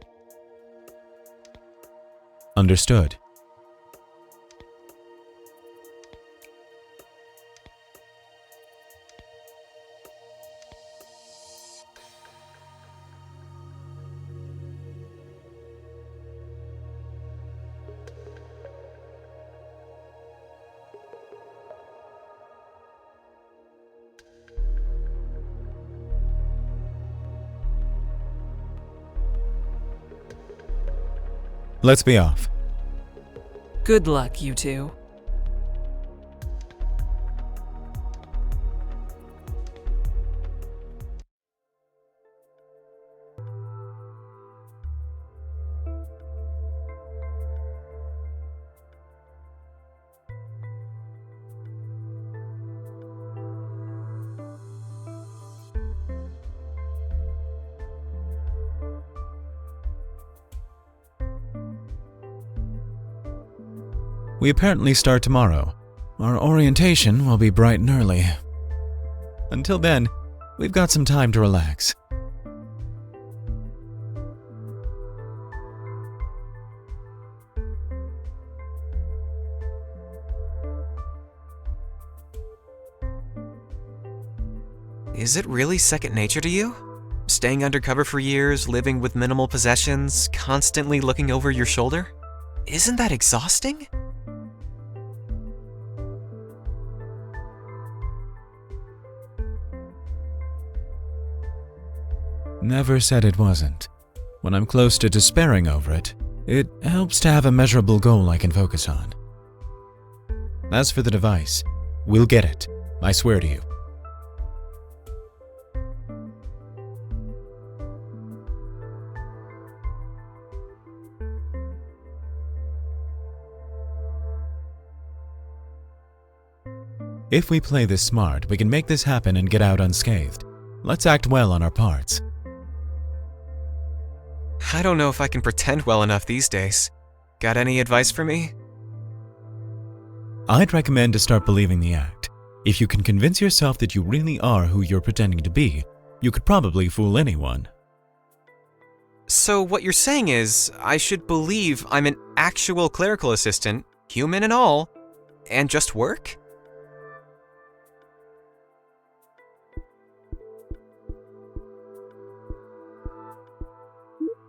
Understood. Let's be off. Good luck, you two. We apparently start tomorrow. Our orientation will be bright and early. Until then, we've got some time to relax. Is it really second nature to you? Staying undercover for years, living with minimal possessions, constantly looking over your shoulder? Isn't that exhausting? Never said it wasn't. When I'm close to despairing over it, it helps to have a measurable goal I can focus on. As for the device, we'll get it, I swear to you. If we play this smart, we can make this happen and get out unscathed. Let's act well on our parts. I don't know if I can pretend well enough these days. Got any advice for me? I'd recommend to start believing the act. If you can convince yourself that you really are who you're pretending to be, you could probably fool anyone. So what you're saying is, I should believe I'm an actual clerical assistant, human and all, and just work?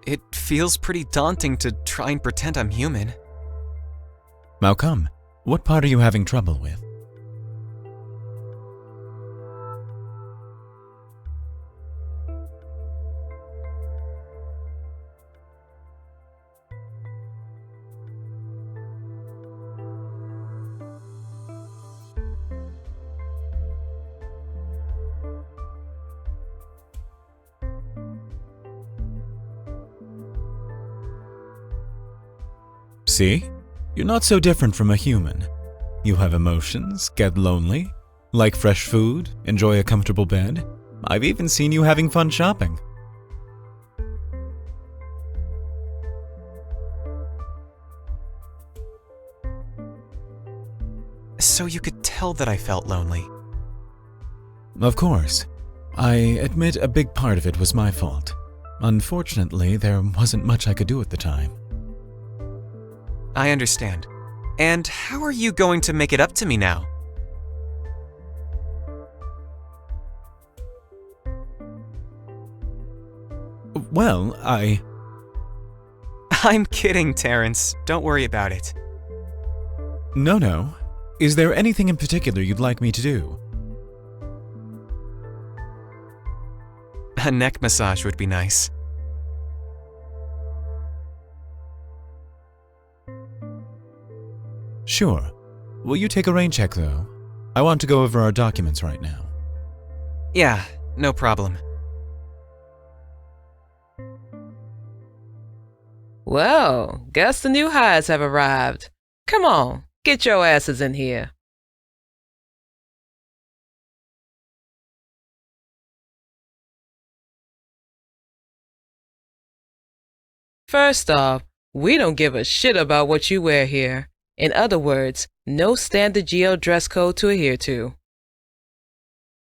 It feels pretty daunting to try and pretend I'm human. How come? What part are you having trouble with? See? You're not so different from a human. You have emotions, get lonely, like fresh food, enjoy a comfortable bed. I've even seen you having fun shopping. So you could tell that I felt lonely. Of course. I admit a big part of it was my fault. Unfortunately, there wasn't much I could do at the time. I understand. And how are you going to make it up to me now? Well, I'm kidding, Terrance. Don't worry about it. No. Is there anything in particular you'd like me to do? A neck massage would be nice. Sure. Will you take a rain check, though? I want to go over our documents right now. Yeah, no problem. Well, guess the new hires have arrived. Come on, get your asses in here. First off, we don't give a shit about what you wear here. In other words, no standard geo dress code to adhere to.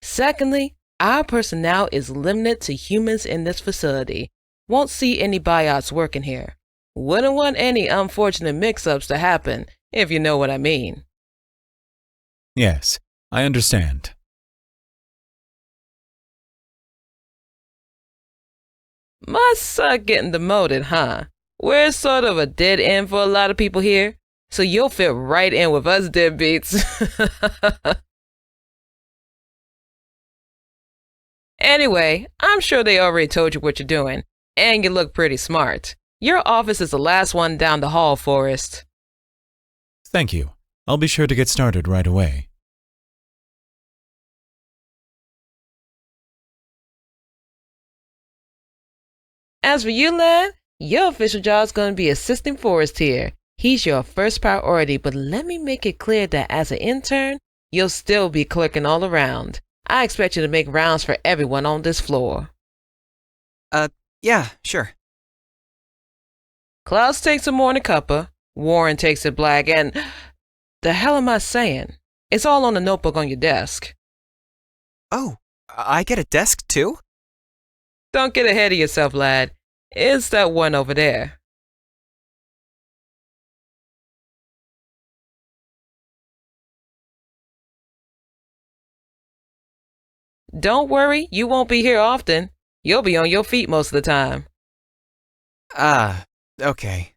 Secondly, our personnel is limited to humans in this facility. Won't see any biots working here. Wouldn't want any unfortunate mix-ups to happen, if you know what I mean. Yes, I understand. Must suck getting demoted, huh? We're sort of a dead end for a lot of people here, so you'll fit right in with us deadbeats. Anyway, I'm sure they already told you what you're doing, and you look pretty smart. Your office is the last one down the hall, Forrest. Thank you. I'll be sure to get started right away. As for you, lad, your official job's going to be assisting Forrest here. He's your first priority, but let me make it clear that as an intern, you'll still be clerking all around. I expect you to make rounds for everyone on this floor. Yeah, sure. Klaus takes a morning cuppa, Warren takes a black, and... The hell am I saying? It's all on the notebook on your desk. Oh, I get a desk too? Don't get ahead of yourself, lad. It's that one over there. Don't worry, you won't be here often. You'll be on your feet most of the time. Okay.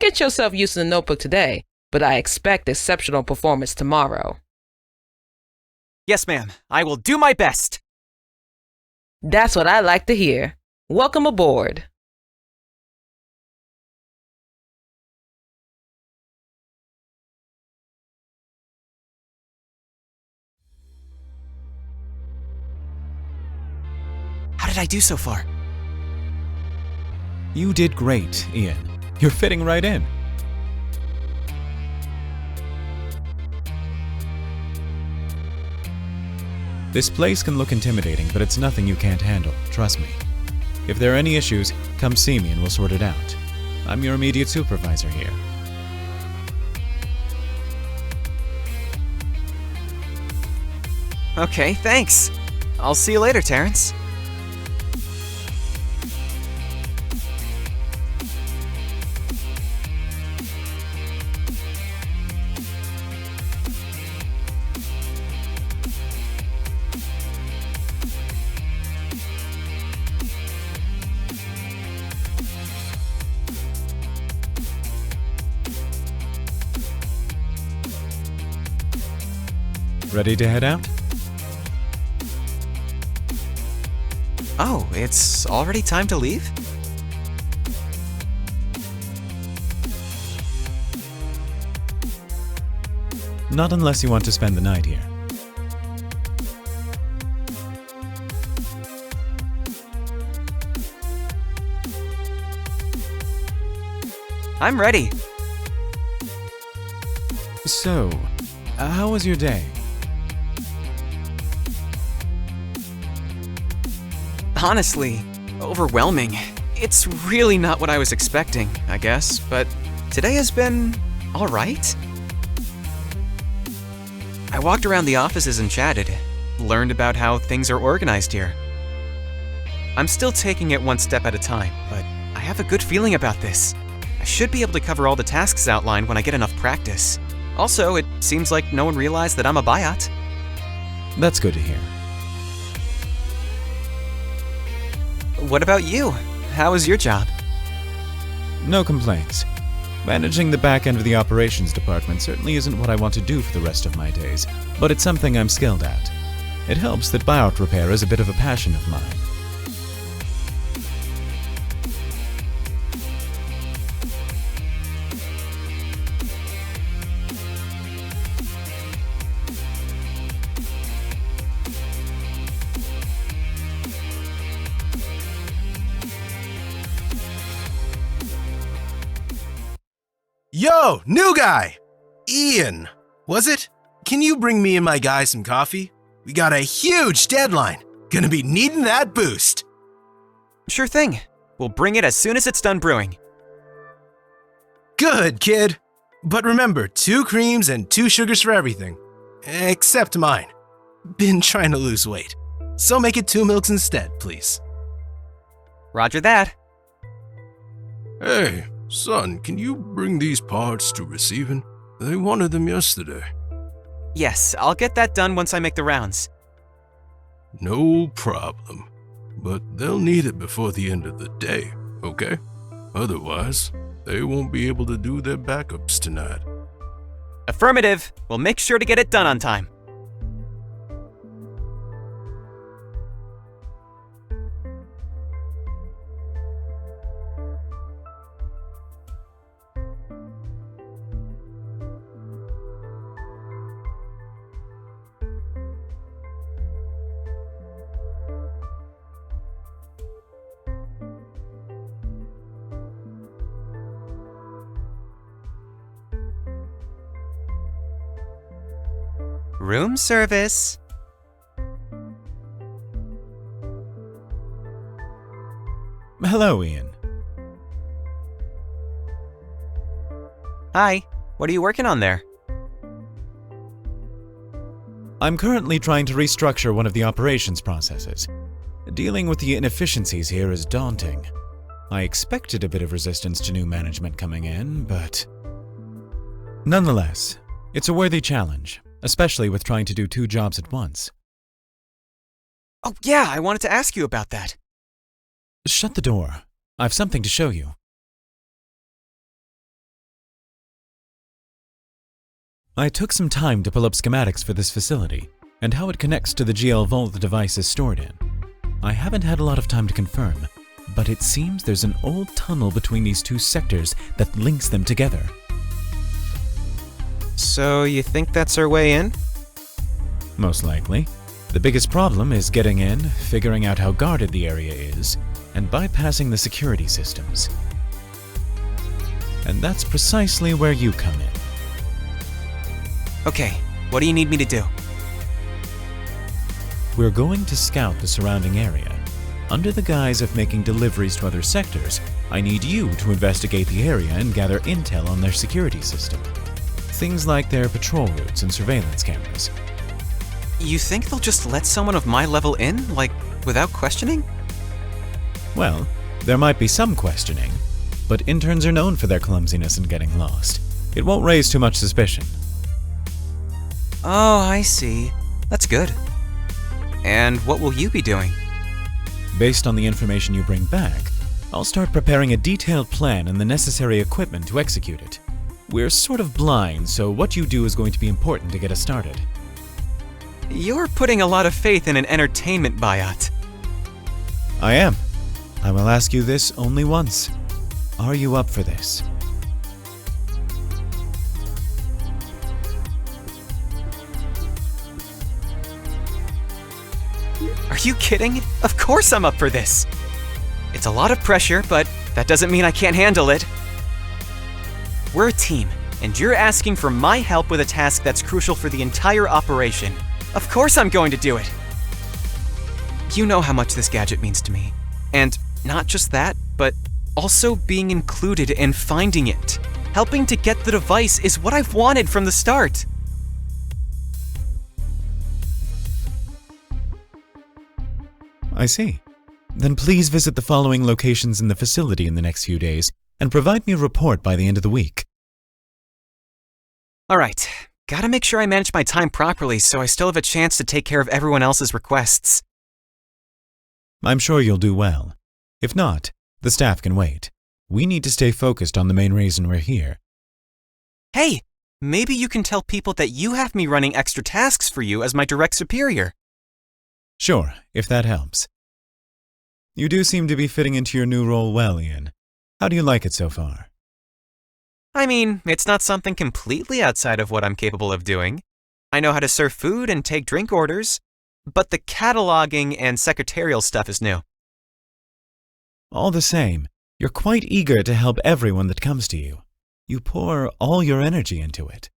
Get yourself used to the notebook today, but I expect exceptional performance tomorrow. Yes, ma'am. I will do my best. That's what I like to hear. Welcome aboard. How did I do so far? You did great, Ian. You're fitting right in. This place can look intimidating, but it's nothing you can't handle, trust me. If there are any issues, come see me and we'll sort it out. I'm your immediate supervisor here. Okay, thanks. I'll see you later, Terrance. Ready to head out? Oh, it's already time to leave? Not unless you want to spend the night here. I'm ready. So, how was your day? Honestly, overwhelming. It's really not what I was expecting, I guess, but today has been alright. I walked around the offices and chatted, learned about how things are organized here. I'm still taking it one step at a time, but I have a good feeling about this. I should be able to cover all the tasks outlined when I get enough practice. Also, it seems like no one realized that I'm a biot. That's good to hear. What about you? How was your job? No complaints. Managing the back end of the operations department certainly isn't what I want to do for the rest of my days, but it's something I'm skilled at. It helps that biot repair is a bit of a passion of mine. Yo, new guy! Ian, was it? Can you bring me and my guy some coffee? We got a huge deadline. Gonna be needing that boost. Sure thing. We'll bring it as soon as it's done brewing. Good, kid. But remember, 2 creams and 2 sugars for everything. Except mine. Been trying to lose weight. So make it 2 milks instead, please. Roger that. Hey, son, can you bring these parts to receiving? They wanted them yesterday. Yes, I'll get that done once I make the rounds. No problem. But they'll need it before the end of the day, okay? Otherwise, they won't be able to do their backups tonight. Affirmative. We'll make sure to get it done on time. Room service. Hello, Ian. Hi. What are you working on there? I'm currently trying to restructure one of the operations processes. Dealing with the inefficiencies here is daunting. I expected a bit of resistance to new management coming in, but... Nonetheless, it's a worthy challenge, especially with trying to do 2 jobs at once. Oh yeah, I wanted to ask you about that. Shut the door. I've something to show you. I took some time to pull up schematics for this facility and how it connects to the GL vault the device is stored in. I haven't had a lot of time to confirm, but it seems there's an old tunnel between these 2 sectors that links them together. So you think that's our way in? Most likely. The biggest problem is getting in, figuring out how guarded the area is, and bypassing the security systems. And that's precisely where you come in. Okay, what do you need me to do? We're going to scout the surrounding area. Under the guise of making deliveries to other sectors, I need you to investigate the area and gather intel on their security system. Things like their patrol routes and surveillance cameras. You think they'll just let someone of my level in, like, without questioning? Well, there might be some questioning, but interns are known for their clumsiness and getting lost. It won't raise too much suspicion. Oh, I see. That's good. And what will you be doing? Based on the information you bring back, I'll start preparing a detailed plan and the necessary equipment to execute it. We're sort of blind, so what you do is going to be important to get us started. You're putting a lot of faith in an entertainment biot. I am. I will ask you this only once. Are you up for this? Are you kidding? Of course I'm up for this. It's a lot of pressure, but that doesn't mean I can't handle it. We're a team, and you're asking for my help with a task that's crucial for the entire operation. Of course I'm going to do it. You know how much this gadget means to me. And not just that, but also being included in finding it. Helping to get the device is what I've wanted from the start. I see. Then please visit the following locations in the facility in the next few days and provide me a report by the end of the week. Alright, gotta make sure I manage my time properly so I still have a chance to take care of everyone else's requests. I'm sure you'll do well. If not, the staff can wait. We need to stay focused on the main reason we're here. Hey, maybe you can tell people that you have me running extra tasks for you as my direct superior. Sure, if that helps. You do seem to be fitting into your new role well, Ian. How do you like it so far? I mean, it's not something completely outside of what I'm capable of doing. I know how to serve food and take drink orders, but the cataloging and secretarial stuff is new. All the same, you're quite eager to help everyone that comes to you. You pour all your energy into it.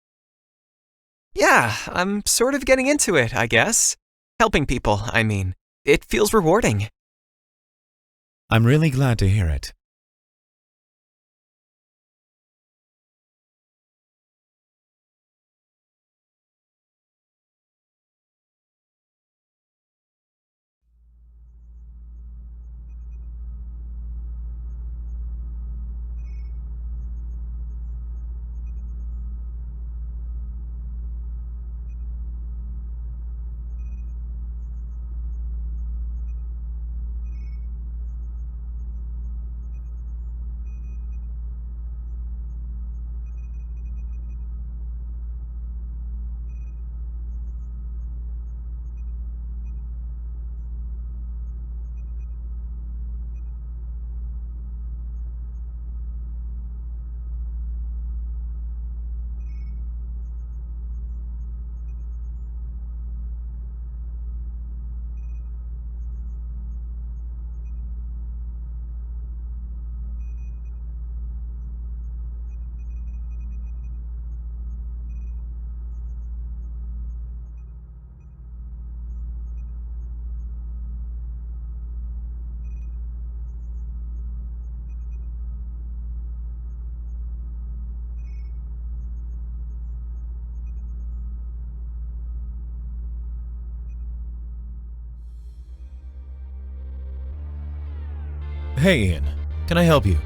Yeah, I'm sort of getting into it, I guess. Helping people, I mean. It feels rewarding. I'm really glad to hear it. Hey, Ian. Can I help you?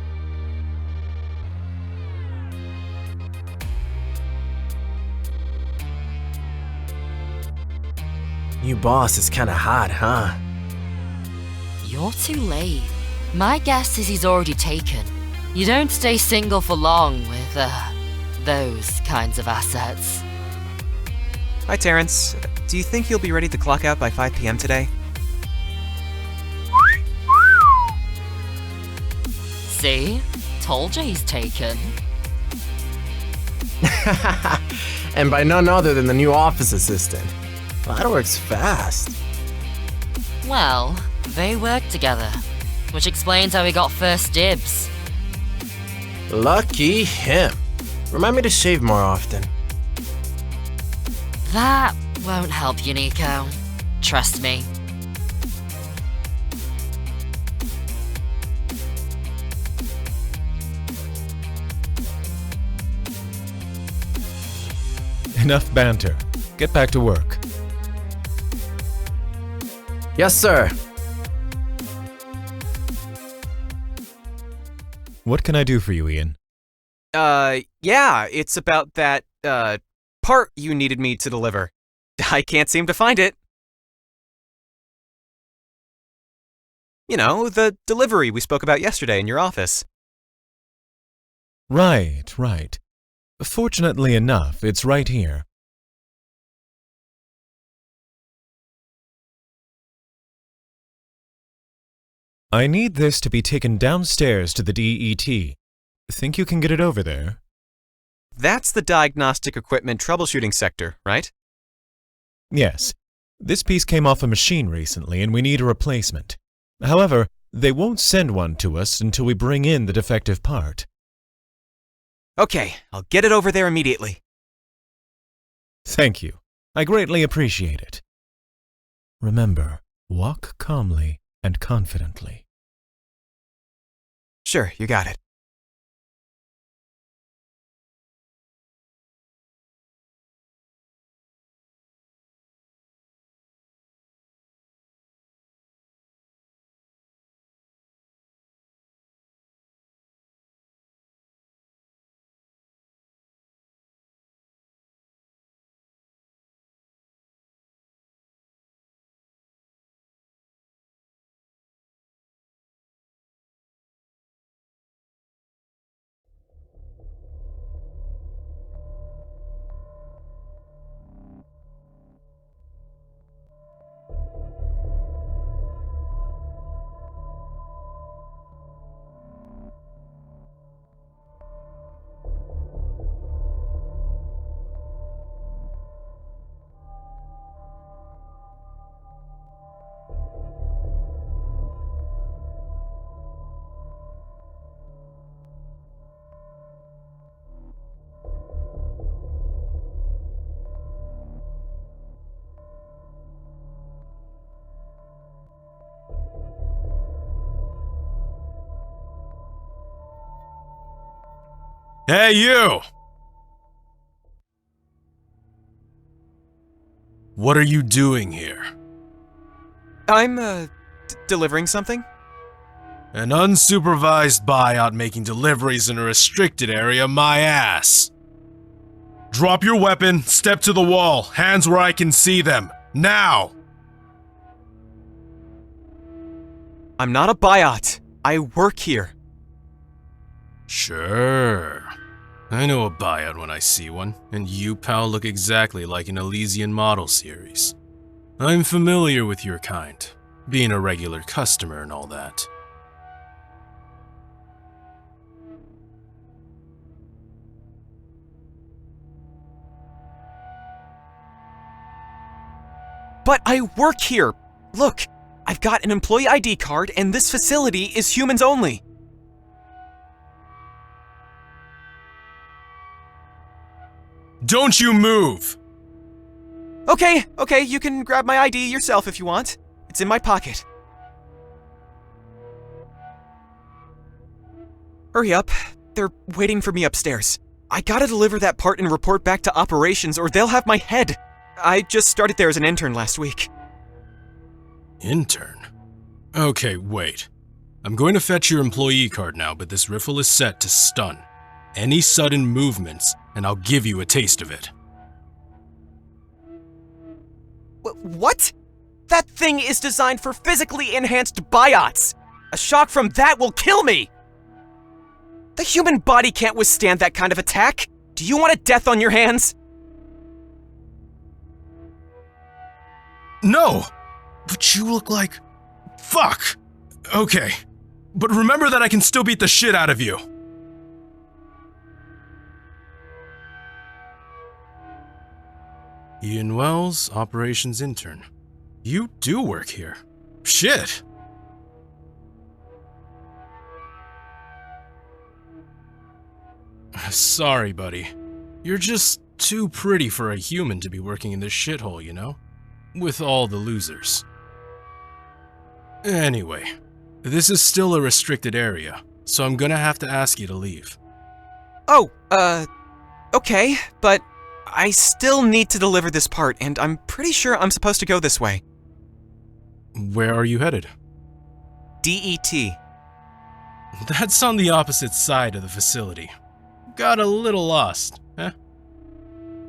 New boss is kinda hot, huh? You're too late. My guess is he's already taken. You don't stay single for long with, those kinds of assets. Hi, Terrance. Do you think you'll be ready to clock out by 5 p.m. today? See? Told you he's taken. And by none other than the new office assistant. That works fast. Well, they work together, which explains how he got first dibs. Lucky him. Remind me to shave more often. That won't help you, Nico. Trust me. Enough banter. Get back to work. Yes, sir. What can I do for you, Ian? Yeah, it's about that, part you needed me to deliver. I can't seem to find it. You know, the delivery we spoke about yesterday in your office. Right. Fortunately enough, it's right here. I need this to be taken downstairs to the DET. Think you can get it over there? That's the diagnostic equipment troubleshooting sector, right? Yes. This piece came off a machine recently and we need a replacement. However, they won't send one to us until we bring in the defective part. Okay, I'll get it over there immediately. Thank you. I greatly appreciate it. Remember, walk calmly and confidently. Sure, you got it. Hey, you! What are you doing here? I'm, delivering something? An unsupervised biot making deliveries in a restricted area, my ass! Drop your weapon, step to the wall, hands where I can see them. Now! I'm not a biot. I work here. Sure. I know a biot when I see one, and you, pal, look exactly like an Elysian model series. I'm familiar with your kind, being a regular customer and all that. But I work here! Look, I've got an employee ID card, and this facility is humans only. Don't you move! Okay, you can grab my ID yourself if you want. It's in my pocket. Hurry up. They're waiting for me upstairs. I gotta deliver that part and report back to operations or they'll have my head. I just started there as an intern last week. Intern? Okay, wait. I'm going to fetch your employee card now, but this riffle is set to stun. Any sudden movements, and I'll give you a taste of it. What? That thing is designed for physically enhanced biots! A shock from that will kill me! The human body can't withstand that kind of attack! Do you want a death on your hands? No! But you look like... Fuck! Okay. But remember that I can still beat the shit out of you. Ian Wells, operations intern. You do work here. Shit! Sorry, buddy. You're just too pretty for a human to be working in this shithole, you know? With all the losers. Anyway, this is still a restricted area, so I'm gonna have to ask you to leave. Oh, okay, but I still need to deliver this part, and I'm pretty sure I'm supposed to go this way. Where are you headed? DET. That's on the opposite side of the facility. Got a little lost, eh?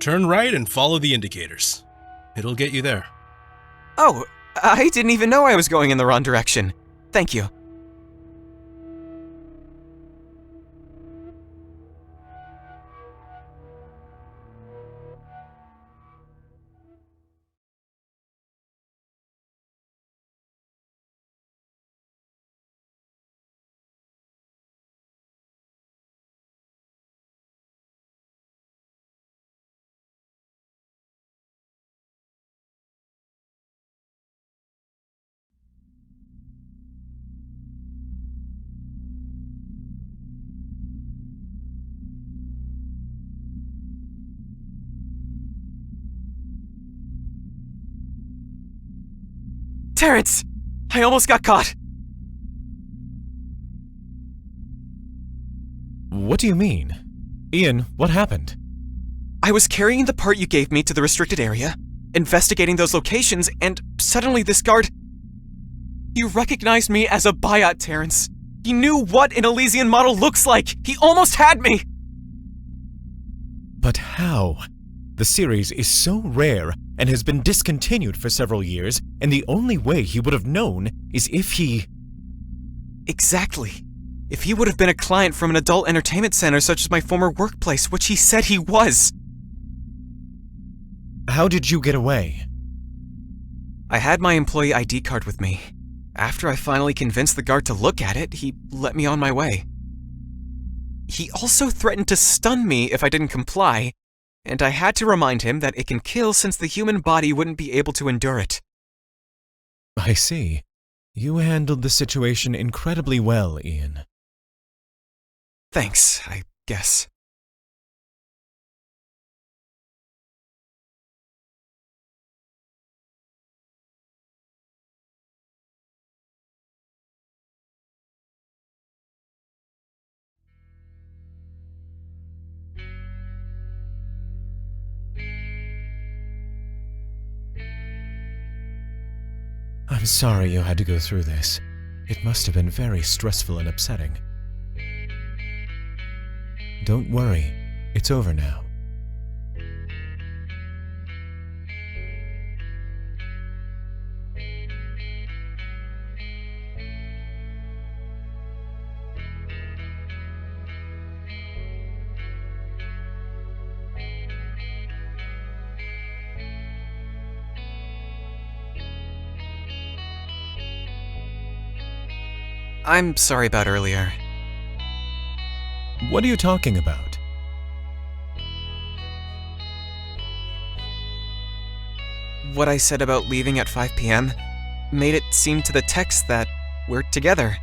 Turn right and follow the indicators. It'll get you there. Oh, I didn't even know I was going in the wrong direction. Thank you. Terrance! I almost got caught! What do you mean? Ian, what happened? I was carrying the part you gave me to the restricted area, investigating those locations, and suddenly this guard... He recognized me as a biot, Terrance. He knew what an Elysian model looks like! He almost had me! But how? The series is so rare and has been discontinued for several years, and the only way he would have known is if he... Exactly. If he would have been a client from an adult entertainment center such as my former workplace, which he said he was. How did you get away? I had my employee ID card with me. After I finally convinced the guard to look at it, he let me on my way. He also threatened to stun me if I didn't comply, and I had to remind him that it can kill since the human body wouldn't be able to endure it. I see. You handled the situation incredibly well, Ian. Thanks, I guess. I'm sorry you had to go through this. It must have been very stressful and upsetting. Don't worry, it's over now. I'm sorry about earlier. What are you talking about? What I said about leaving at 5 p.m. made it seem to the text that we're together.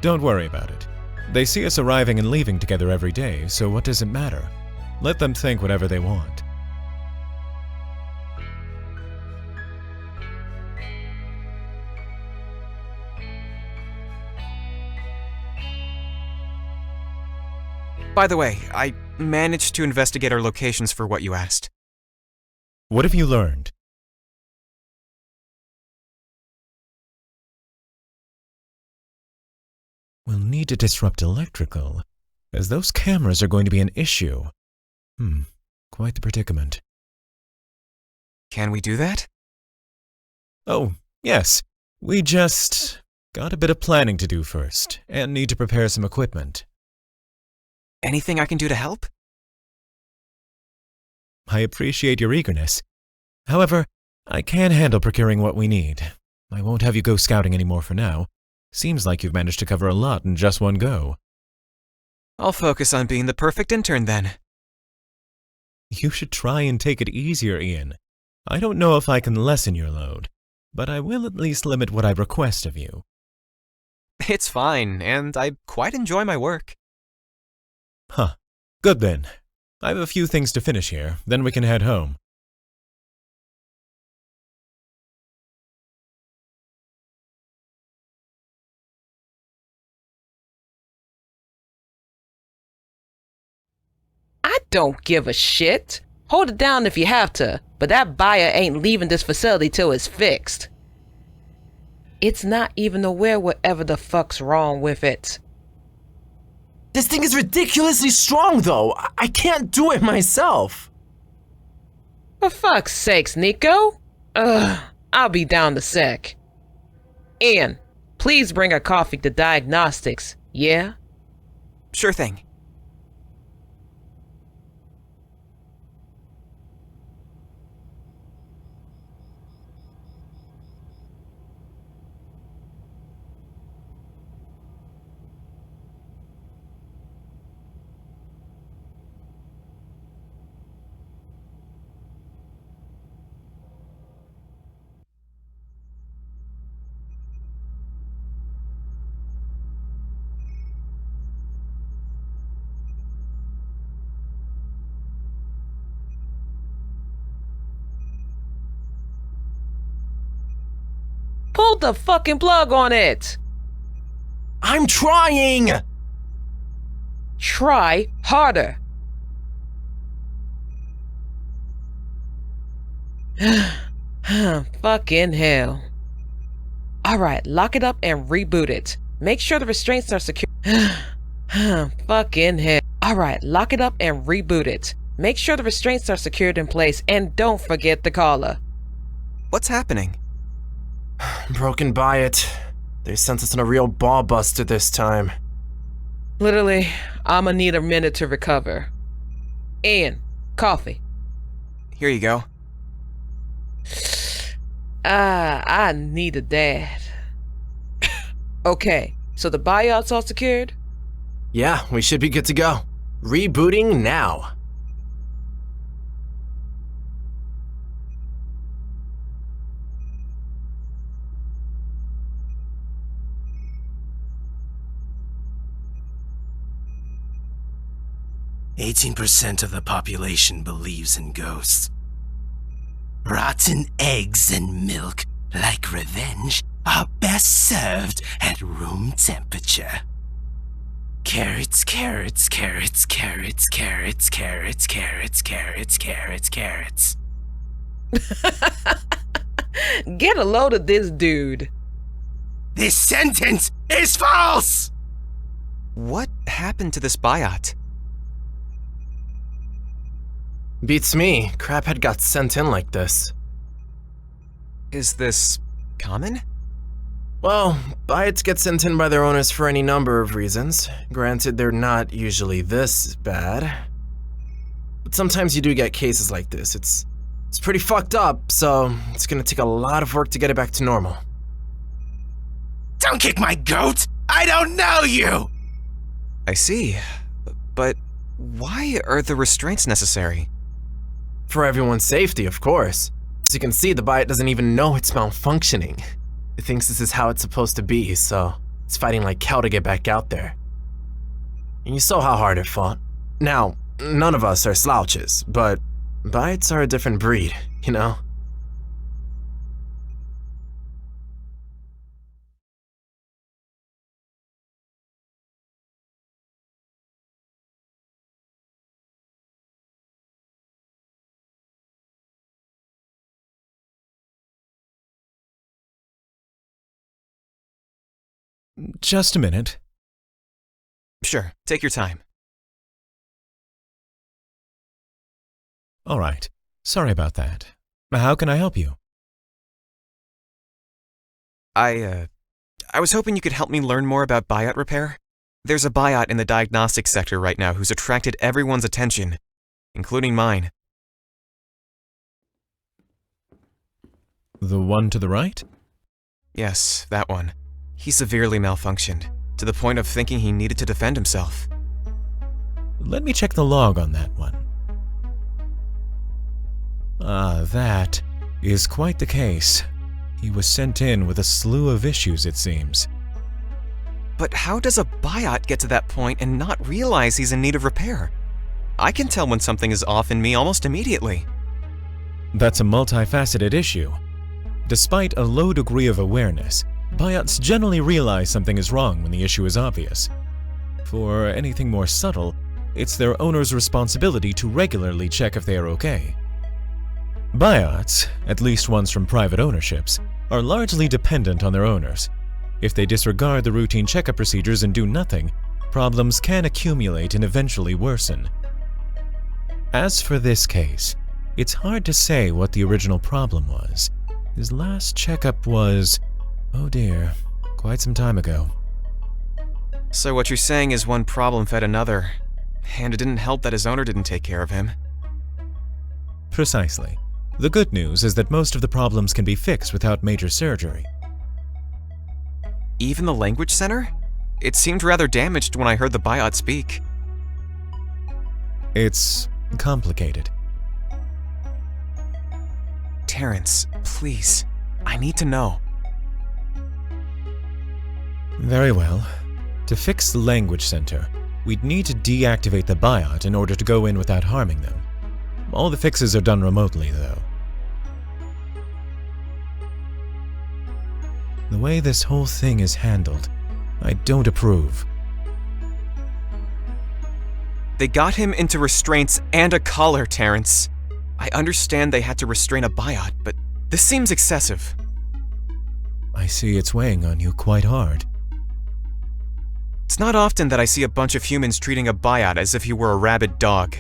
Don't worry about it. They see us arriving and leaving together every day, so what does it matter? Let them think whatever they want. By the way, I managed to investigate our locations for what you asked. What have you learned? We'll need to disrupt electrical, as those cameras are going to be an issue. Quite the predicament. Can we do that? Oh, yes. We just got a bit of planning to do first, and need to prepare some equipment. Anything I can do to help? I appreciate your eagerness. However, I can handle procuring what we need. I won't have you go scouting anymore for now. Seems like you've managed to cover a lot in just one go. I'll focus on being the perfect intern then. You should try and take it easier, Ian. I don't know if I can lessen your load, but I will at least limit what I request of you. It's fine, and I quite enjoy my work. Huh. Good then. I have a few things to finish here, then we can head home. I don't give a shit. Hold it down if you have to, but that buyer ain't leaving this facility till it's fixed. It's not even aware whatever the fuck's wrong with it. This thing is ridiculously strong, though. I can't do it myself. For fuck's sakes, Nico. I'll be down the sec. Ian, please bring a coffee to Diagnostics, yeah? Sure thing. Pull the fucking plug on it! I'm trying! Try harder. Fucking hell. Alright, lock it up and reboot it. Make sure the restraints are secure. Fucking hell. Alright, lock it up and reboot it. Make sure the restraints are secured in place and don't forget the collar. What's happening? Broken biot. They sent us on a real ball buster this time. Literally, I'ma need a minute to recover. Ian, coffee. Here you go. I needed that. Okay, so the biots all secured? Yeah, we should be good to go. Rebooting now. %% of the population believes in ghosts. Rotten eggs and milk, like revenge, are best served at room temperature. Carrots, carrots, carrots, carrots, carrots, carrots, carrots, carrots, carrots, carrots. Get a load of this dude. This sentence is false! What happened to this biot? Beats me. Crabhead got sent in like this. Is this common? Well, biots get sent in by their owners for any number of reasons. Granted, they're not usually this bad. But sometimes you do get cases like this. It's pretty fucked up, so it's gonna take a lot of work to get it back to normal. Don't kick my goat! I don't know you! I see. But why are the restraints necessary? For everyone's safety, of course. As you can see, the biot doesn't even know it's malfunctioning. It thinks this is how it's supposed to be, so it's fighting like hell to get back out there. And you saw how hard it fought. Now, none of us are slouches, but biots are a different breed, you know? Just a minute. Sure, take your time. All right. Sorry about that. How can I help you? I was hoping you could help me learn more about biot repair. There's a biot in the diagnostic sector right now who's attracted everyone's attention, including mine. The one to the right? Yes, that one. He severely malfunctioned, to the point of thinking he needed to defend himself. Let me check the log on that one. Ah, that is quite the case. He was sent in with a slew of issues, it seems. But how does a biot get to that point and not realize he's in need of repair? I can tell when something is off in me almost immediately. That's a multifaceted issue. Despite a low degree of awareness, biots generally realize something is wrong when the issue is obvious. For anything more subtle, it's their owner's responsibility to regularly check if they are okay. Biots, at least ones from private ownerships, are largely dependent on their owners. If they disregard the routine checkup procedures and do nothing, problems can accumulate and eventually worsen. As for this case, it's hard to say what the original problem was. His last checkup was, oh dear, quite some time ago. So what you're saying is one problem fed another, and it didn't help that his owner didn't take care of him. Precisely. The good news is that most of the problems can be fixed without major surgery. Even the language center? It seemed rather damaged when I heard the biot speak. It's complicated. Terrance, please. I need to know. Very well. To fix the language center, we'd need to deactivate the biot in order to go in without harming them. All the fixes are done remotely, though. The way this whole thing is handled, I don't approve. They got him into restraints and a collar, Terrance. I understand they had to restrain a biot, but this seems excessive. I see it's weighing on you quite hard. It's not often that I see a bunch of humans treating a biot as if he were a rabid dog.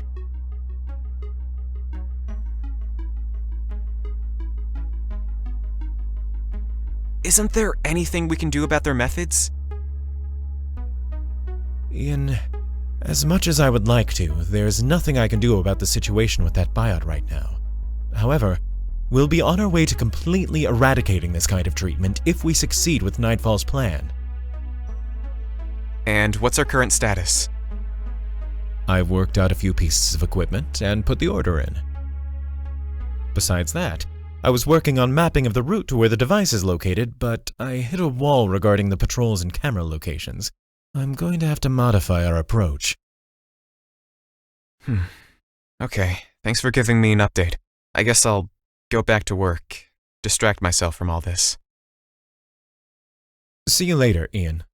Isn't there anything we can do about their methods? Ian, as much as I would like to, there's nothing I can do about the situation with that biot right now. However, we'll be on our way to completely eradicating this kind of treatment if we succeed with Nightfall's plan. And what's our current status? I've worked out a few pieces of equipment and put the order in. Besides that, I was working on mapping of the route to where the device is located, but I hit a wall regarding the patrols and camera locations. I'm going to have to modify our approach. Okay, thanks for giving me an update. I guess I'll go back to work, distract myself from all this. See you later, Ian.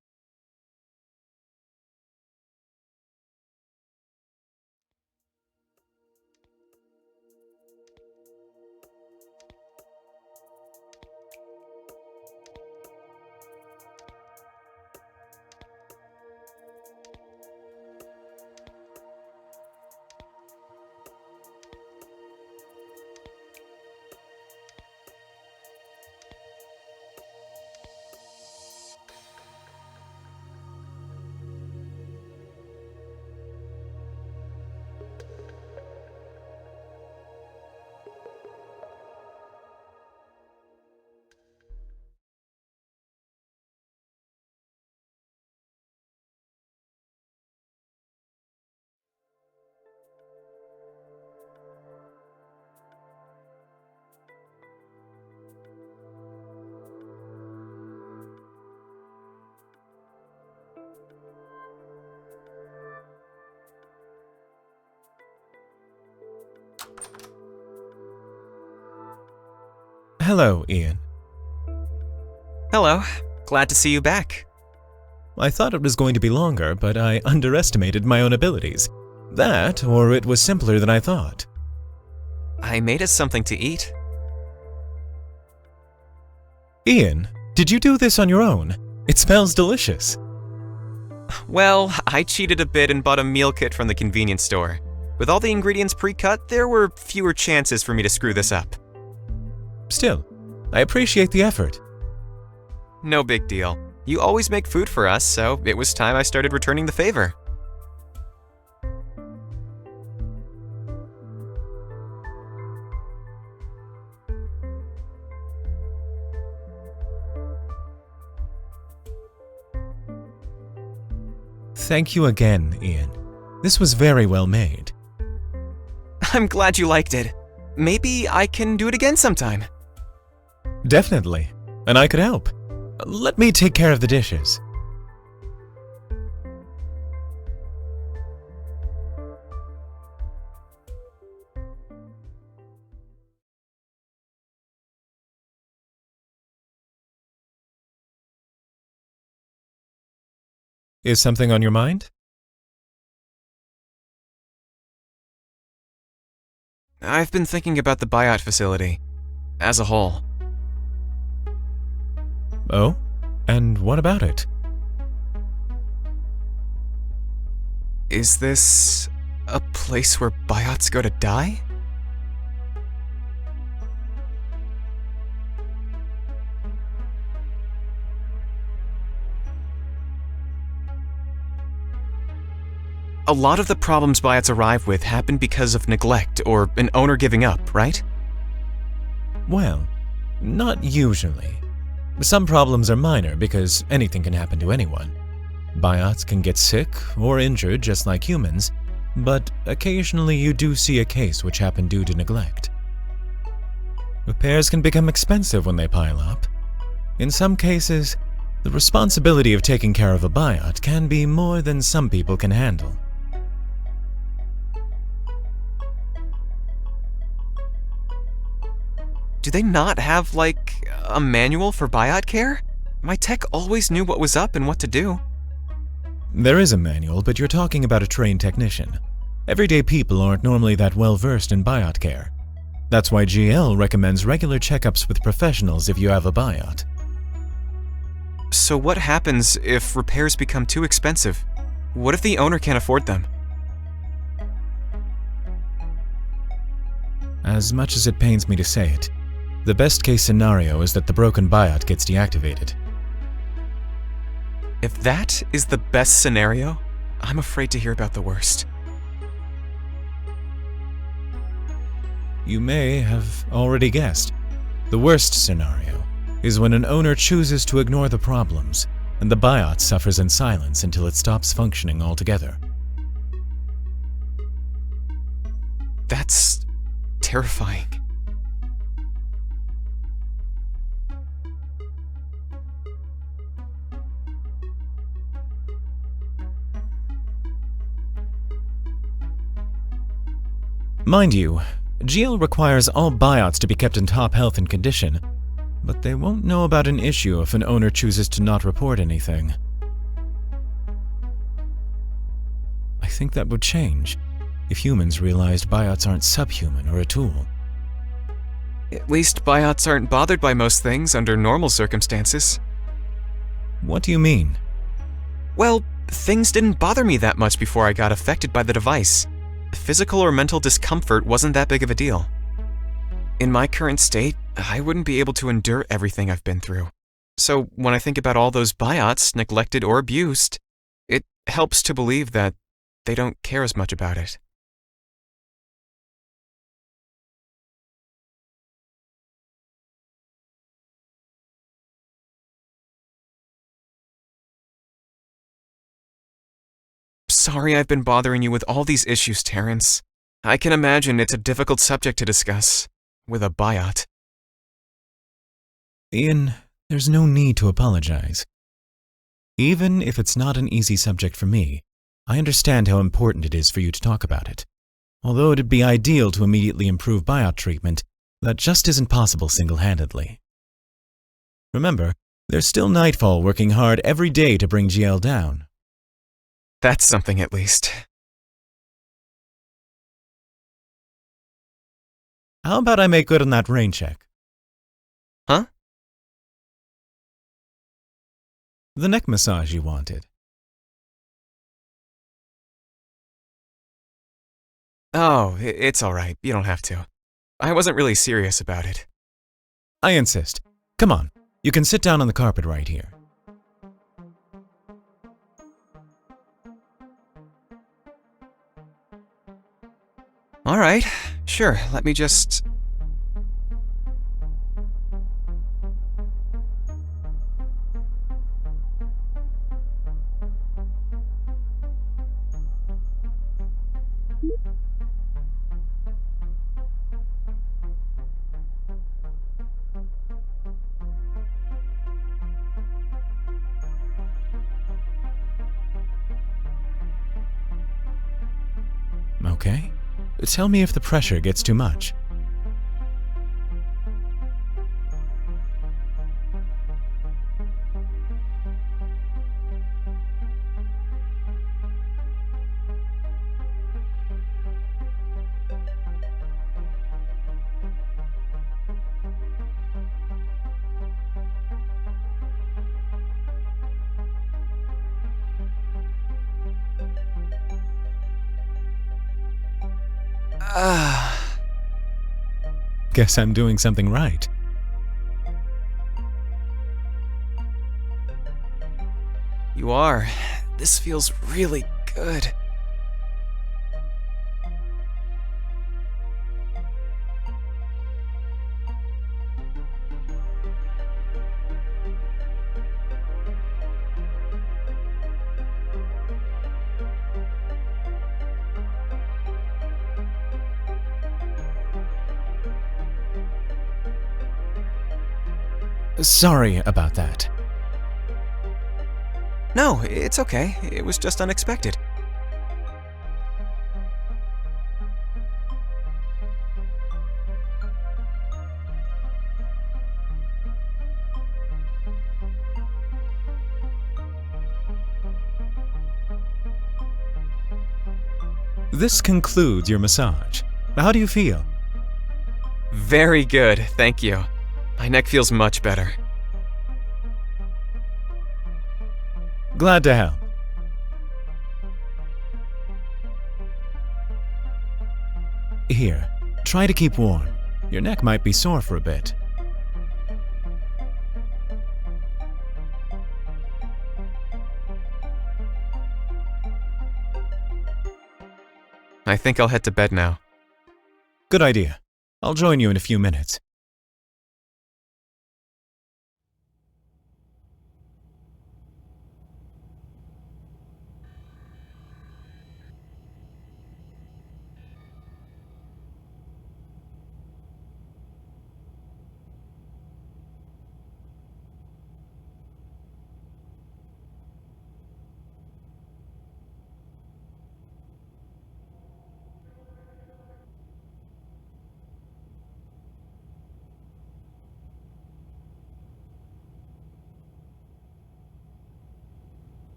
Hello, Ian. Hello. Glad to see you back. I thought it was going to be longer, but I underestimated my own abilities. That, or it was simpler than I thought. I made us something to eat. Ian, did you do this on your own? It smells delicious. Well, I cheated a bit and bought a meal kit from the convenience store. With all the ingredients pre-cut, there were fewer chances for me to screw this up. Still, I appreciate the effort. No big deal. You always make food for us, so it was time I started returning the favor. Thank you again, Ian. This was very well made. I'm glad you liked it. Maybe I can do it again sometime. Definitely. And I could help. Let me take care of the dishes. Is something on your mind? I've been thinking about the biot facility as a whole. Oh? And what about it? Is this a place where biots go to die? A lot of the problems biots arrive with happen because of neglect or an owner giving up, right? Well, not usually. Some problems are minor because anything can happen to anyone. Biots can get sick or injured just like humans, but occasionally you do see a case which happened due to neglect. Repairs can become expensive when they pile up. In some cases, the responsibility of taking care of a biot can be more than some people can handle. Do they not have, like, a manual for biot care? My tech always knew what was up and what to do. There is a manual, but you're talking about a trained technician. Everyday people aren't normally that well versed in biot care. That's why GL recommends regular checkups with professionals if you have a biot. So what happens if repairs become too expensive? What if the owner can't afford them? As much as it pains me to say it, the best case scenario is that the broken biot gets deactivated. If that is the best scenario, I'm afraid to hear about the worst. You may have already guessed. The worst scenario is when an owner chooses to ignore the problems, and the biot suffers in silence until it stops functioning altogether. That's terrifying. Mind you, GL requires all biots to be kept in top health and condition, but they won't know about an issue if an owner chooses to not report anything. I think that would change if humans realized biots aren't subhuman or a tool. At least biots aren't bothered by most things under normal circumstances. What do you mean? Well, things didn't bother me that much before I got affected by the device. Physical or mental discomfort wasn't that big of a deal. In my current state, I wouldn't be able to endure everything I've been through. So when I think about all those biots neglected or abused, it helps to believe that they don't care as much about it. Sorry I've been bothering you with all these issues, Terrance. I can imagine it's a difficult subject to discuss with a biot. Ian, there's no need to apologize. Even if it's not an easy subject for me, I understand how important it is for you to talk about it. Although it'd be ideal to immediately improve biot treatment, That just isn't possible single-handedly. Remember, there's still Nightfall working hard every day to bring GL down. That's something at least. How about I make good on that rain check? Huh? The neck massage you wanted. Oh, it's alright. You don't have to. I wasn't really serious about it. I insist. Come on, you can sit down on the carpet right here. Alright, sure, let me just... Okay. Tell me if the pressure gets too much. Guess I'm doing something right. You are. This feels really good. Sorry about that. No, it's okay. It was just unexpected. This concludes your massage. How do you feel? Very good, thank you. My neck feels much better. Glad to help. Here, try to keep warm. Your neck might be sore for a bit. I think I'll head to bed now. Good idea. I'll join you in a few minutes.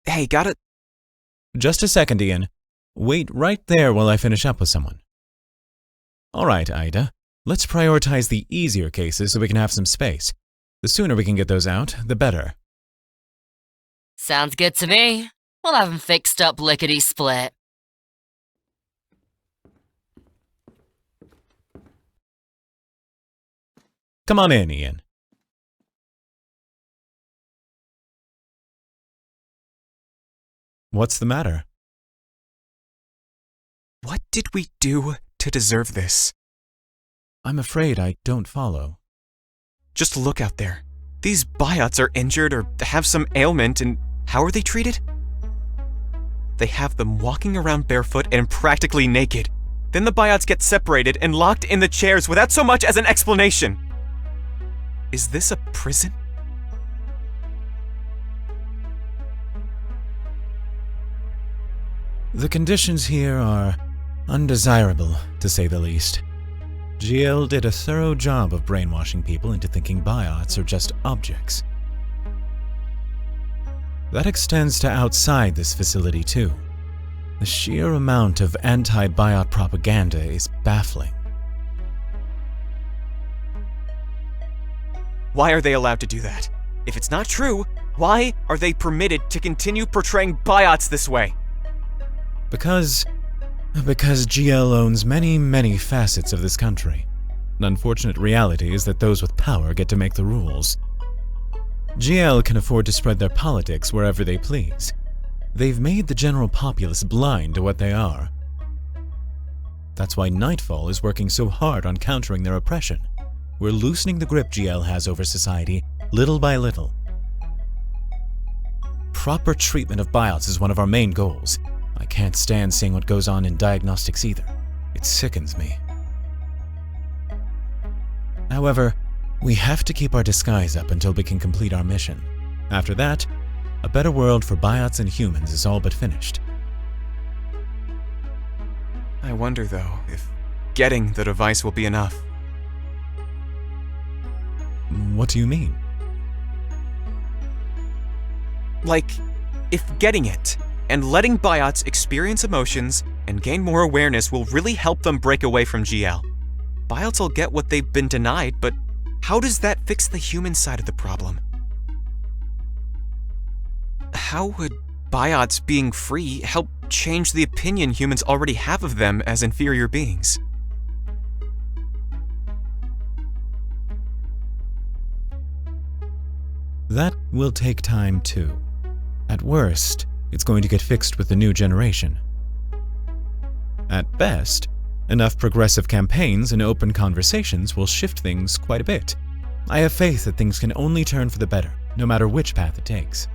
Hey, got it? Just a second, Ian. Wait right there while I finish up with someone. All right, Ida. Let's prioritize the easier cases so we can have some space. The sooner we can get those out, the better. Sounds good to me. We'll have 'em fixed up lickety-split. Come on in, Ian. What's the matter? What did we do to deserve this? I'm afraid I don't follow. Just look out there. These biots are injured or have some ailment, and how are they treated? They have them walking around barefoot and practically naked. Then the biots get separated and locked in the chairs without so much as an explanation. Is this a prison? The conditions here are undesirable, to say the least. GL did a thorough job of brainwashing people into thinking biots are just objects. That extends to outside this facility too. The sheer amount of anti-biot propaganda is baffling. Why are they allowed to do that? If it's not true, why are they permitted to continue portraying biots this way? Because GL owns many facets of this country. An unfortunate reality is that those with power get to make the rules. GL can afford to spread their politics wherever they please. They've made the general populace blind to what they are. That's why Nightfall is working so hard on countering their oppression. We're loosening the grip GL has over society, little by little. Proper treatment of biots is one of our main goals. I can't stand seeing what goes on in diagnostics either. It sickens me. However, we have to keep our disguise up until we can complete our mission. After that, a better world for biots and humans is all but finished. I wonder, though, if getting the device will be enough. What do you mean? Like, if getting it and letting biots experience emotions and gain more awareness will really help them break away from GL. Biots will get what they've been denied, but how does that fix the human side of the problem? How would biots being free help change the opinion humans already have of them as inferior beings? That will take time too. At worst, it's going to get fixed with the new generation. At best, enough progressive campaigns and open conversations will shift things quite a bit. I have faith that things can only turn for the better, no matter which path it takes.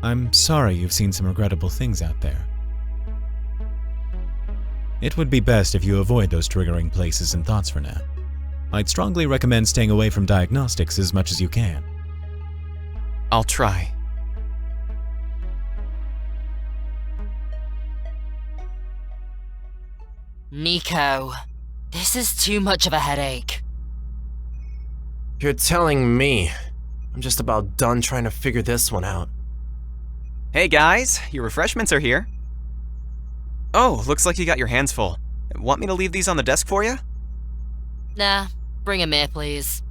I'm sorry you've seen some regrettable things out there. It would be best if you avoid those triggering places and thoughts for now. I'd strongly recommend staying away from diagnostics as much as you can. I'll try. Nico, this is too much of a headache. You're telling me. I'm just about done trying to figure this one out. Hey guys, your refreshments are here. Oh, looks like you got your hands full. Want me to leave these on the desk for you? Nah, bring him here, please.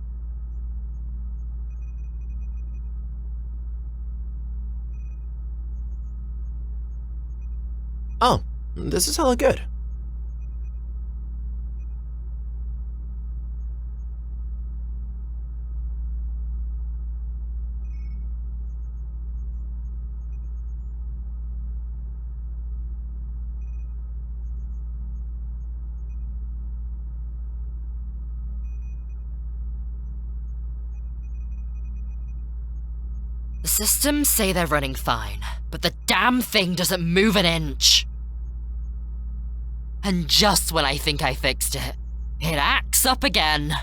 Oh, this is hella good. The systems say they're running fine, but the damn thing doesn't move an inch. And just when I think I fixed it, it acts up again.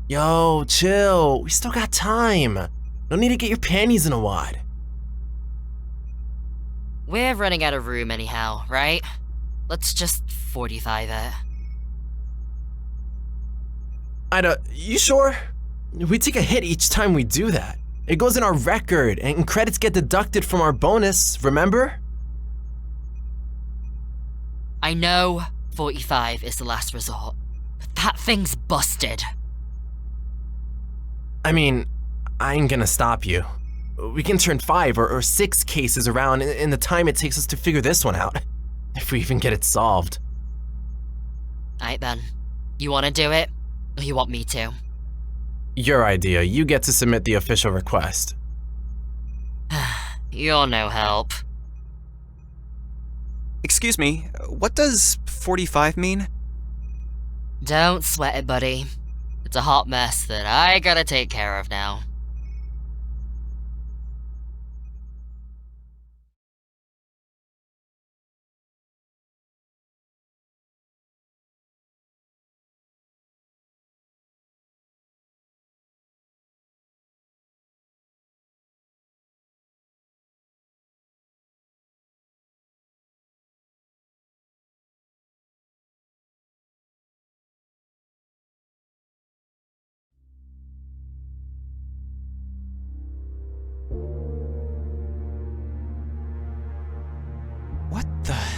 Yo, chill. We still got time. No need to get your panties in a wad. We're running out of room anyhow, right? Let's just 45 it. You sure? We take a hit each time we do that. It goes in our record, and credits get deducted from our bonus, remember? I know 45 is the last resort, but that thing's busted. I mean, I ain't gonna stop you. We can turn 5 or 6 cases around in the time it takes us to figure this one out. If we even get it solved. Aight then. You wanna do it, or you want me to? Your idea. You get to submit the official request. You're no help. Excuse me, what does 45 mean? Don't sweat it, buddy. It's a hot mess that I gotta take care of now.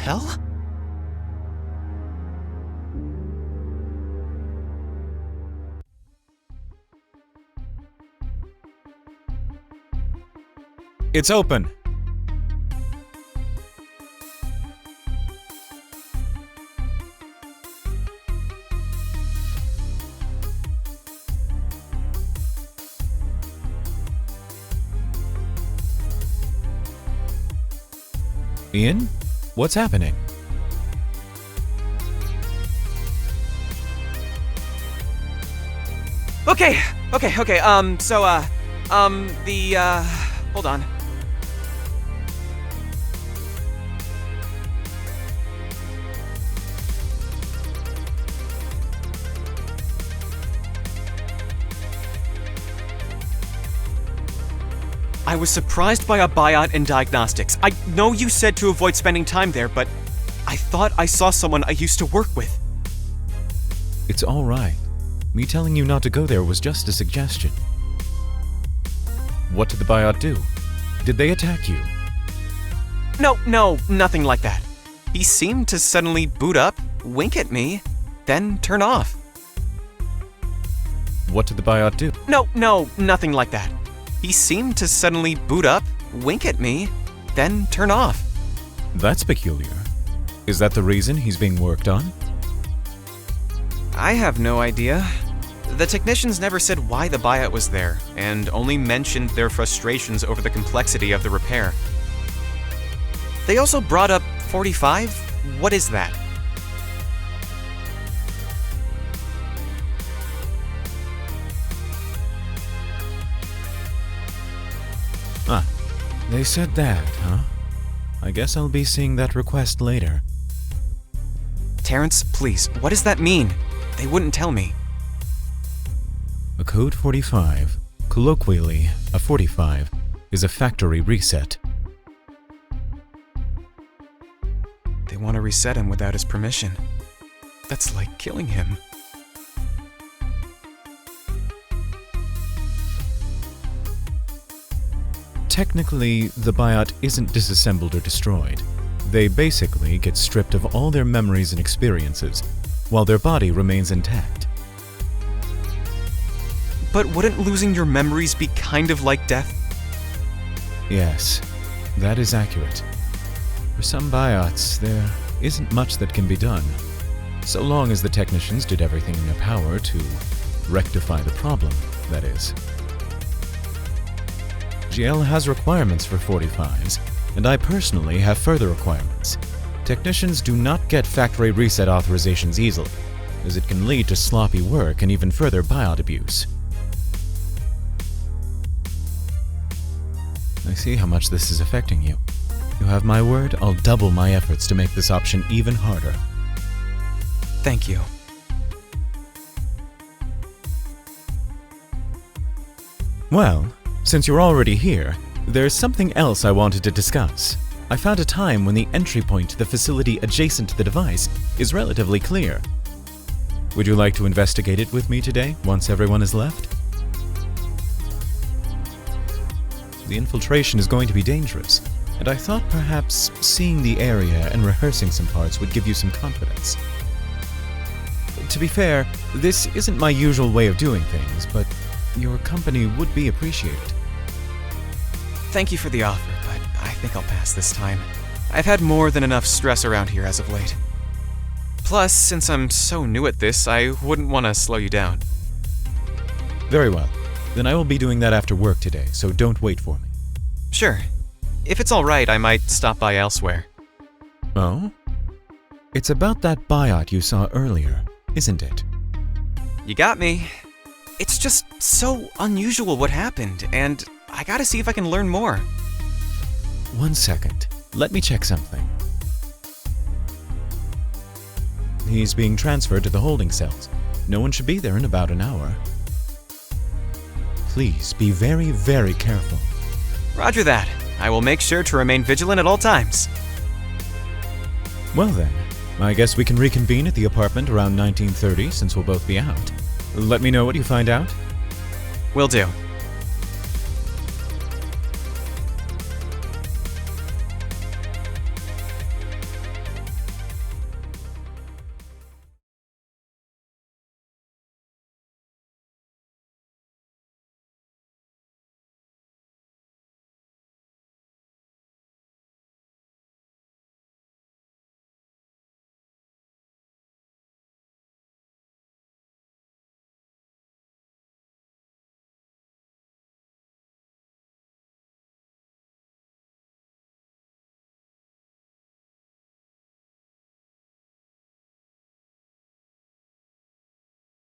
hell? It's open. Ian? What's happening? Okay, hold on. I was surprised by a biot in Diagnostics. I know you said to avoid spending time there, but I thought I saw someone I used to work with. It's all right. Me telling you not to go there was just a suggestion. What did the biot do? Did they attack you? No, nothing like that. He seemed to suddenly boot up, wink at me, then turn off. What did the biot do? No, nothing like that. He seemed to suddenly boot up, wink at me, then turn off. That's peculiar. Is that the reason he's being worked on? I have no idea. The technicians never said why the biot was there, and only mentioned their frustrations over the complexity of the repair. They also brought up 45? What is that? Ah, they said that, huh? I guess I'll be seeing that request later. Terrance, please, what does that mean? They wouldn't tell me. A code 45, colloquially a 45, is a factory reset. They want to reset him without his permission. That's like killing him. Technically, the biot isn't disassembled or destroyed. They basically get stripped of all their memories and experiences, while their body remains intact. But wouldn't losing your memories be kind of like death? Yes, that is accurate. For some biots, there isn't much that can be done, so long as the technicians did everything in their power to rectify the problem, that is. GL has requirements for 45s, and I personally have further requirements. Technicians do not get factory reset authorizations easily, as it can lead to sloppy work and even further biot abuse. I see how much this is affecting you. You have my word, I'll double my efforts to make this option even harder. Thank you. Well, since you're already here, there's something else I wanted to discuss. I found a time when the entry point to the facility adjacent to the device is relatively clear. Would you like to investigate it with me today, once everyone has left? The infiltration is going to be dangerous, and I thought perhaps seeing the area and rehearsing some parts would give you some confidence. To be fair, this isn't my usual way of doing things, but your company would be appreciated. Thank you for the offer, but I think I'll pass this time. I've had more than enough stress around here as of late. Plus, since I'm so new at this, I wouldn't want to slow you down. Very well. Then I will be doing that after work today, so don't wait for me. Sure. If it's alright, I might stop by elsewhere. Oh? It's about that biot you saw earlier, isn't it? You got me. It's just so unusual what happened, and I gotta see if I can learn more. 1 second. Let me check something. He's being transferred to the holding cells. No one should be there in about an hour. Please be very, very careful. Roger that. I will make sure to remain vigilant at all times. Well then, I guess we can reconvene at the apartment around 1930 since we'll both be out. Let me know what you find out. Will do.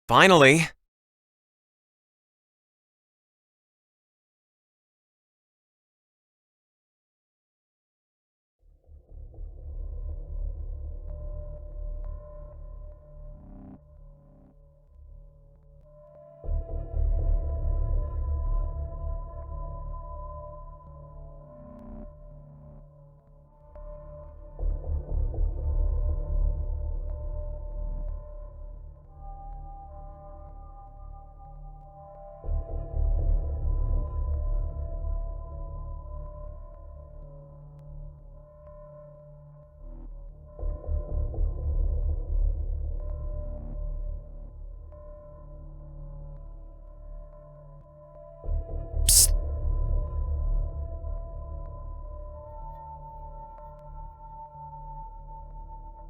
Finally!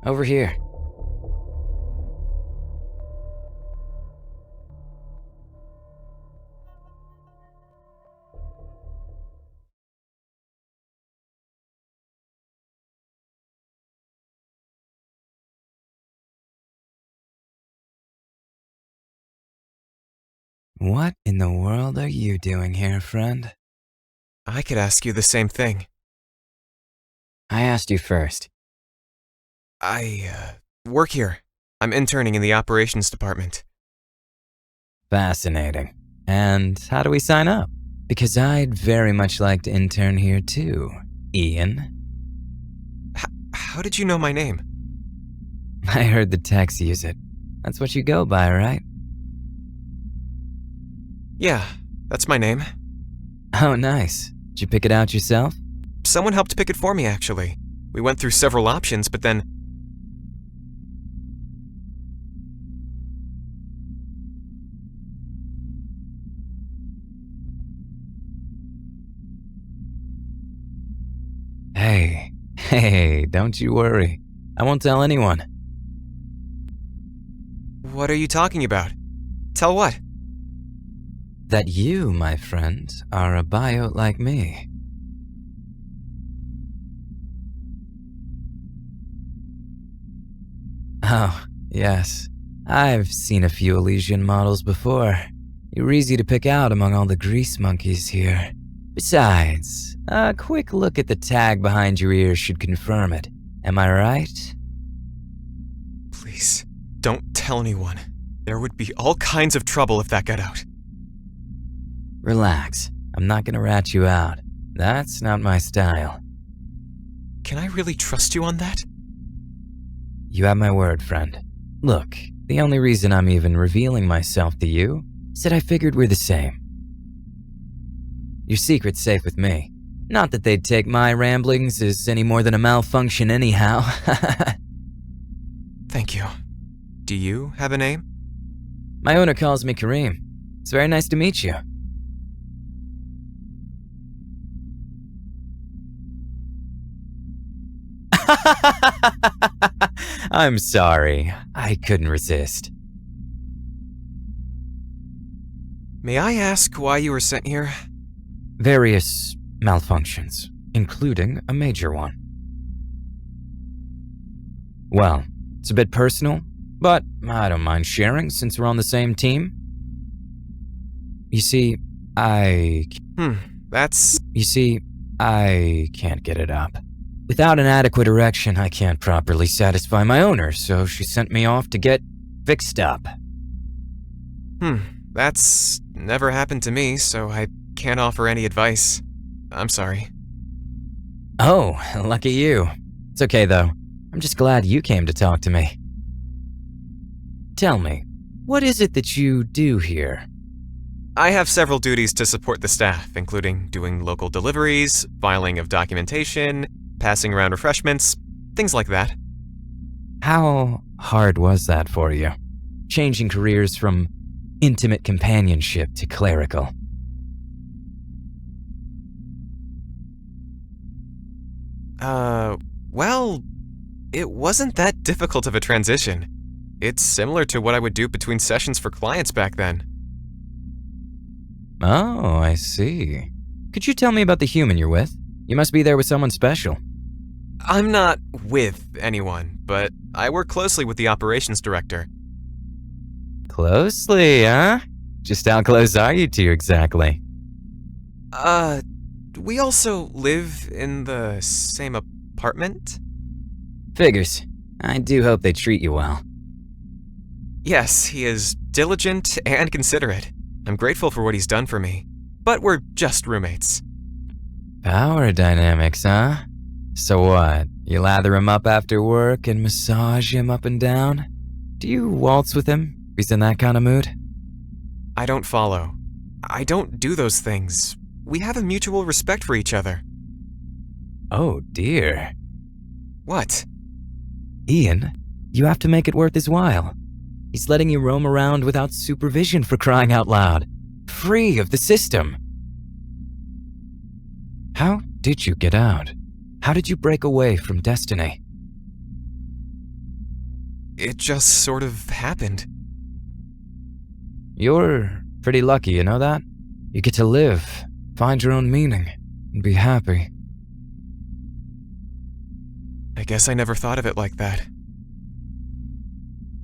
Over here. What in the world are you doing here, friend? I could ask you the same thing. I asked you first. I work here. I'm interning in the operations department. Fascinating. And how do we sign up? Because I'd very much like to intern here too, Ian. How did you know my name? I heard the techs use it. That's what you go by, right? Yeah, that's my name. Oh, nice. Did you pick it out yourself? Someone helped pick it for me, actually. We went through several options, but then... Hey, don't you worry. I won't tell anyone. What are you talking about? Tell what? That you, my friend, are a biot like me. Oh, yes. I've seen a few Elysian models before. You're easy to pick out among all the grease monkeys here. Besides, a quick look at the tag behind your ear should confirm it. Am I right? Please, don't tell anyone. There would be all kinds of trouble if that got out. Relax. I'm not gonna rat you out. That's not my style. Can I really trust you on that? You have my word, friend. Look, the only reason I'm even revealing myself to you is that I figured we're the same. Your secret's safe with me. Not that they'd take my ramblings as any more than a malfunction anyhow. Thank you. Do you have a name? My owner calls me Kareem. It's very nice to meet you. I'm sorry. I couldn't resist. May I ask why you were sent here? Various malfunctions, including a major one. Well, it's a bit personal, but I don't mind sharing since we're on the same team. You see, I can't get it up. Without an adequate erection, I can't properly satisfy my owner, so she sent me off to get fixed up. That's never happened to me, so I can't offer any advice. I'm sorry. Oh, lucky you. It's okay though. I'm just glad you came to talk to me. Tell me, what is it that you do here? I have several duties to support the staff, including doing local deliveries, filing of documentation, passing around refreshments, things like that. How hard was that for you? Changing careers from intimate companionship to clerical? Well, it wasn't that difficult of a transition. It's similar to what I would do between sessions for clients back then. Oh, I see. Could you tell me about the human you're with? You must be there with someone special. I'm not with anyone, but I work closely with the operations director. Closely, huh? Just how close are you two exactly? We also live in the same apartment? Figures. I do hope they treat you well. Yes, he is diligent and considerate. I'm grateful for what he's done for me. But we're just roommates. Power dynamics, huh? So what? You lather him up after work and massage him up and down? Do you waltz with him? He's in that kind of mood? I don't follow. I don't do those things. We have a mutual respect for each other. Oh dear. What? Ian, you have to make it worth his while. He's letting you roam around without supervision, for crying out loud. Free of the system. How did you get out? How did you break away from destiny? It just sort of happened. You're pretty lucky, you know that? You get to live, find your own meaning, and be happy. I guess I never thought of it like that.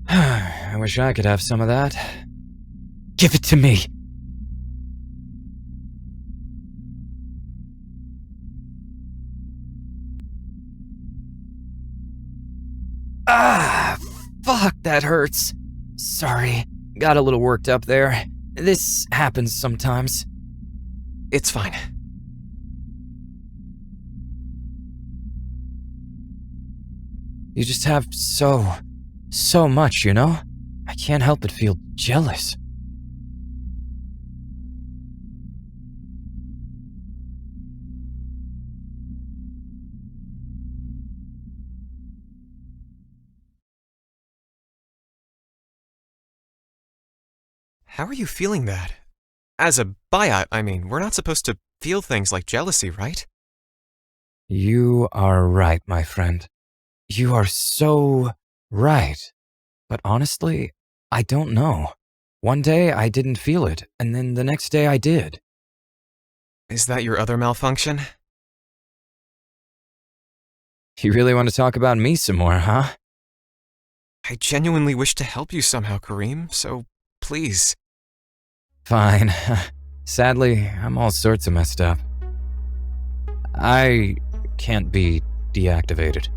I wish I could have some of that. Give it to me! Ah, fuck, that hurts. Sorry, got a little worked up there. This happens sometimes. It's fine. You just have so much, you know? I can't help but feel jealous. How are you feeling that? As a biot, I mean, we're not supposed to feel things like jealousy, right? You are right, my friend. You are so right. But honestly, I don't know. One day I didn't feel it, and then the next day I did. Is that your other malfunction? You really want to talk about me some more, huh? I genuinely wish to help you somehow, Kareem, so please. Fine. Sadly, I'm all sorts of messed up. I can't be deactivated.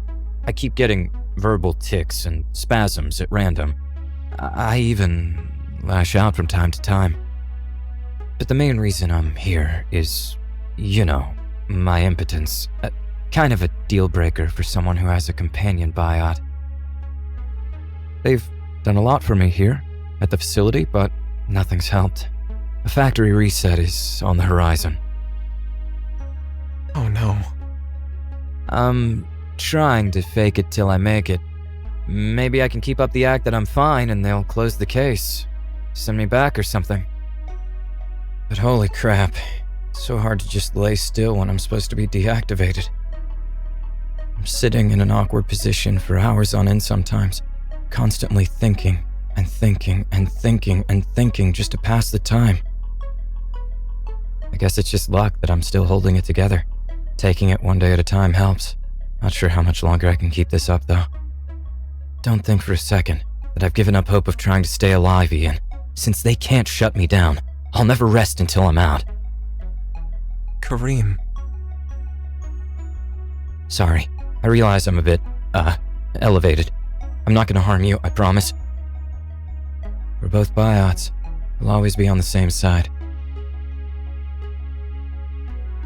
I keep getting verbal tics and spasms at random. I even lash out from time to time. But the main reason I'm here is, you know, my impotence. Kind of a deal breaker for someone who has a companion biot. They've done a lot for me here at the facility, but nothing's helped. A factory reset is on the horizon. Oh no. I'm trying to fake it till I make it. Maybe I can keep up the act that I'm fine and they'll close the case. Send me back or something. But holy crap, it's so hard to just lay still when I'm supposed to be deactivated. I'm sitting in an awkward position for hours on end sometimes, constantly thinking and thinking and thinking and thinking just to pass the time. I guess it's just luck that I'm still holding it together. Taking it one day at a time helps. Not sure how much longer I can keep this up, though. Don't think for a second that I've given up hope of trying to stay alive, Ian. Since they can't shut me down, I'll never rest until I'm out. Kareem. Sorry, I realize I'm a bit, elevated. I'm not gonna harm you, I promise. We're both biots. We'll always be on the same side.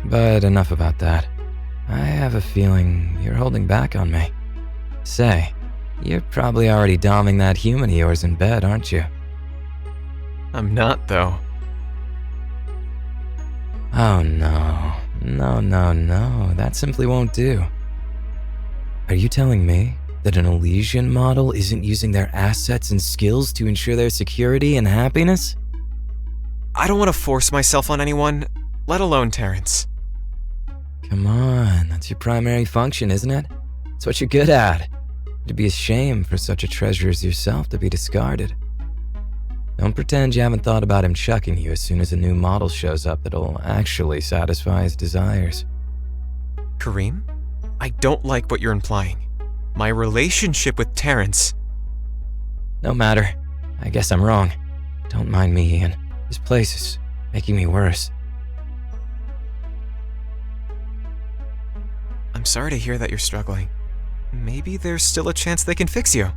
But enough about that. I have a feeling you're holding back on me. Say, you're probably already doming that human of yours in bed, aren't you? I'm not, though. Oh no. No. That simply won't do. Are you telling me that an Elysian model isn't using their assets and skills to ensure their security and happiness? I don't want to force myself on anyone, let alone Terrance. Come on, that's your primary function, isn't it? It's what you're good at. It'd be a shame for such a treasure as yourself to be discarded. Don't pretend you haven't thought about him chucking you as soon as a new model shows up that'll actually satisfy his desires. Kareem, I don't like what you're implying. My relationship with Terrance... No matter. I guess I'm wrong. Don't mind me, Ian. This place is making me worse. I'm sorry to hear that you're struggling. Maybe there's still a chance they can fix you.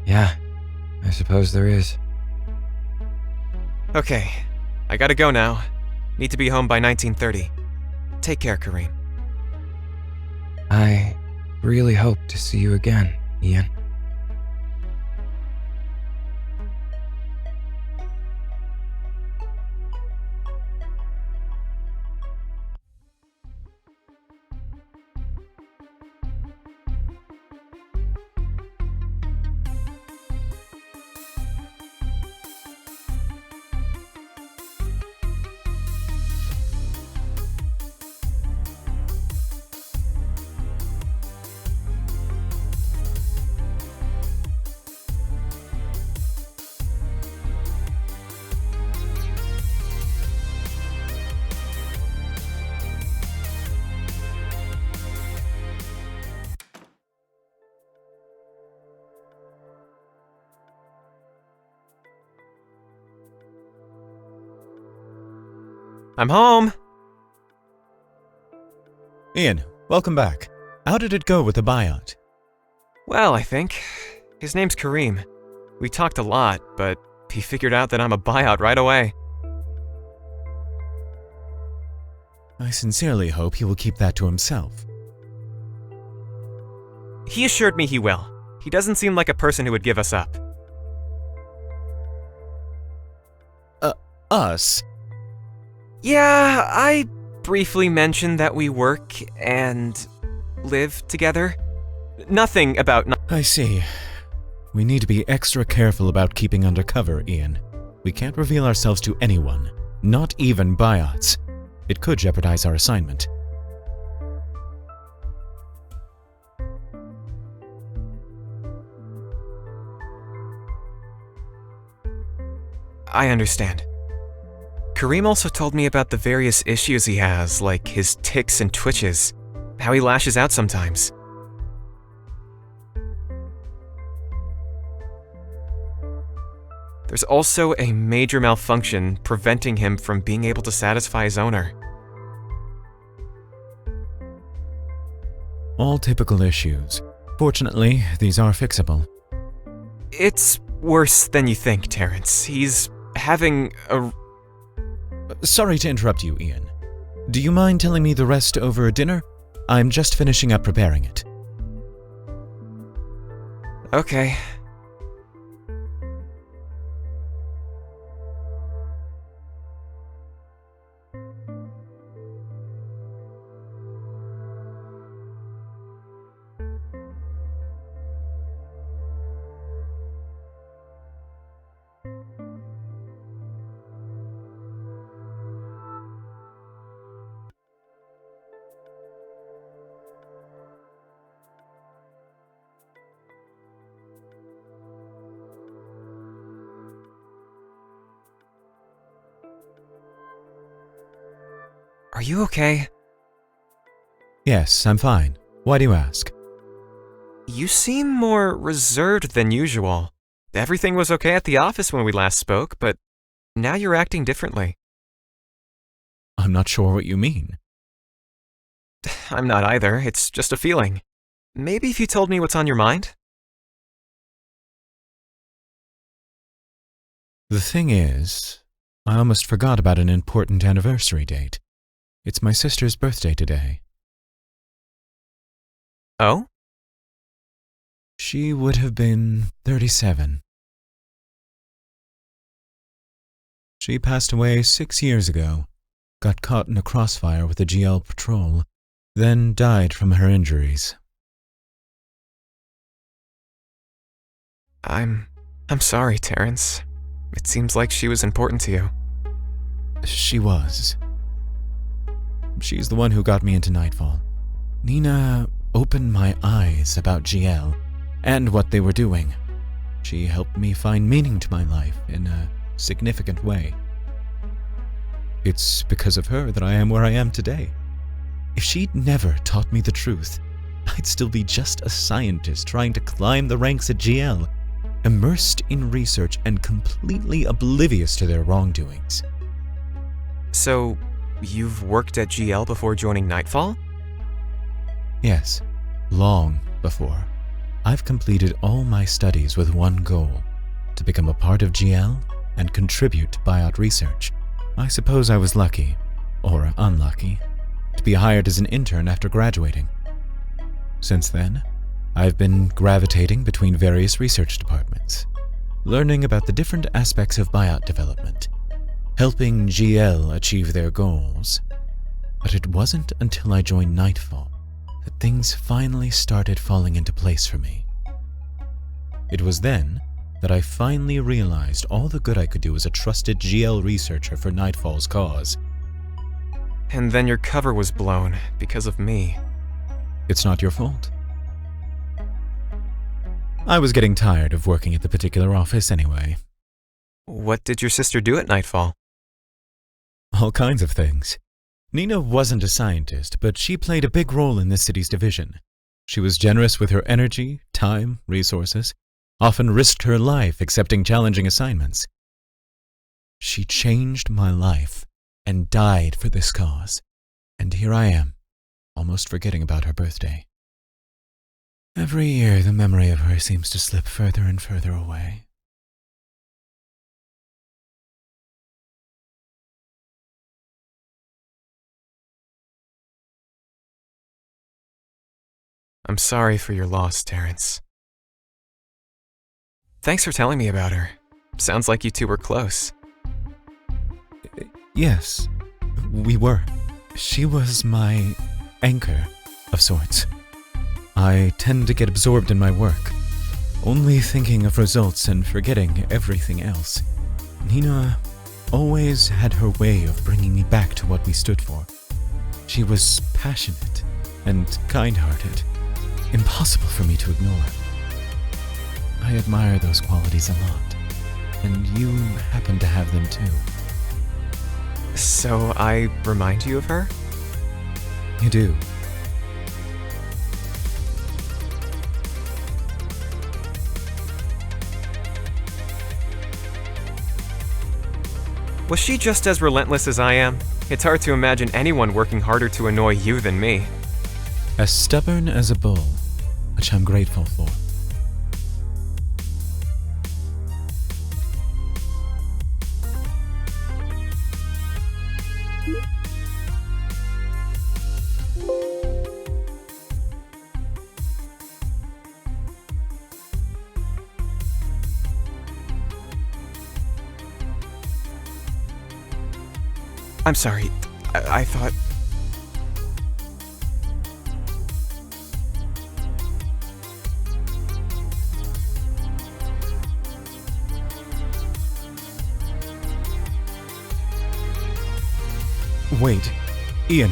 Yeah, I suppose there is. Okay, I gotta go now. Need to be home by 1930. Take care, Kareem. I really hope to see you again, Ian. I'm home! Ian, welcome back. How did it go with the biot? Well, I think. His name's Kareem. We talked a lot, but he figured out that I'm a biot right away. I sincerely hope he will keep that to himself. He assured me he will. He doesn't seem like a person who would give us up. Us? Yeah, I briefly mentioned that we work and live together. Nothing about... I see. We need to be extra careful about keeping undercover, Ian. We can't reveal ourselves to anyone, not even biots. It could jeopardize our assignment. I understand. Kareem also told me about the various issues he has, like his tics and twitches, how he lashes out sometimes. There's also a major malfunction preventing him from being able to satisfy his owner. All typical issues. Fortunately, these are fixable. It's worse than you think, Terrance. He's having a... Sorry to interrupt you, Ian. Do you mind telling me the rest over dinner? I'm just finishing up preparing it. Okay. Are you okay? Yes, I'm fine. Why do you ask? You seem more reserved than usual. Everything was okay at the office when we last spoke, but now you're acting differently. I'm not sure what you mean. I'm not either. It's just a feeling. Maybe if you told me what's on your mind? The thing is, I almost forgot about an important anniversary date. It's my sister's birthday today. Oh? She would have been 37. She passed away 6 years ago, got caught in a crossfire with the GL patrol, then died from her injuries. I'm sorry, Terrance. It seems like she was important to you. She was. She's the one who got me into Nightfall. Nina opened my eyes about GL and what they were doing. She helped me find meaning to my life in a significant way. It's because of her that I am where I am today. If she'd never taught me the truth, I'd still be just a scientist trying to climb the ranks at GL, immersed in research and completely oblivious to their wrongdoings. So, you've worked at GL before joining Nightfall? Yes, long before. I've completed all my studies with one goal: to become a part of GL and contribute to biot research. I suppose I was lucky, or unlucky, to be hired as an intern after graduating. Since then, I've been gravitating between various research departments, learning about the different aspects of biot development, helping GL achieve their goals. But it wasn't until I joined Nightfall that things finally started falling into place for me. It was then that I finally realized all the good I could do as a trusted GL researcher for Nightfall's cause. And then your cover was blown because of me. It's not your fault. I was getting tired of working at the particular office anyway. What did your sister do at Nightfall? All kinds of things. Nina wasn't a scientist, but she played a big role in this city's division. She was generous with her energy, time, resources, often risked her life accepting challenging assignments. She changed my life and died for this cause. And here I am, almost forgetting about her birthday. Every year, the memory of her seems to slip further and further away. I'm sorry for your loss, Terrance. Thanks for telling me about her. Sounds like you two were close. Yes, we were. She was my anchor, of sorts. I tend to get absorbed in my work, only thinking of results and forgetting everything else. Nina always had her way of bringing me back to what we stood for. She was passionate and kind-hearted, impossible for me to ignore. I admire those qualities a lot, and you happen to have them too. So I remind you of her? You do. Was she just as relentless as I am? It's hard to imagine anyone working harder to annoy you than me. As stubborn as a bull, which I'm grateful for. I'm sorry. I thought... Wait, Ian.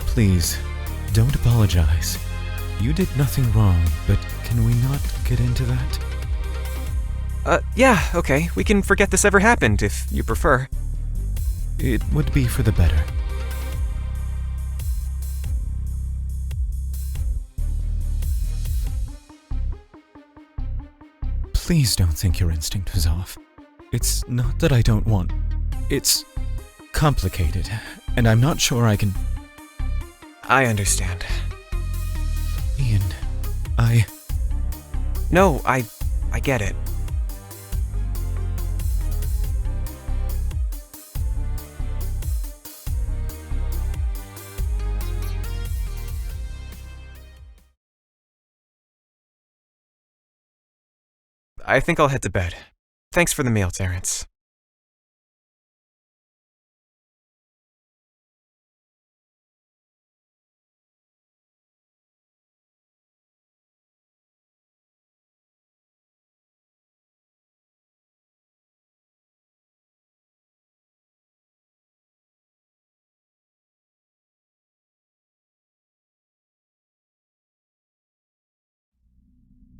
Please, don't apologize. You did nothing wrong, but can we not get into that? Yeah, okay. We can forget this ever happened, if you prefer. It would be for the better. Please don't think your instinct was off. It's not that I don't want. It's complicated, and I'm not sure I can... I understand. Ian, No, I get it. I think I'll head to bed. Thanks for the meal, Terrance.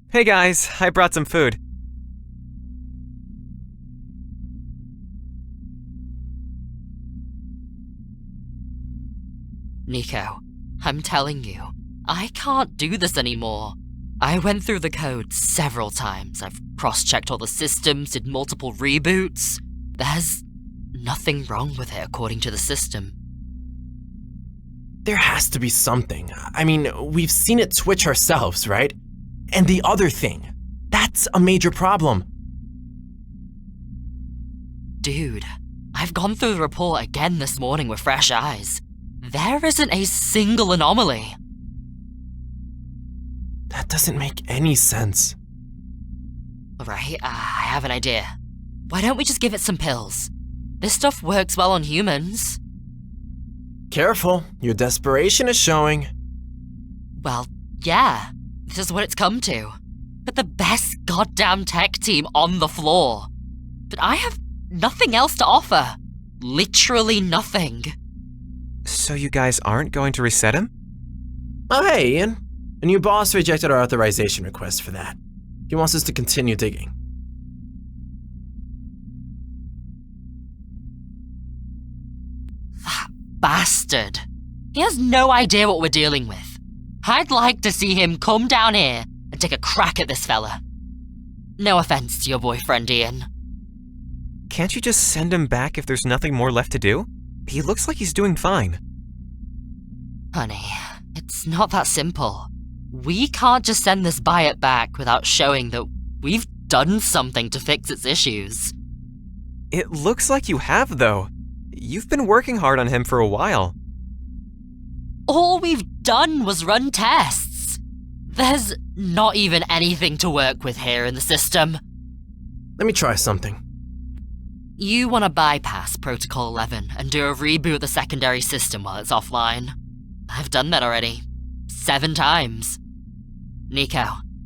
Hey guys, I brought some food. Nico, I'm telling you, I can't do this anymore. I went through the code several times. I've cross-checked all the systems, did multiple reboots. There's nothing wrong with it according to the system. There has to be something. I mean, we've seen it switch ourselves, right? And the other thing, that's a major problem. Dude, I've gone through the report again this morning with fresh eyes. There isn't a single anomaly. That doesn't make any sense. Alright, I have an idea. Why don't we just give it some pills? This stuff works well on humans. Careful, your desperation is showing. Well, yeah, this is what it's come to. But the best goddamn tech team on the floor. But I have nothing else to offer. Literally nothing. So you guys aren't going to reset him? Oh, hey, Ian. A new boss rejected our authorization request for that. He wants us to continue digging. That bastard. He has no idea what we're dealing with. I'd like to see him come down here and take a crack at this fella. No offense to your boyfriend, Ian. Can't you just send him back if there's nothing more left to do? He looks like he's doing fine. Honey, it's not that simple. We can't just send this biot back without showing that we've done something to fix its issues. It looks like you have, though. You've been working hard on him for a while. All we've done was run tests. There's not even anything to work with here in the system. Let me try something. You want to bypass Protocol 11 and do a reboot of the secondary system while it's offline. I've done that already. 7 times. Nico,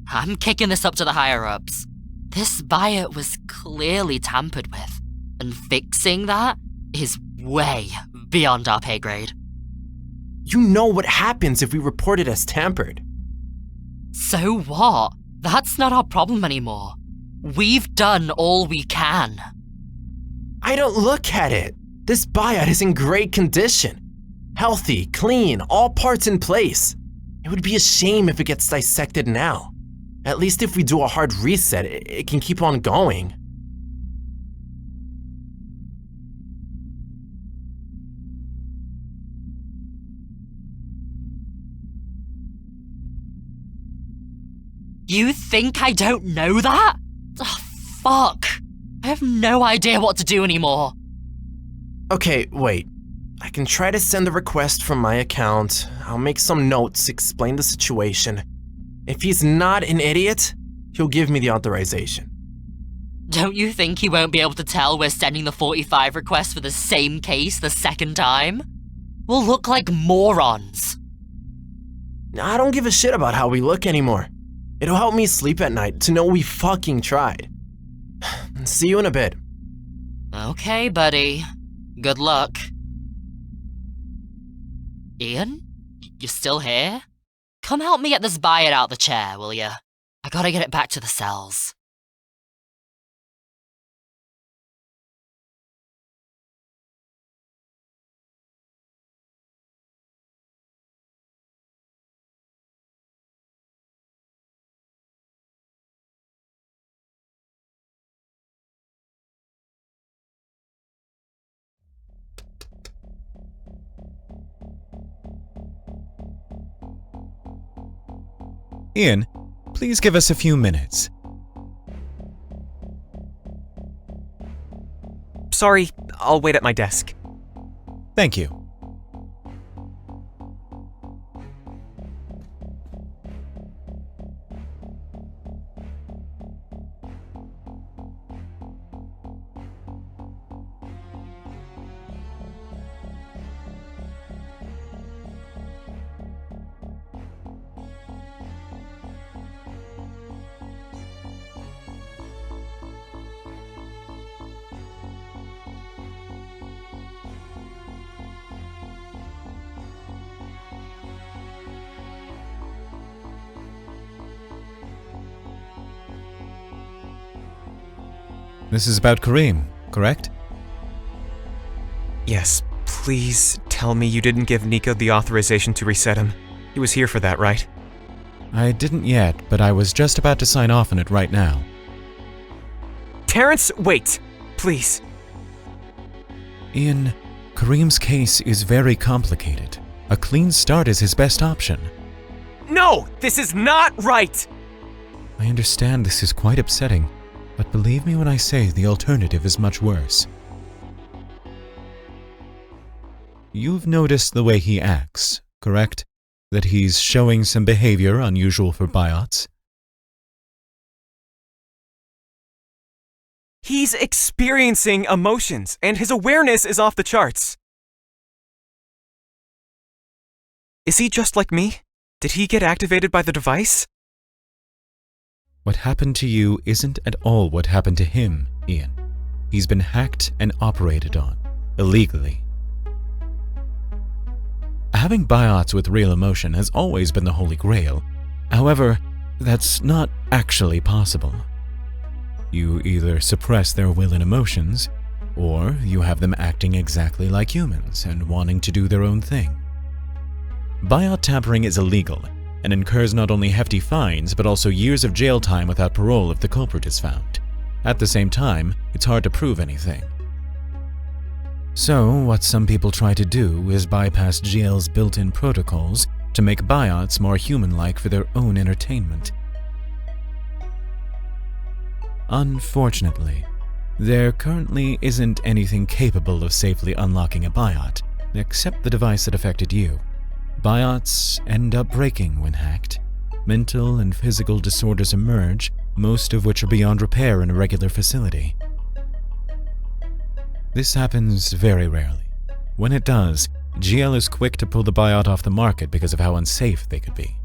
I'm kicking this up to the higher-ups. This biot was clearly tampered with, and fixing that is way beyond our pay grade. You know what happens if we report it as tampered. So what? That's not our problem anymore. We've done all we can. I don't look at it. This biot is in great condition. Healthy, clean, all parts in place. It would be a shame if it gets dissected now. At least if we do a hard reset, it can keep on going. You think I don't know that? Oh, fuck. I have no idea what to do anymore. Okay, wait. I can try to send a request from my account. I'll make some notes, explain the situation. If he's not an idiot, he'll give me the authorization. Don't you think he won't be able to tell we're sending the 45 request for the same case the second time? We'll look like morons. I don't give a shit about how we look anymore. It'll help me sleep at night to know we fucking tried. See you in a bit. Okay, buddy. Good luck. Ian? You still here? Come help me get this biot out the chair, will ya? I gotta get it back to the cells. Ian, please give us a few minutes. Sorry, I'll wait at my desk. Thank you. This is about Kareem, correct? Yes, please tell me you didn't give Nico the authorization to reset him? He was here for that, right? I didn't yet, but I was just about to sign off on it right now. Terrance, wait! Please. Ian, Kareem's case is very complicated. A clean start is his best option. No! This is not right! I understand this is quite upsetting, but believe me when I say the alternative is much worse. You've noticed the way he acts, correct? That he's showing some behavior unusual for biots? He's experiencing emotions, and his awareness is off the charts. Is he just like me? Did he get activated by the device? What happened to you isn't at all what happened to him, Ian. He's been hacked and operated on, illegally. Having biots with real emotion has always been the holy grail. However, that's not actually possible. You either suppress their will and emotions, or you have them acting exactly like humans and wanting to do their own thing. Biot tampering is illegal and incurs not only hefty fines but also years of jail time without parole if the culprit is found. At the same time, it's hard to prove anything. So, what some people try to do is bypass GL's built-in protocols to make biots more human-like for their own entertainment. Unfortunately, there currently isn't anything capable of safely unlocking a biot, except the device that affected you. Biots end up breaking when hacked. Mental and physical disorders emerge, most of which are beyond repair in a regular facility. This happens very rarely. When it does, GL is quick to pull the biot off the market because of how unsafe they could be.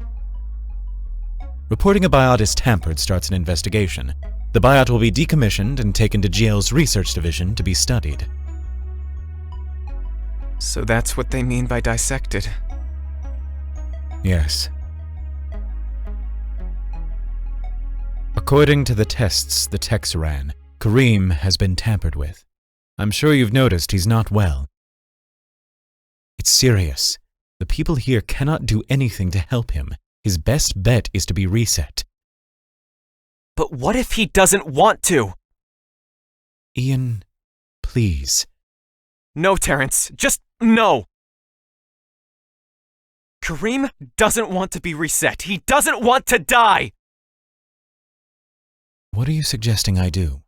Reporting a biot as tampered starts an investigation. The biot will be decommissioned and taken to GL's research division to be studied. So that's what they mean by dissected. Yes. According to the tests the techs ran, Kareem has been tampered with. I'm sure you've noticed he's not well. It's serious. The people here cannot do anything to help him. His best bet is to be reset. But what if he doesn't want to? Ian, please. No, Terrance. Just no. Kareem doesn't want to be reset. He doesn't want to die. What are you suggesting I do?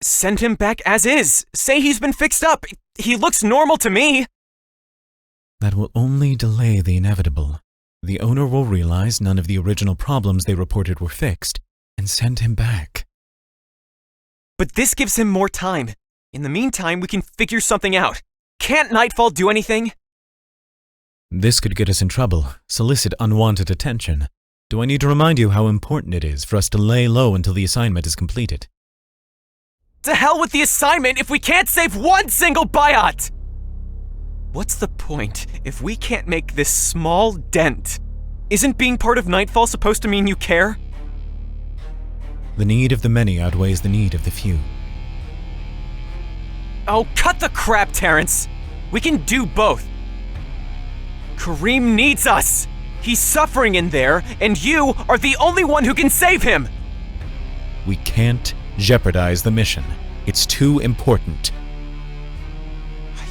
Send him back as is. Say he's been fixed up. He looks normal to me. That will only delay the inevitable. The owner will realize none of the original problems they reported were fixed, and send him back. But this gives him more time. In the meantime, we can figure something out. Can't Nightfall do anything? This could get us in trouble, solicit unwanted attention. Do I need to remind you how important it is for us to lay low until the assignment is completed? To hell with the assignment if we can't save one single biot! What's the point if we can't make this small dent? Isn't being part of Nightfall supposed to mean you care? The need of the many outweighs the need of the few. Oh, cut the crap, Terrance! We can do both. Kareem needs us! He's suffering in there, and you are the only one who can save him! We can't jeopardize the mission. It's too important.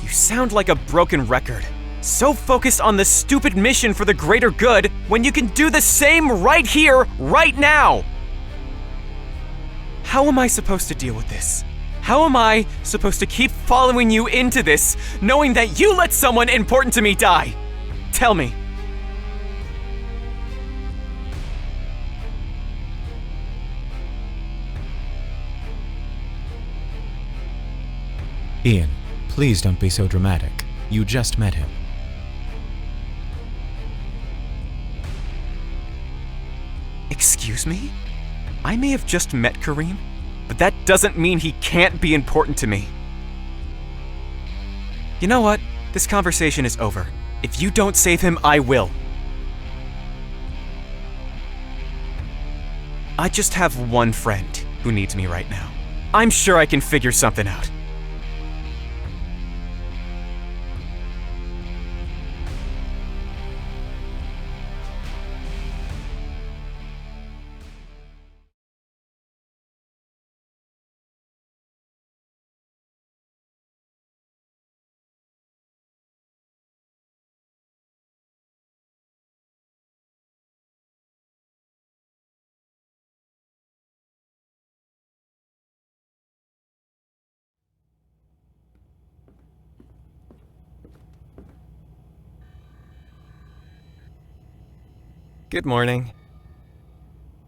You sound like a broken record. So focused on the stupid mission for the greater good when you can do the same right here, right now! How am I supposed to deal with this? How am I supposed to keep following you into this, knowing that you let someone important to me die? Tell me. Ian, please don't be so dramatic. You just met him. Excuse me? I may have just met Kareem, but that doesn't mean he can't be important to me. You know what? This conversation is over. If you don't save him, I will. I just have one friend who needs me right now. I'm sure I can figure something out. Good morning.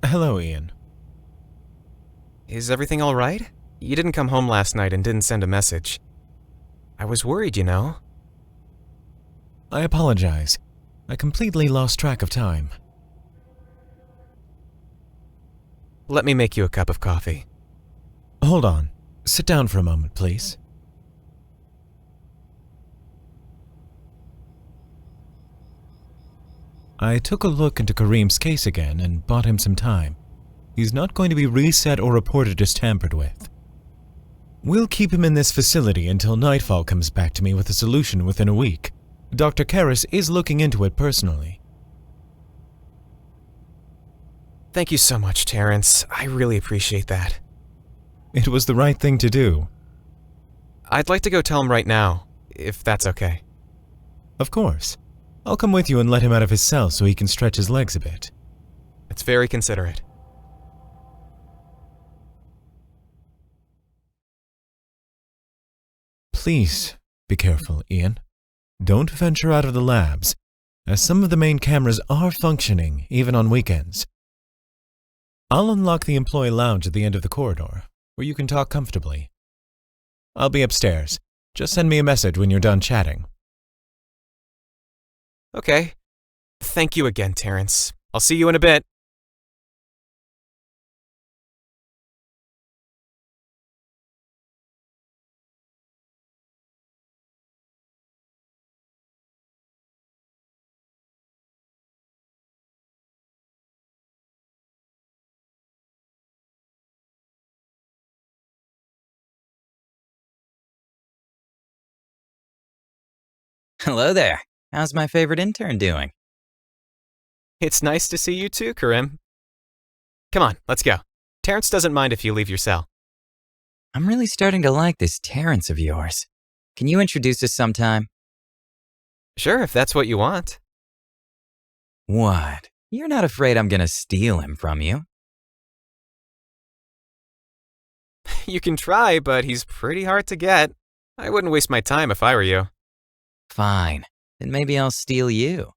Hello, Ian. Is everything all right? You didn't come home last night and didn't send a message. I was worried, you know. I apologize. I completely lost track of time. Let me make you a cup of coffee. Hold on. Sit down for a moment, please. I took a look into Kareem's case again and bought him some time. He's not going to be reset or reported as tampered with. We'll keep him in this facility until Nightfall comes back to me with a solution within a week. Dr. Karras is looking into it personally. Thank you so much, Terrance. I really appreciate that. It was the right thing to do. I'd like to go tell him right now, if that's okay. Of course. I'll come with you and let him out of his cell so he can stretch his legs a bit. It's very considerate. Please be careful, Ian. Don't venture out of the labs, as some of the main cameras are functioning, even on weekends. I'll unlock the employee lounge at the end of the corridor, where you can talk comfortably. I'll be upstairs. Just send me a message when you're done chatting. Okay. Thank you again, Terrance. I'll see you in a bit. Hello there. How's my favorite intern doing? It's nice to see you too, Kareem. Come on, let's go. Terrance doesn't mind if you leave your cell. I'm really starting to like this Terrance of yours. Can you introduce us sometime? Sure, if that's what you want. What? You're not afraid I'm gonna steal him from you? You can try, but he's pretty hard to get. I wouldn't waste my time if I were you. Fine. Then maybe I'll steal you.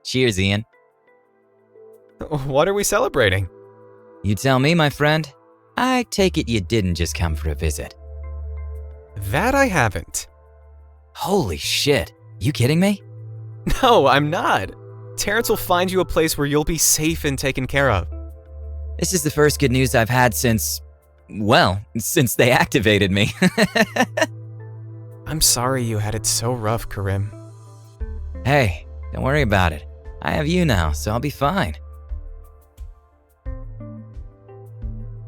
Cheers, Ian. What are we celebrating? You tell me, my friend. I take it you didn't just come for a visit. That I haven't. Holy shit. You kidding me? No, I'm not. Terrance will find you a place where you'll be safe and taken care of. This is the first good news I've had since they activated me. I'm sorry you had it so rough, Kareem. Hey, don't worry about it. I have you now, so I'll be fine.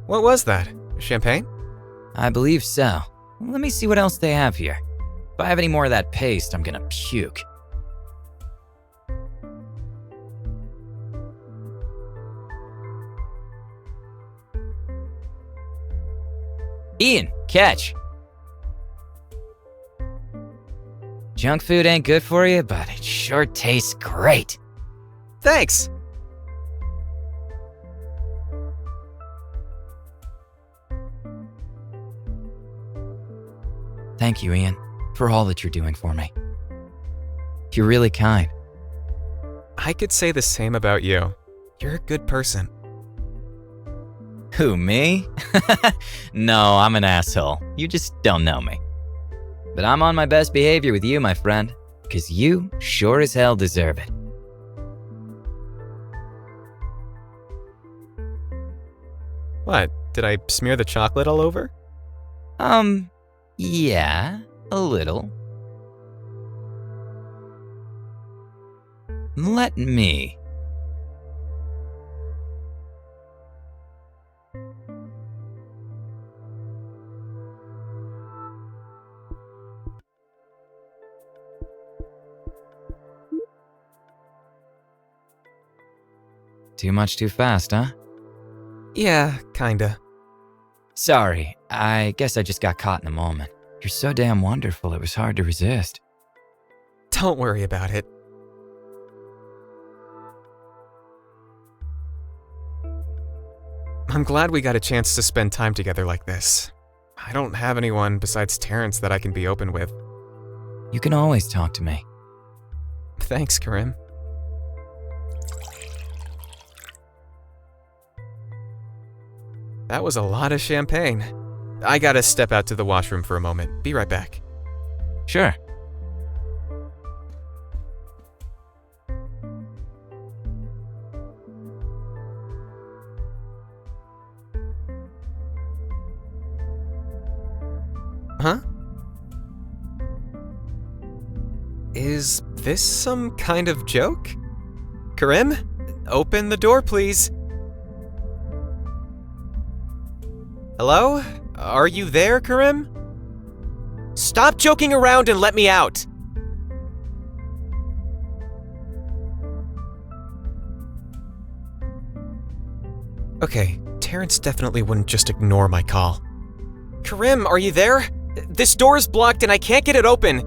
What was that? Champagne? I believe so. Let me see what else they have here. If I have any more of that paste, I'm gonna puke. Ian, catch! Junk food ain't good for you, but it sure tastes great. Thanks! Thank you, Ian, for all that you're doing for me. You're really kind. I could say the same about you. You're a good person. Who, me? No, I'm an asshole. You just don't know me. But I'm on my best behavior with you, my friend, because you sure as hell deserve it. What, did I smear the chocolate all over? Yeah, a little. Let me. Too much too fast, huh? Yeah, kinda. Sorry, I guess I just got caught in a moment. You're so damn wonderful, it was hard to resist. Don't worry about it. I'm glad we got a chance to spend time together like this. I don't have anyone besides Terrance that I can be open with. You can always talk to me. Thanks, Kareem. That was a lot of champagne. I gotta step out to the washroom for a moment. Be right back. Sure. Huh? Is this some kind of joke? Kareem, open the door, please. Hello? Are you there, Kareem? Stop joking around and let me out! Okay, Terrance definitely wouldn't just ignore my call. Kareem, are you there? This door is blocked and I can't get it open.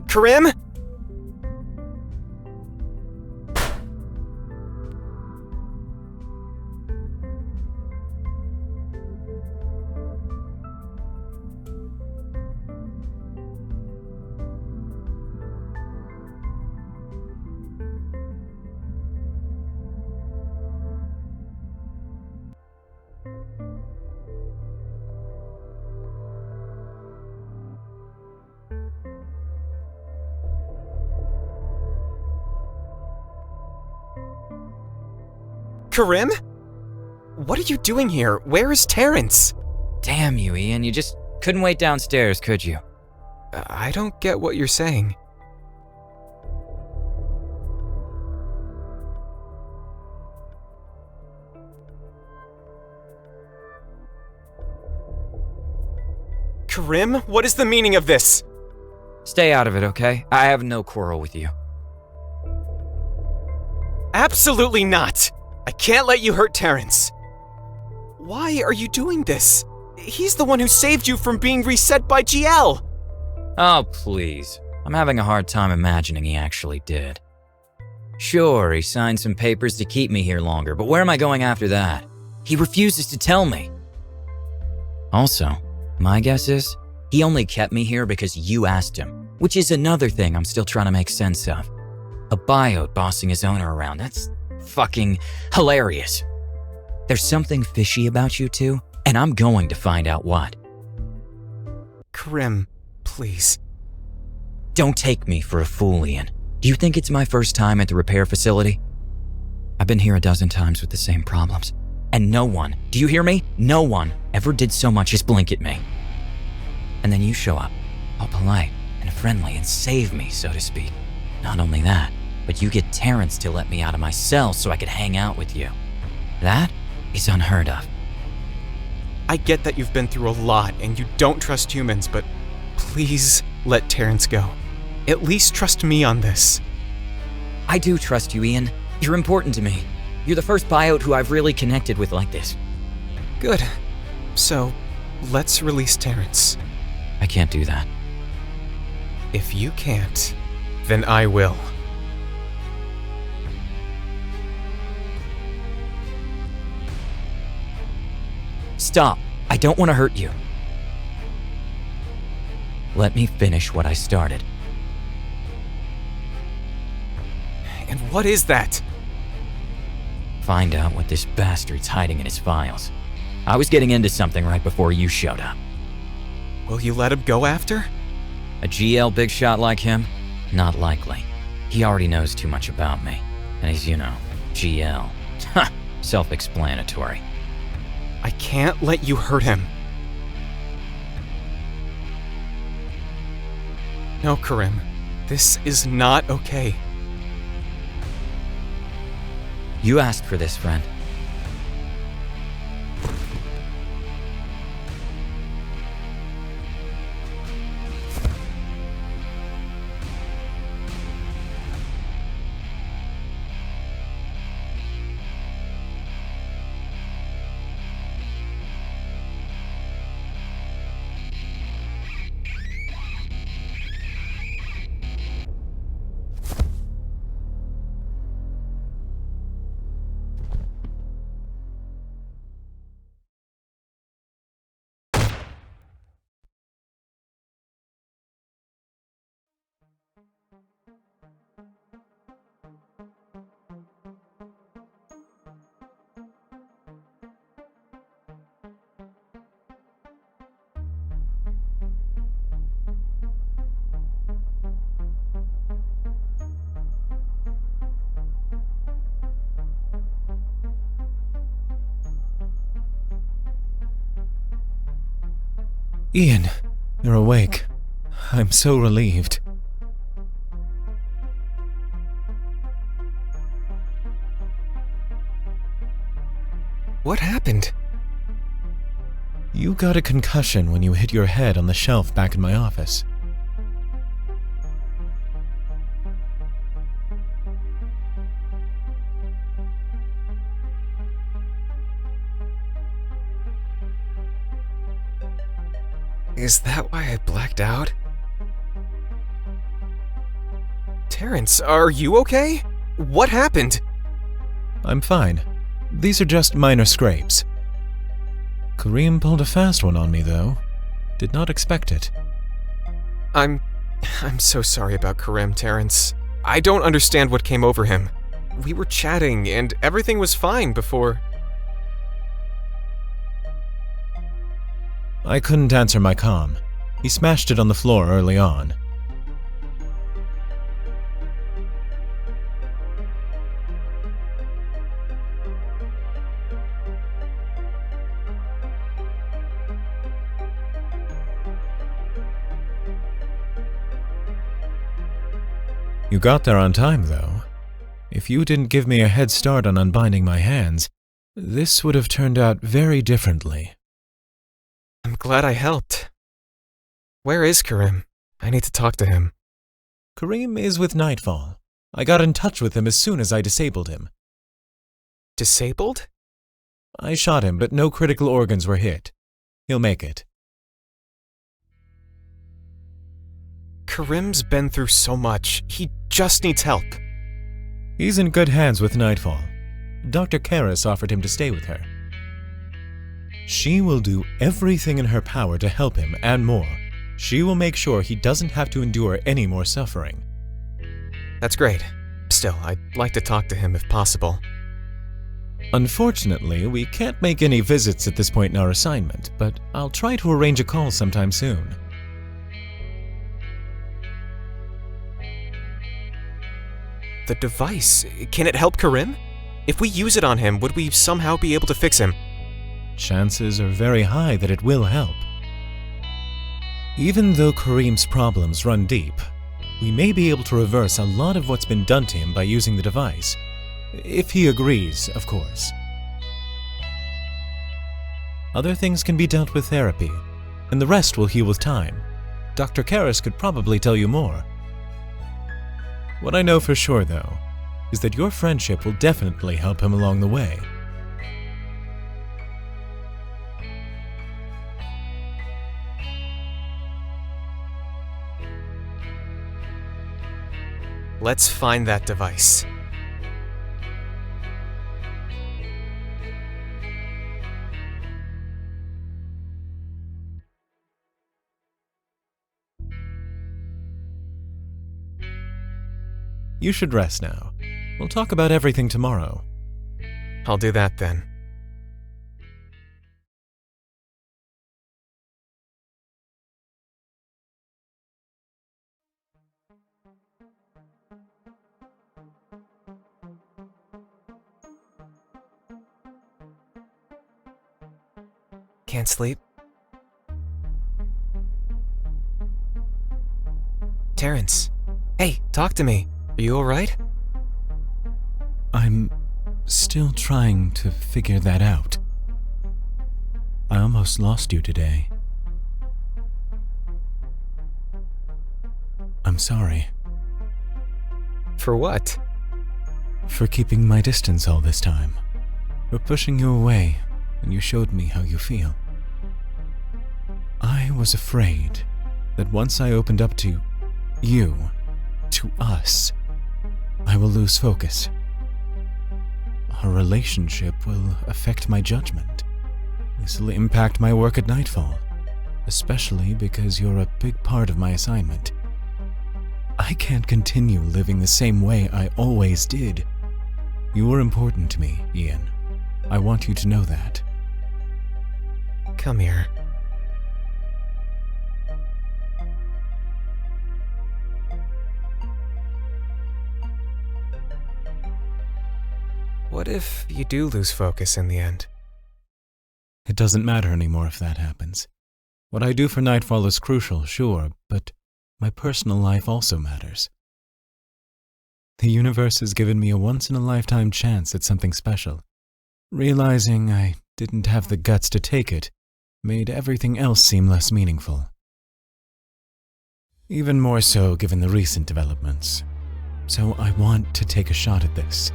Kareem? Kareem? What are you doing here? Where is Terrance? Damn you, Ian, you just couldn't wait downstairs, could you? I don't get what you're saying. Kareem, what is the meaning of this? Stay out of it, okay? I have no quarrel with you. Absolutely not! I can't let you hurt Terrance. Why are you doing this? He's the one who saved you from being reset by GL! Oh, please. I'm having a hard time imagining he actually did. Sure, he signed some papers to keep me here longer, but where am I going after that? He refuses to tell me. Also, my guess is, he only kept me here because you asked him, which is another thing I'm still trying to make sense of. A biot bossing his owner around, that's fucking hilarious. There's something fishy about you two, and I'm going to find out what. Kareem, please. Don't take me for a fool, Ian. Do you think it's my first time at the repair facility? I've been here a dozen times with the same problems, and no one, do you hear me? No one ever did so much as blink at me. And then you show up, all polite and friendly, and save me, so to speak. Not only that, but you get Terrance to let me out of my cell so I could hang out with you. That is unheard of. I get that you've been through a lot and you don't trust humans, but please let Terrance go. At least trust me on this. I do trust you, Ian. You're important to me. You're the first biot who I've really connected with like this. Good. So, let's release Terrance. I can't do that. If you can't, then I will. Stop. I don't want to hurt you. Let me finish what I started. And what is that? Find out what this bastard's hiding in his files. I was getting into something right before you showed up. Will you let him go after? A GL big shot like him? Not likely. He already knows too much about me. And he's, GL. Ha! Self-explanatory. I can't let you hurt him. No, Kareem. This is not okay. You asked for this, friend. Ian, you're awake. I'm so relieved. What happened? You got a concussion when you hit your head on the shelf back in my office. Is that why I blacked out? Terrance, are you okay? What happened? I'm fine. These are just minor scrapes. Kareem pulled a fast one on me, though. Did not expect it. I'm so sorry about Kareem, Terrance. I don't understand what came over him. We were chatting, and everything was fine before... I couldn't answer my comm. He smashed it on the floor early on. You got there on time, though. If you didn't give me a head start on unbinding my hands, this would have turned out very differently. I'm glad I helped. Where is Kareem? I need to talk to him. Kareem is with Nightfall. I got in touch with him as soon as I disabled him. Disabled? I shot him, but no critical organs were hit. He'll make it. Kareem's been through so much. He just needs help. He's in good hands with Nightfall. Dr. Karras offered him to stay with her. She will do everything in her power to help him and more. She will make sure he doesn't have to endure any more suffering. That's great. Still, I'd like to talk to him if possible. Unfortunately, we can't make any visits at this point in our assignment, but I'll try to arrange a call sometime soon. The device, can it help Kareem? If we use it on him, would we somehow be able to fix him? Chances are very high that it will help. Even though Kareem's problems run deep, we may be able to reverse a lot of what's been done to him by using the device. If he agrees, of course. Other things can be dealt with therapy, and the rest will heal with time. Dr. Karras could probably tell you more. What I know for sure, though, is that your friendship will definitely help him along the way. Let's find that device. You should rest now. We'll talk about everything tomorrow. I'll do that then. Can't sleep? Terrance. Hey, talk to me. Are you alright? I'm still trying to figure that out. I almost lost you today. I'm sorry. For what? For keeping my distance all this time. For pushing you away when you showed me how you feel. I was afraid that once I opened up to you, to us, I will lose focus. Our relationship will affect my judgment. This will impact my work at Nightfall, especially because you're a big part of my assignment. I can't continue living the same way I always did. You were important to me, Ian. I want you to know that. Come here. What if you do lose focus in the end? It doesn't matter anymore if that happens. What I do for Nightfall is crucial, sure, but my personal life also matters. The universe has given me a once-in-a-lifetime chance at something special. Realizing I didn't have the guts to take it made everything else seem less meaningful. Even more so given the recent developments. So I want to take a shot at this.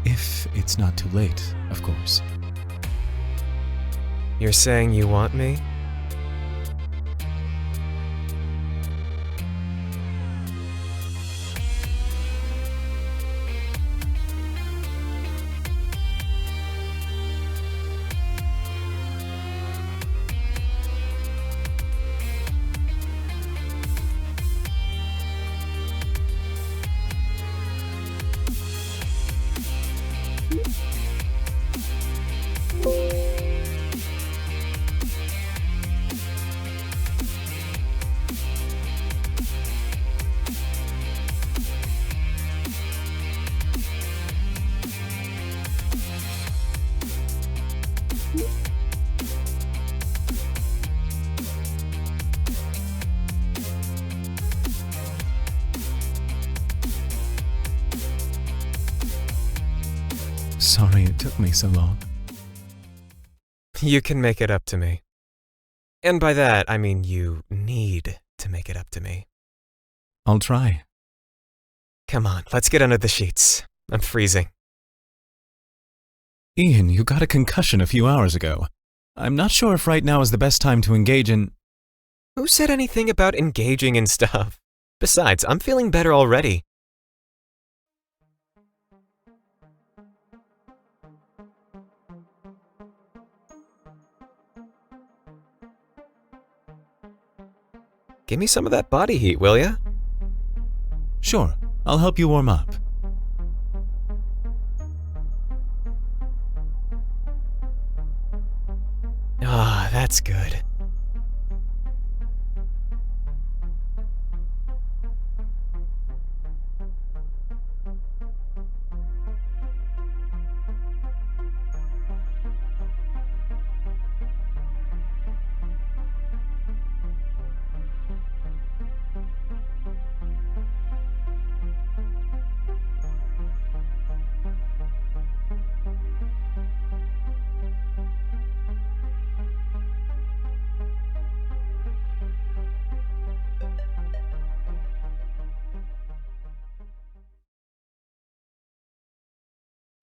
If it's not too late, of course. You're saying you want me? Sorry it took me so long. You can make it up to me. And by that, I mean you need to make it up to me. I'll try. Come on, let's get under the sheets. I'm freezing. Ian, you got a concussion a few hours ago. I'm not sure if right now is the best time to engage in... Who said anything about engaging in stuff? Besides, I'm feeling better already. Give me some of that body heat, will ya? Sure, I'll help you warm up. Ah, that's good.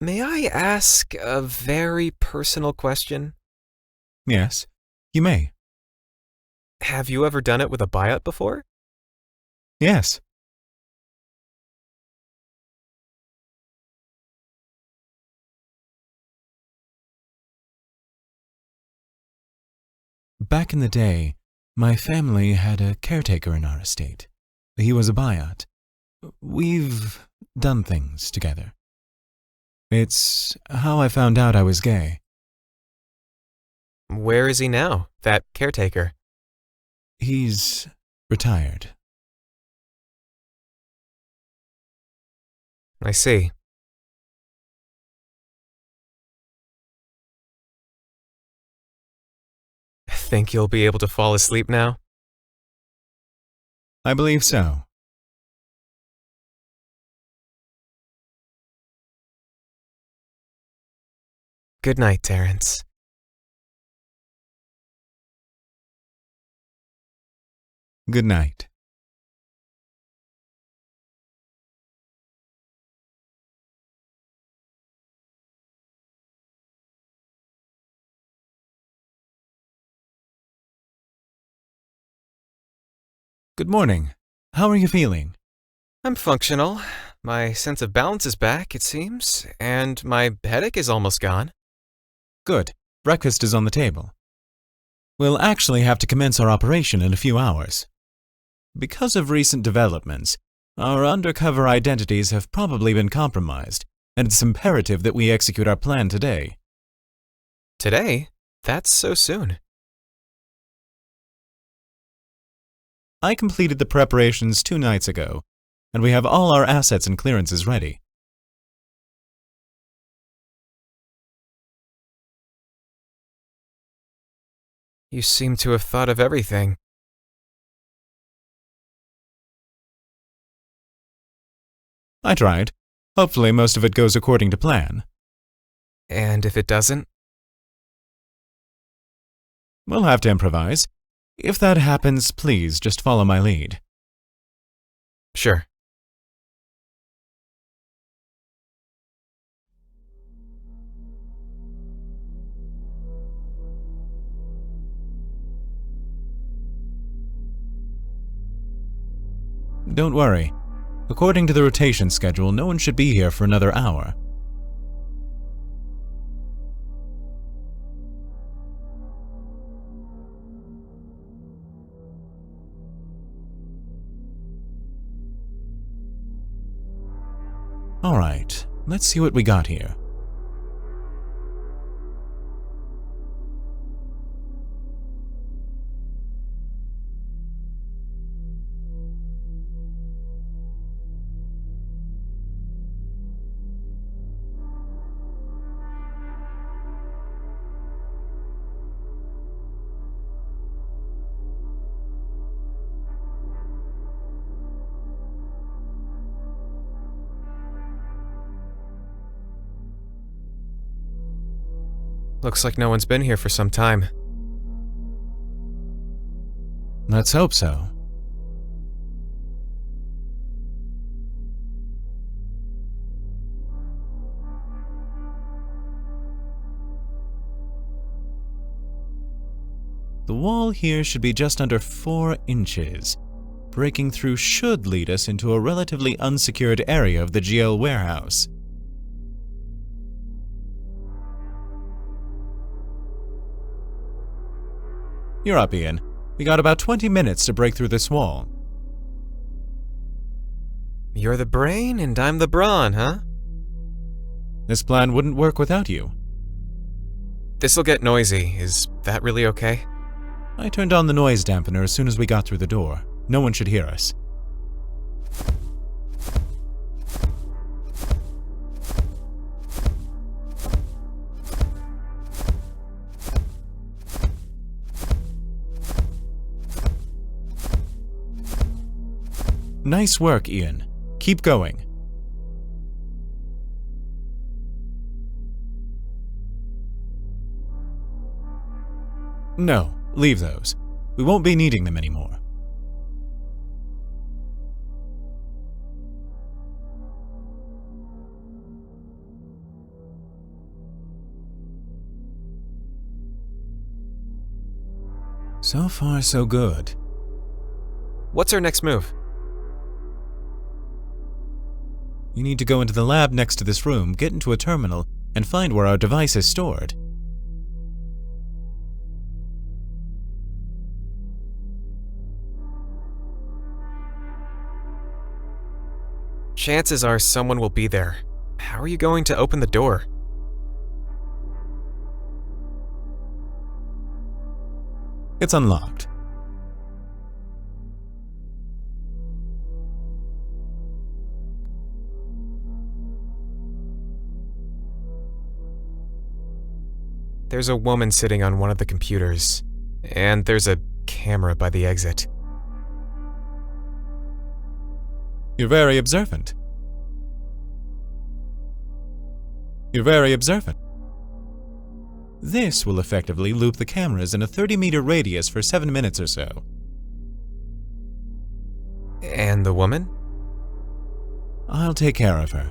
May I ask a very personal question? Yes, you may. Have you ever done it with a biot before? Yes. Back in the day, my family had a caretaker in our estate. He was a biot. We've done things together. It's how I found out I was gay. Where is he now, that caretaker? He's retired. I see. Think you'll be able to fall asleep now? I believe so. Good night, Terrance. Good night. Good morning. How are you feeling? I'm functional. My sense of balance is back, it seems, and my headache is almost gone. Good. Breakfast is on the table. We'll actually have to commence our operation in a few hours. Because of recent developments, our undercover identities have probably been compromised, and it's imperative that we execute our plan today. Today? That's so soon. I completed the preparations 2 nights ago, and we have all our assets and clearances ready. You seem to have thought of everything. I tried. Hopefully most of it goes according to plan. And if it doesn't? We'll have to improvise. If that happens, please just follow my lead. Sure. Don't worry. According to the rotation schedule, no one should be here for another hour. Alright, let's see what we got here. Looks like no one's been here for some time. Let's hope so. The wall here should be just under 4 inches. Breaking through should lead us into a relatively unsecured area of the GL warehouse. You're up, Ian. We got about 20 minutes to break through this wall. You're the brain and I'm the brawn, huh? This plan wouldn't work without you. This'll get noisy. Is that really okay? I turned on the noise dampener as soon as we got through the door. No one should hear us. Nice work, Ian. Keep going. No, leave those. We won't be needing them anymore. So far, so good. What's our next move? You need to go into the lab next to this room, get into a terminal, and find where our device is stored. Chances are someone will be there. How are you going to open the door? It's unlocked. There's a woman sitting on one of the computers, and there's a camera by the exit. You're very observant. You're very observant. This will effectively loop the cameras in a 30-meter radius for 7 minutes or so. And the woman? I'll take care of her.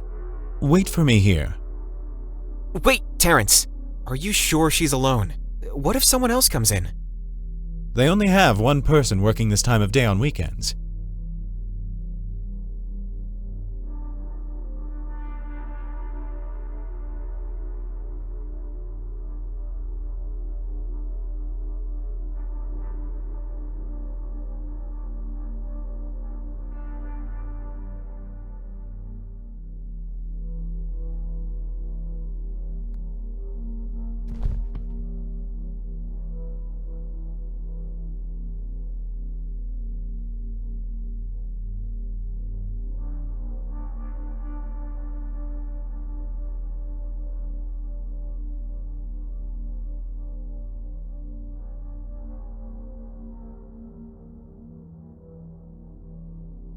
Wait for me here. Wait, Terrance! Are you sure she's alone? What if someone else comes in? They only have one person working this time of day on weekends.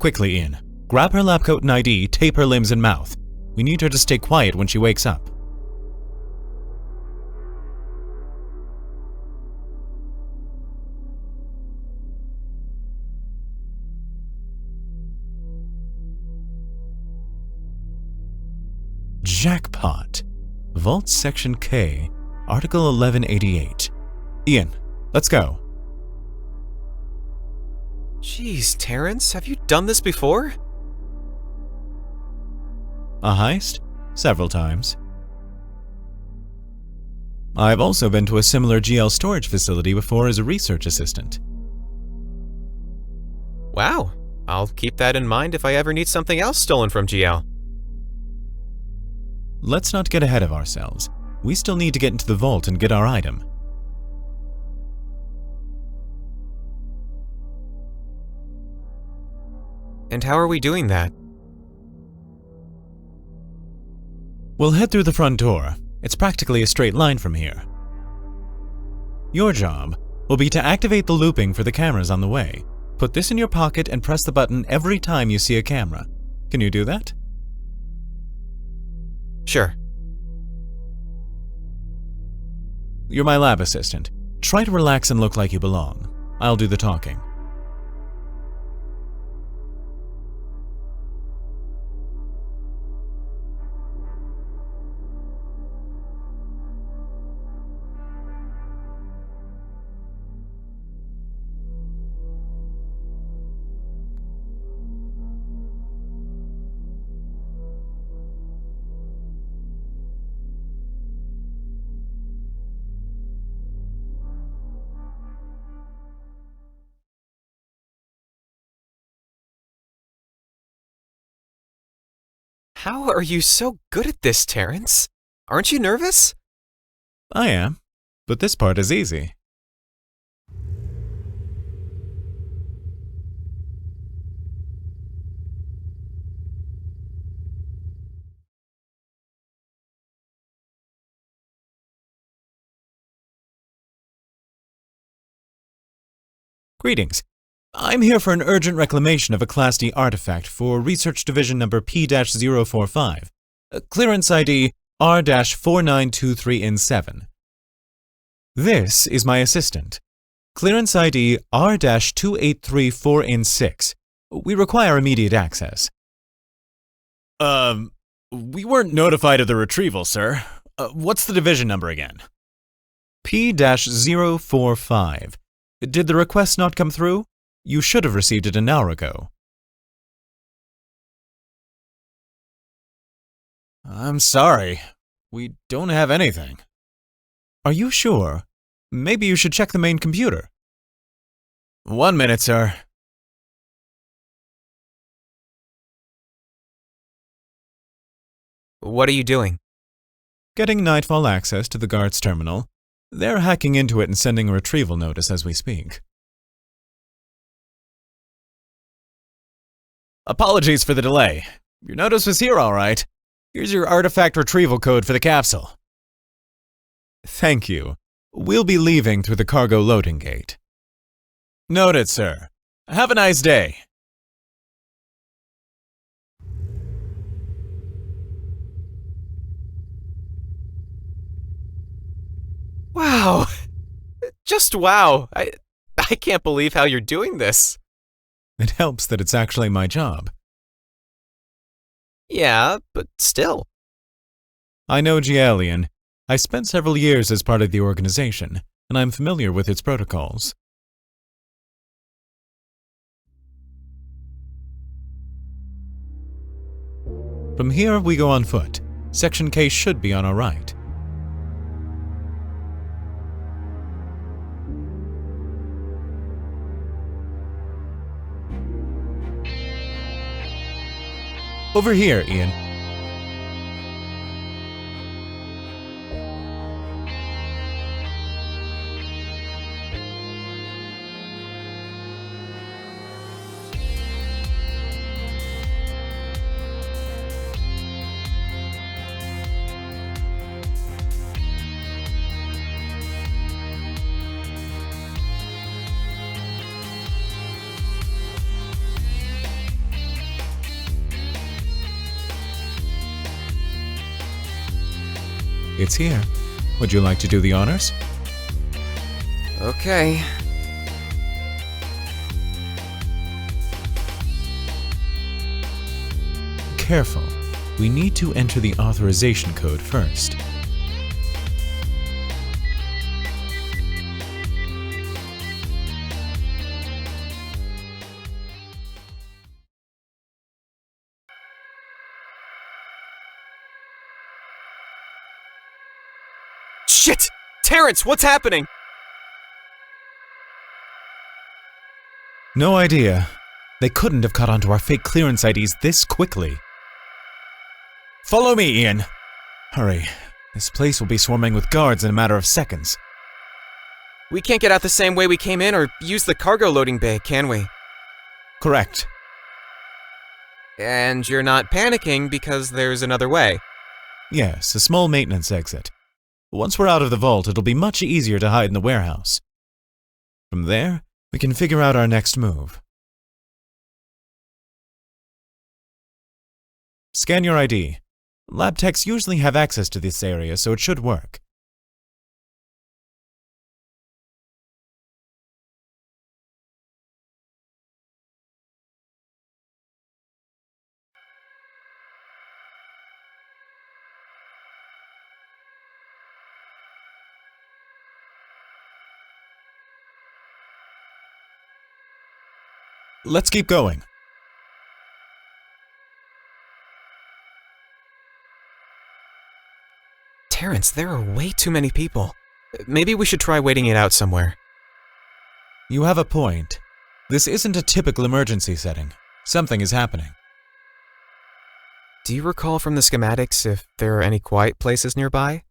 Quickly, Ian. Grab her lab coat and ID, tape her limbs and mouth. We need her to stay quiet when she wakes up. Jackpot. Vault Section K, Article 1188. Ian, let's go. Jeez, Terrance, have you done this before? A heist? Several times. I've also been to a similar GL storage facility before as a research assistant. Wow, I'll keep that in mind if I ever need something else stolen from GL. Let's not get ahead of ourselves. We still need to get into the vault and get our item. And how are we doing that? We'll head through the front door. It's practically a straight line from here. Your job will be to activate the looping for the cameras on the way. Put this in your pocket and press the button every time you see a camera. Can you do that? Sure. You're my lab assistant. Try to relax and look like you belong. I'll do the talking. How are you so good at this, Terrance? Aren't you nervous? I am, but this part is easy. Greetings. I'm here for an urgent reclamation of a Class D artifact for Research Division number P-045. Clearance ID R-4923N7. This is my assistant. Clearance ID R-2834N6. We require immediate access. We weren't notified of the retrieval, sir. What's the division number again? P-045. Did the request not come through? You should have received it an hour ago. I'm sorry. We don't have anything. Are you sure? Maybe you should check the main computer. 1 minute, sir. What are you doing? Getting Nightfall access to the guard's terminal. They're hacking into it and sending a retrieval notice as we speak. Apologies for the delay. Your notice was here all right. Here's your artifact retrieval code for the capsule. Thank you. We'll be leaving through the cargo loading gate. Noted, sir. Have a nice day. Wow. Just wow. I can't believe how you're doing this. It helps that it's actually my job. Yeah, but still. I know Giallian. I spent several years as part of the organization, and I'm familiar with its protocols. From here, we go on foot. Section K should be on our right. Over here, Ian. It's here. Would you like to do the honors? Okay. Careful. We need to enter the authorization code first. Shit! Terrance, what's happening? No idea. They couldn't have caught onto our fake clearance IDs this quickly. Follow me, Ian. Hurry. This place will be swarming with guards in a matter of seconds. We can't get out the same way we came in or use the cargo loading bay, can we? Correct. And you're not panicking because there's another way? Yes, a small maintenance exit. Once we're out of the vault, it'll be much easier to hide in the warehouse. From there, we can figure out our next move. Scan your ID. Lab techs usually have access to this area, so it should work. Let's keep going. Terrance, there are way too many people. Maybe we should try waiting it out somewhere. You have a point. This isn't a typical emergency setting. Something is happening. Do you recall from the schematics if there are any quiet places nearby?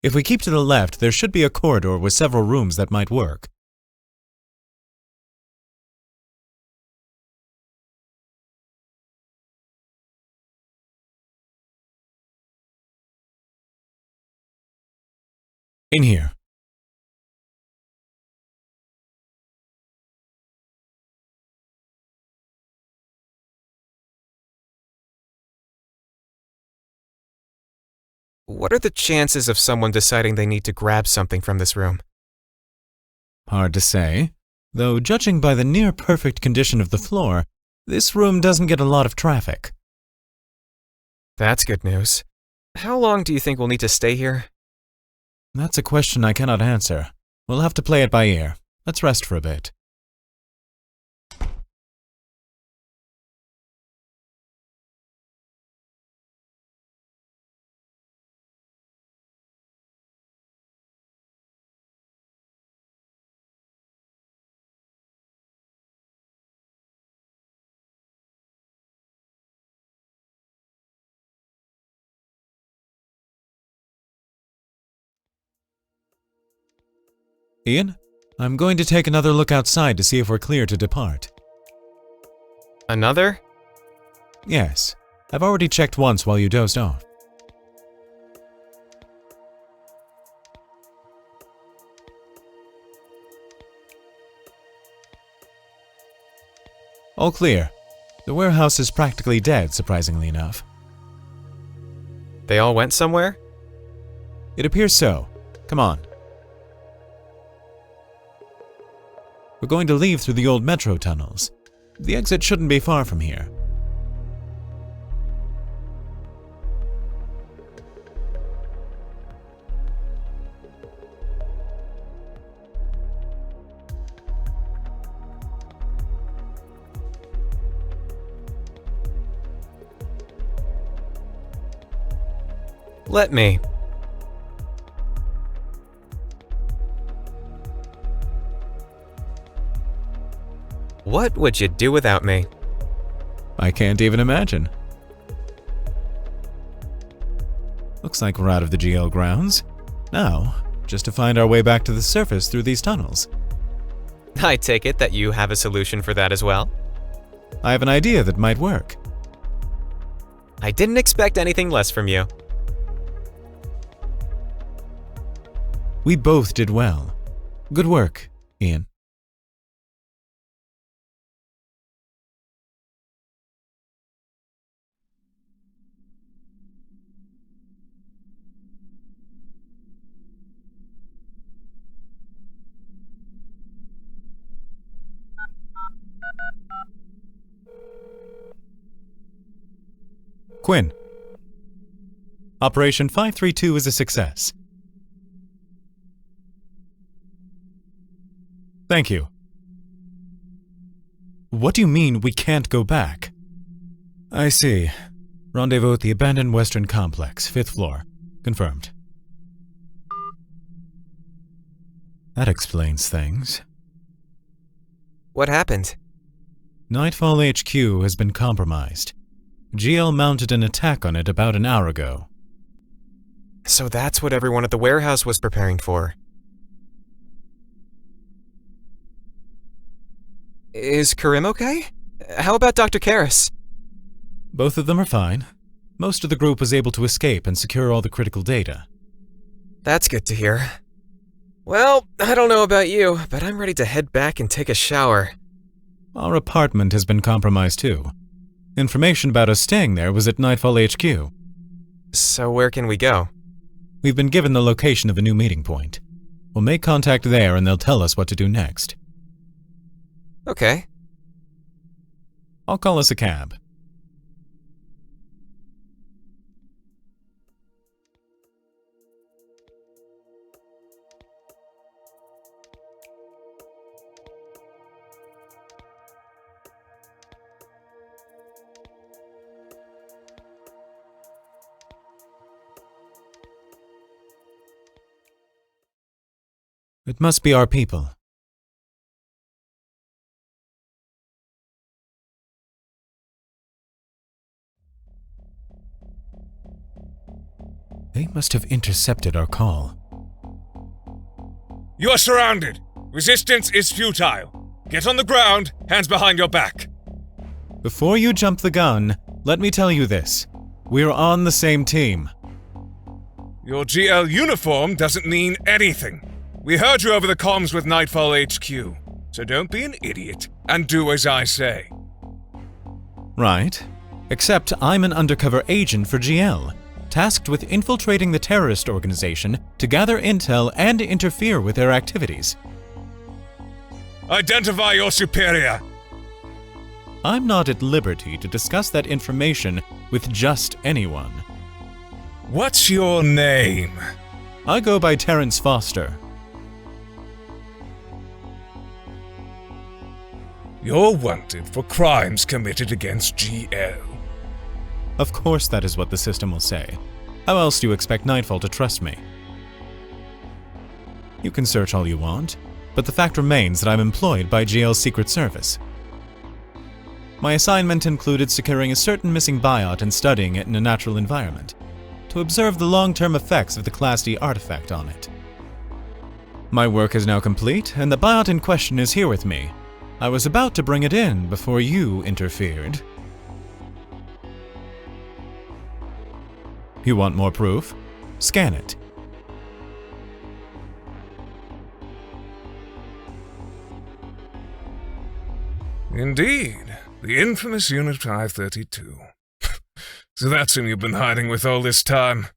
If we keep to the left, there should be a corridor with several rooms that might work. In here. What are the chances of someone deciding they need to grab something from this room? Hard to say, though judging by the near-perfect condition of the floor, this room doesn't get a lot of traffic. That's good news. How long do you think we'll need to stay here? That's a question I cannot answer. We'll have to play it by ear. Let's rest for a bit. Ian, I'm going to take another look outside to see if we're clear to depart. Another? Yes. I've already checked once while you dozed off. All clear. The warehouse is practically dead, surprisingly enough. They all went somewhere? It appears so. Come on. We're going to leave through the old metro tunnels. The exit shouldn't be far from here. Let me. What would you do without me? I can't even imagine. Looks like we're out of the GL grounds. Now, just to find our way back to the surface through these tunnels. I take it that you have a solution for that as well? I have an idea that might work. I didn't expect anything less from you. We both did well. Good work, Ian. Quinn. Operation 532 is a success. Thank you. What do you mean we can't go back? I see. Rendezvous at the abandoned Western Complex, 5th floor. Confirmed. That explains things. What happened? Nightfall HQ has been compromised. GL mounted an attack on it about an hour ago. So that's what everyone at the warehouse was preparing for. Is Kareem okay? How about Dr. Karras? Both of them are fine. Most of the group was able to escape and secure all the critical data. That's good to hear. Well, I don't know about you, but I'm ready to head back and take a shower. Our apartment has been compromised too. Information about us staying there was at Nightfall HQ. So where can we go? We've been given the location of a new meeting point. We'll make contact there and they'll tell us what to do next. Okay. I'll call us a cab. It must be our people. They must have intercepted our call. You are surrounded. Resistance is futile. Get on the ground, hands behind your back. Before you jump the gun, let me tell you this. We're on the same team. Your GL uniform doesn't mean anything. We heard you over the comms with Nightfall HQ, so don't be an idiot and do as I say. Right. Except I'm an undercover agent for GL, tasked with infiltrating the terrorist organization to gather intel and interfere with their activities. Identify your superior! I'm not at liberty to discuss that information with just anyone. What's your name? I go by Terrance Foster. You're wanted for crimes committed against GL. Of course that is what the system will say. How else do you expect Nightfall to trust me? You can search all you want, but the fact remains that I'm employed by GL's Secret Service. My assignment included securing a certain missing biot and studying it in a natural environment, to observe the long-term effects of the Class D artifact on it. My work is now complete, and the biot in question is here with me. I was about to bring it in before you interfered. You want more proof? Scan it. Indeed, the infamous Unit 532. So that's whom you've been hiding with all this time.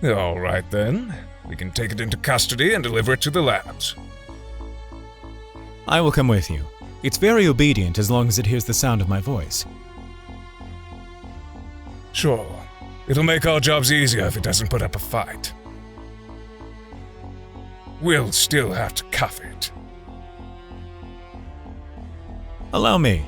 All right then. We can take it into custody and deliver it to the labs. I will come with you. It's very obedient as long as it hears the sound of my voice. Sure. It'll make our jobs easier if it doesn't put up a fight. We'll still have to cuff it. Allow me.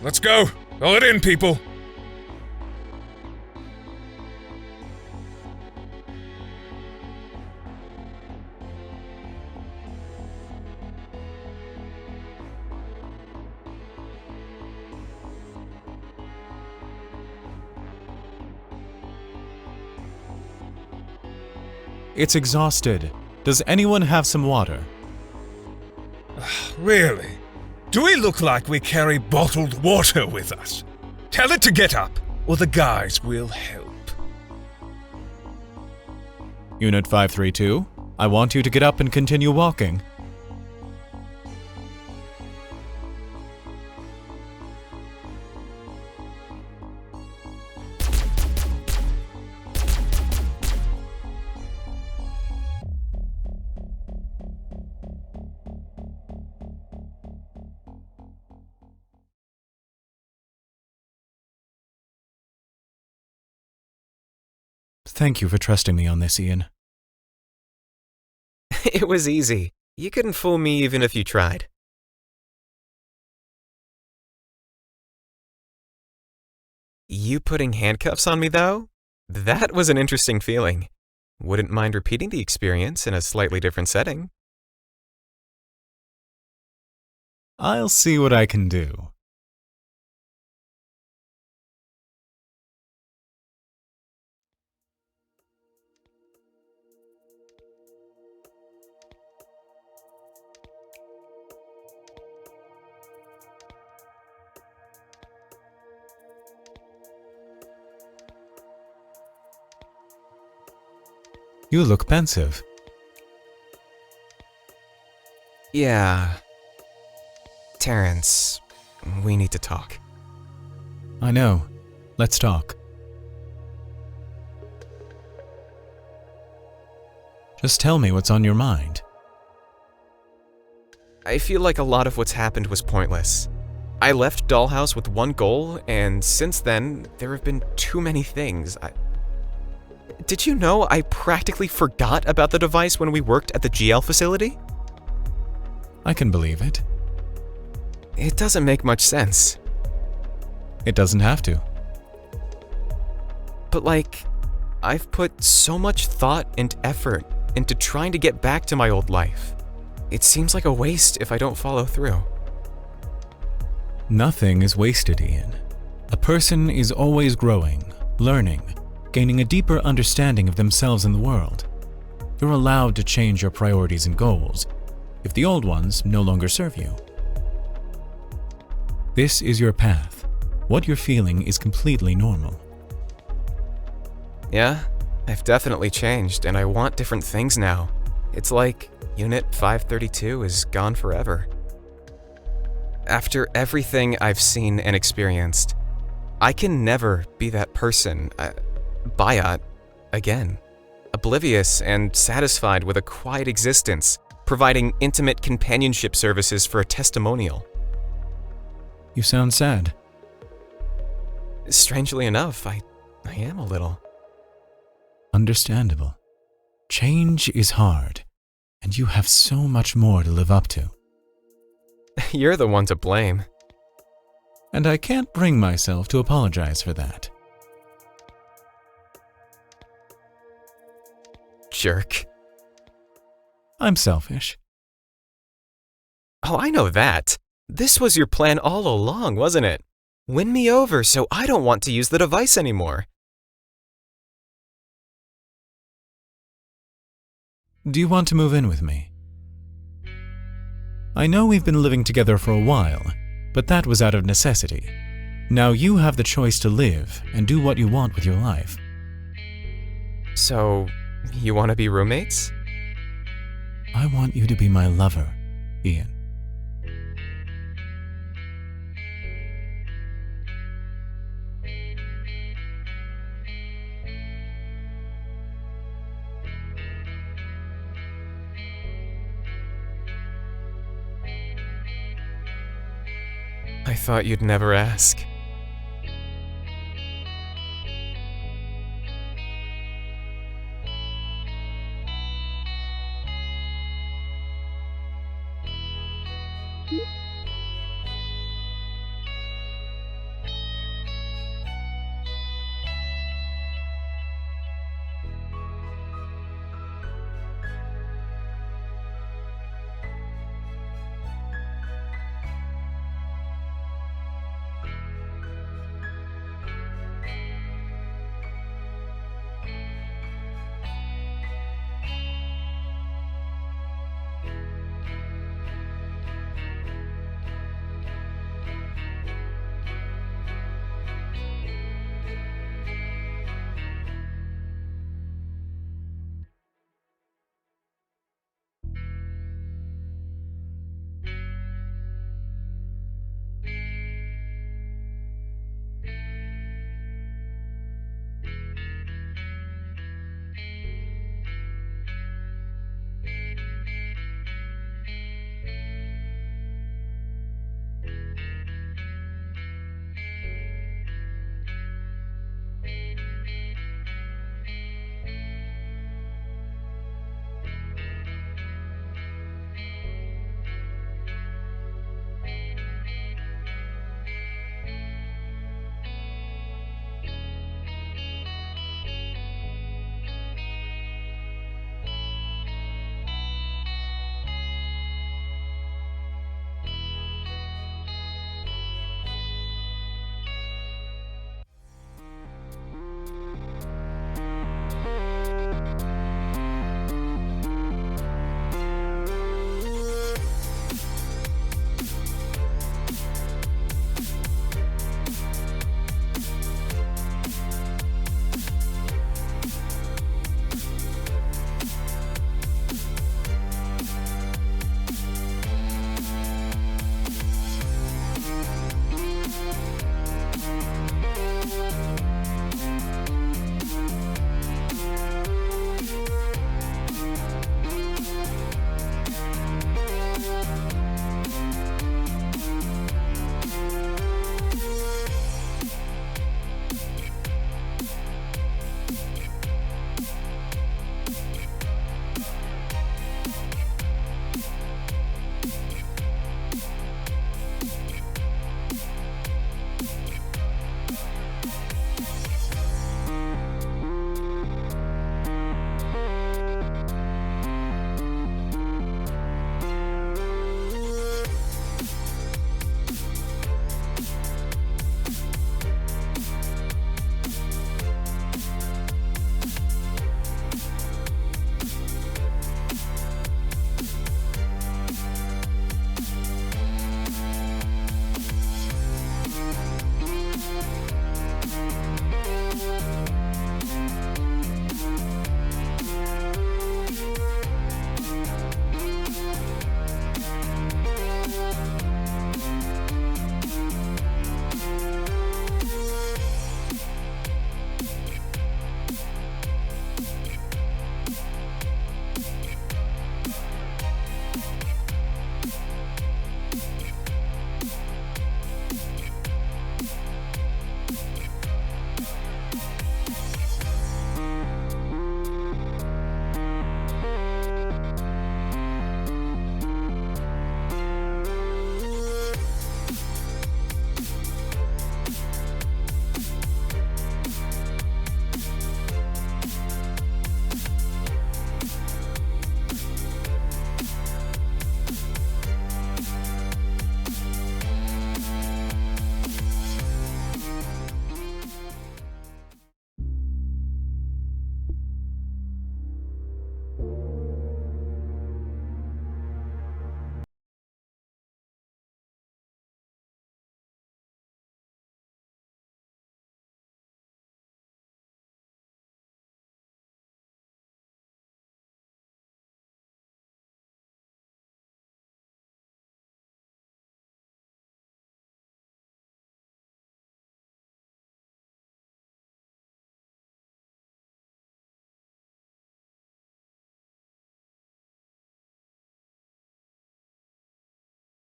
Let's go! All it in, people! It's exhausted. Does anyone have some water? Really? Do we look like we carry bottled water with us? Tell it to get up, or the guys will help. Unit 532, I want you to get up and continue walking. Thank you for trusting me on this, Ian. It was easy. You couldn't fool me even if you tried. You putting handcuffs on me, though? That was an interesting feeling. Wouldn't mind repeating the experience in a slightly different setting. I'll see what I can do. You look pensive. Yeah. Terrance, we need to talk. I know. Let's talk. Just tell me what's on your mind. I feel like a lot of what's happened was pointless. I left Dollhouse with one goal, and since then, there have been too many things. Did you know I practically forgot about the device when we worked at the GL facility? I can believe it. It doesn't make much sense. It doesn't have to. But I've put so much thought and effort into trying to get back to my old life. It seems like a waste if I don't follow through. Nothing is wasted, Ian. A person is always growing, learning, gaining a deeper understanding of themselves and the world. You're allowed to change your priorities and goals if the old ones no longer serve you. This is your path. What you're feeling is completely normal. Yeah, I've definitely changed, and I want different things now. It's like Unit 532 is gone forever. After everything I've seen and experienced, I can never be that person, biot, again. Oblivious and satisfied with a quiet existence, providing intimate companionship services for a testimonial. You sound sad. Strangely enough, I am a little. Understandable. Change is hard, and you have so much more to live up to. You're the one to blame. And I can't bring myself to apologize for that. Jerk. I'm selfish. Oh, I know that. This was your plan all along, wasn't it? Win me over so I don't want to use the device anymore. Do you want to move in with me? I know we've been living together for a while, but that was out of necessity. Now you have the choice to live and do what you want with your life. So, you want to be roommates? I want you to be my lover, Ian. I thought you'd never ask.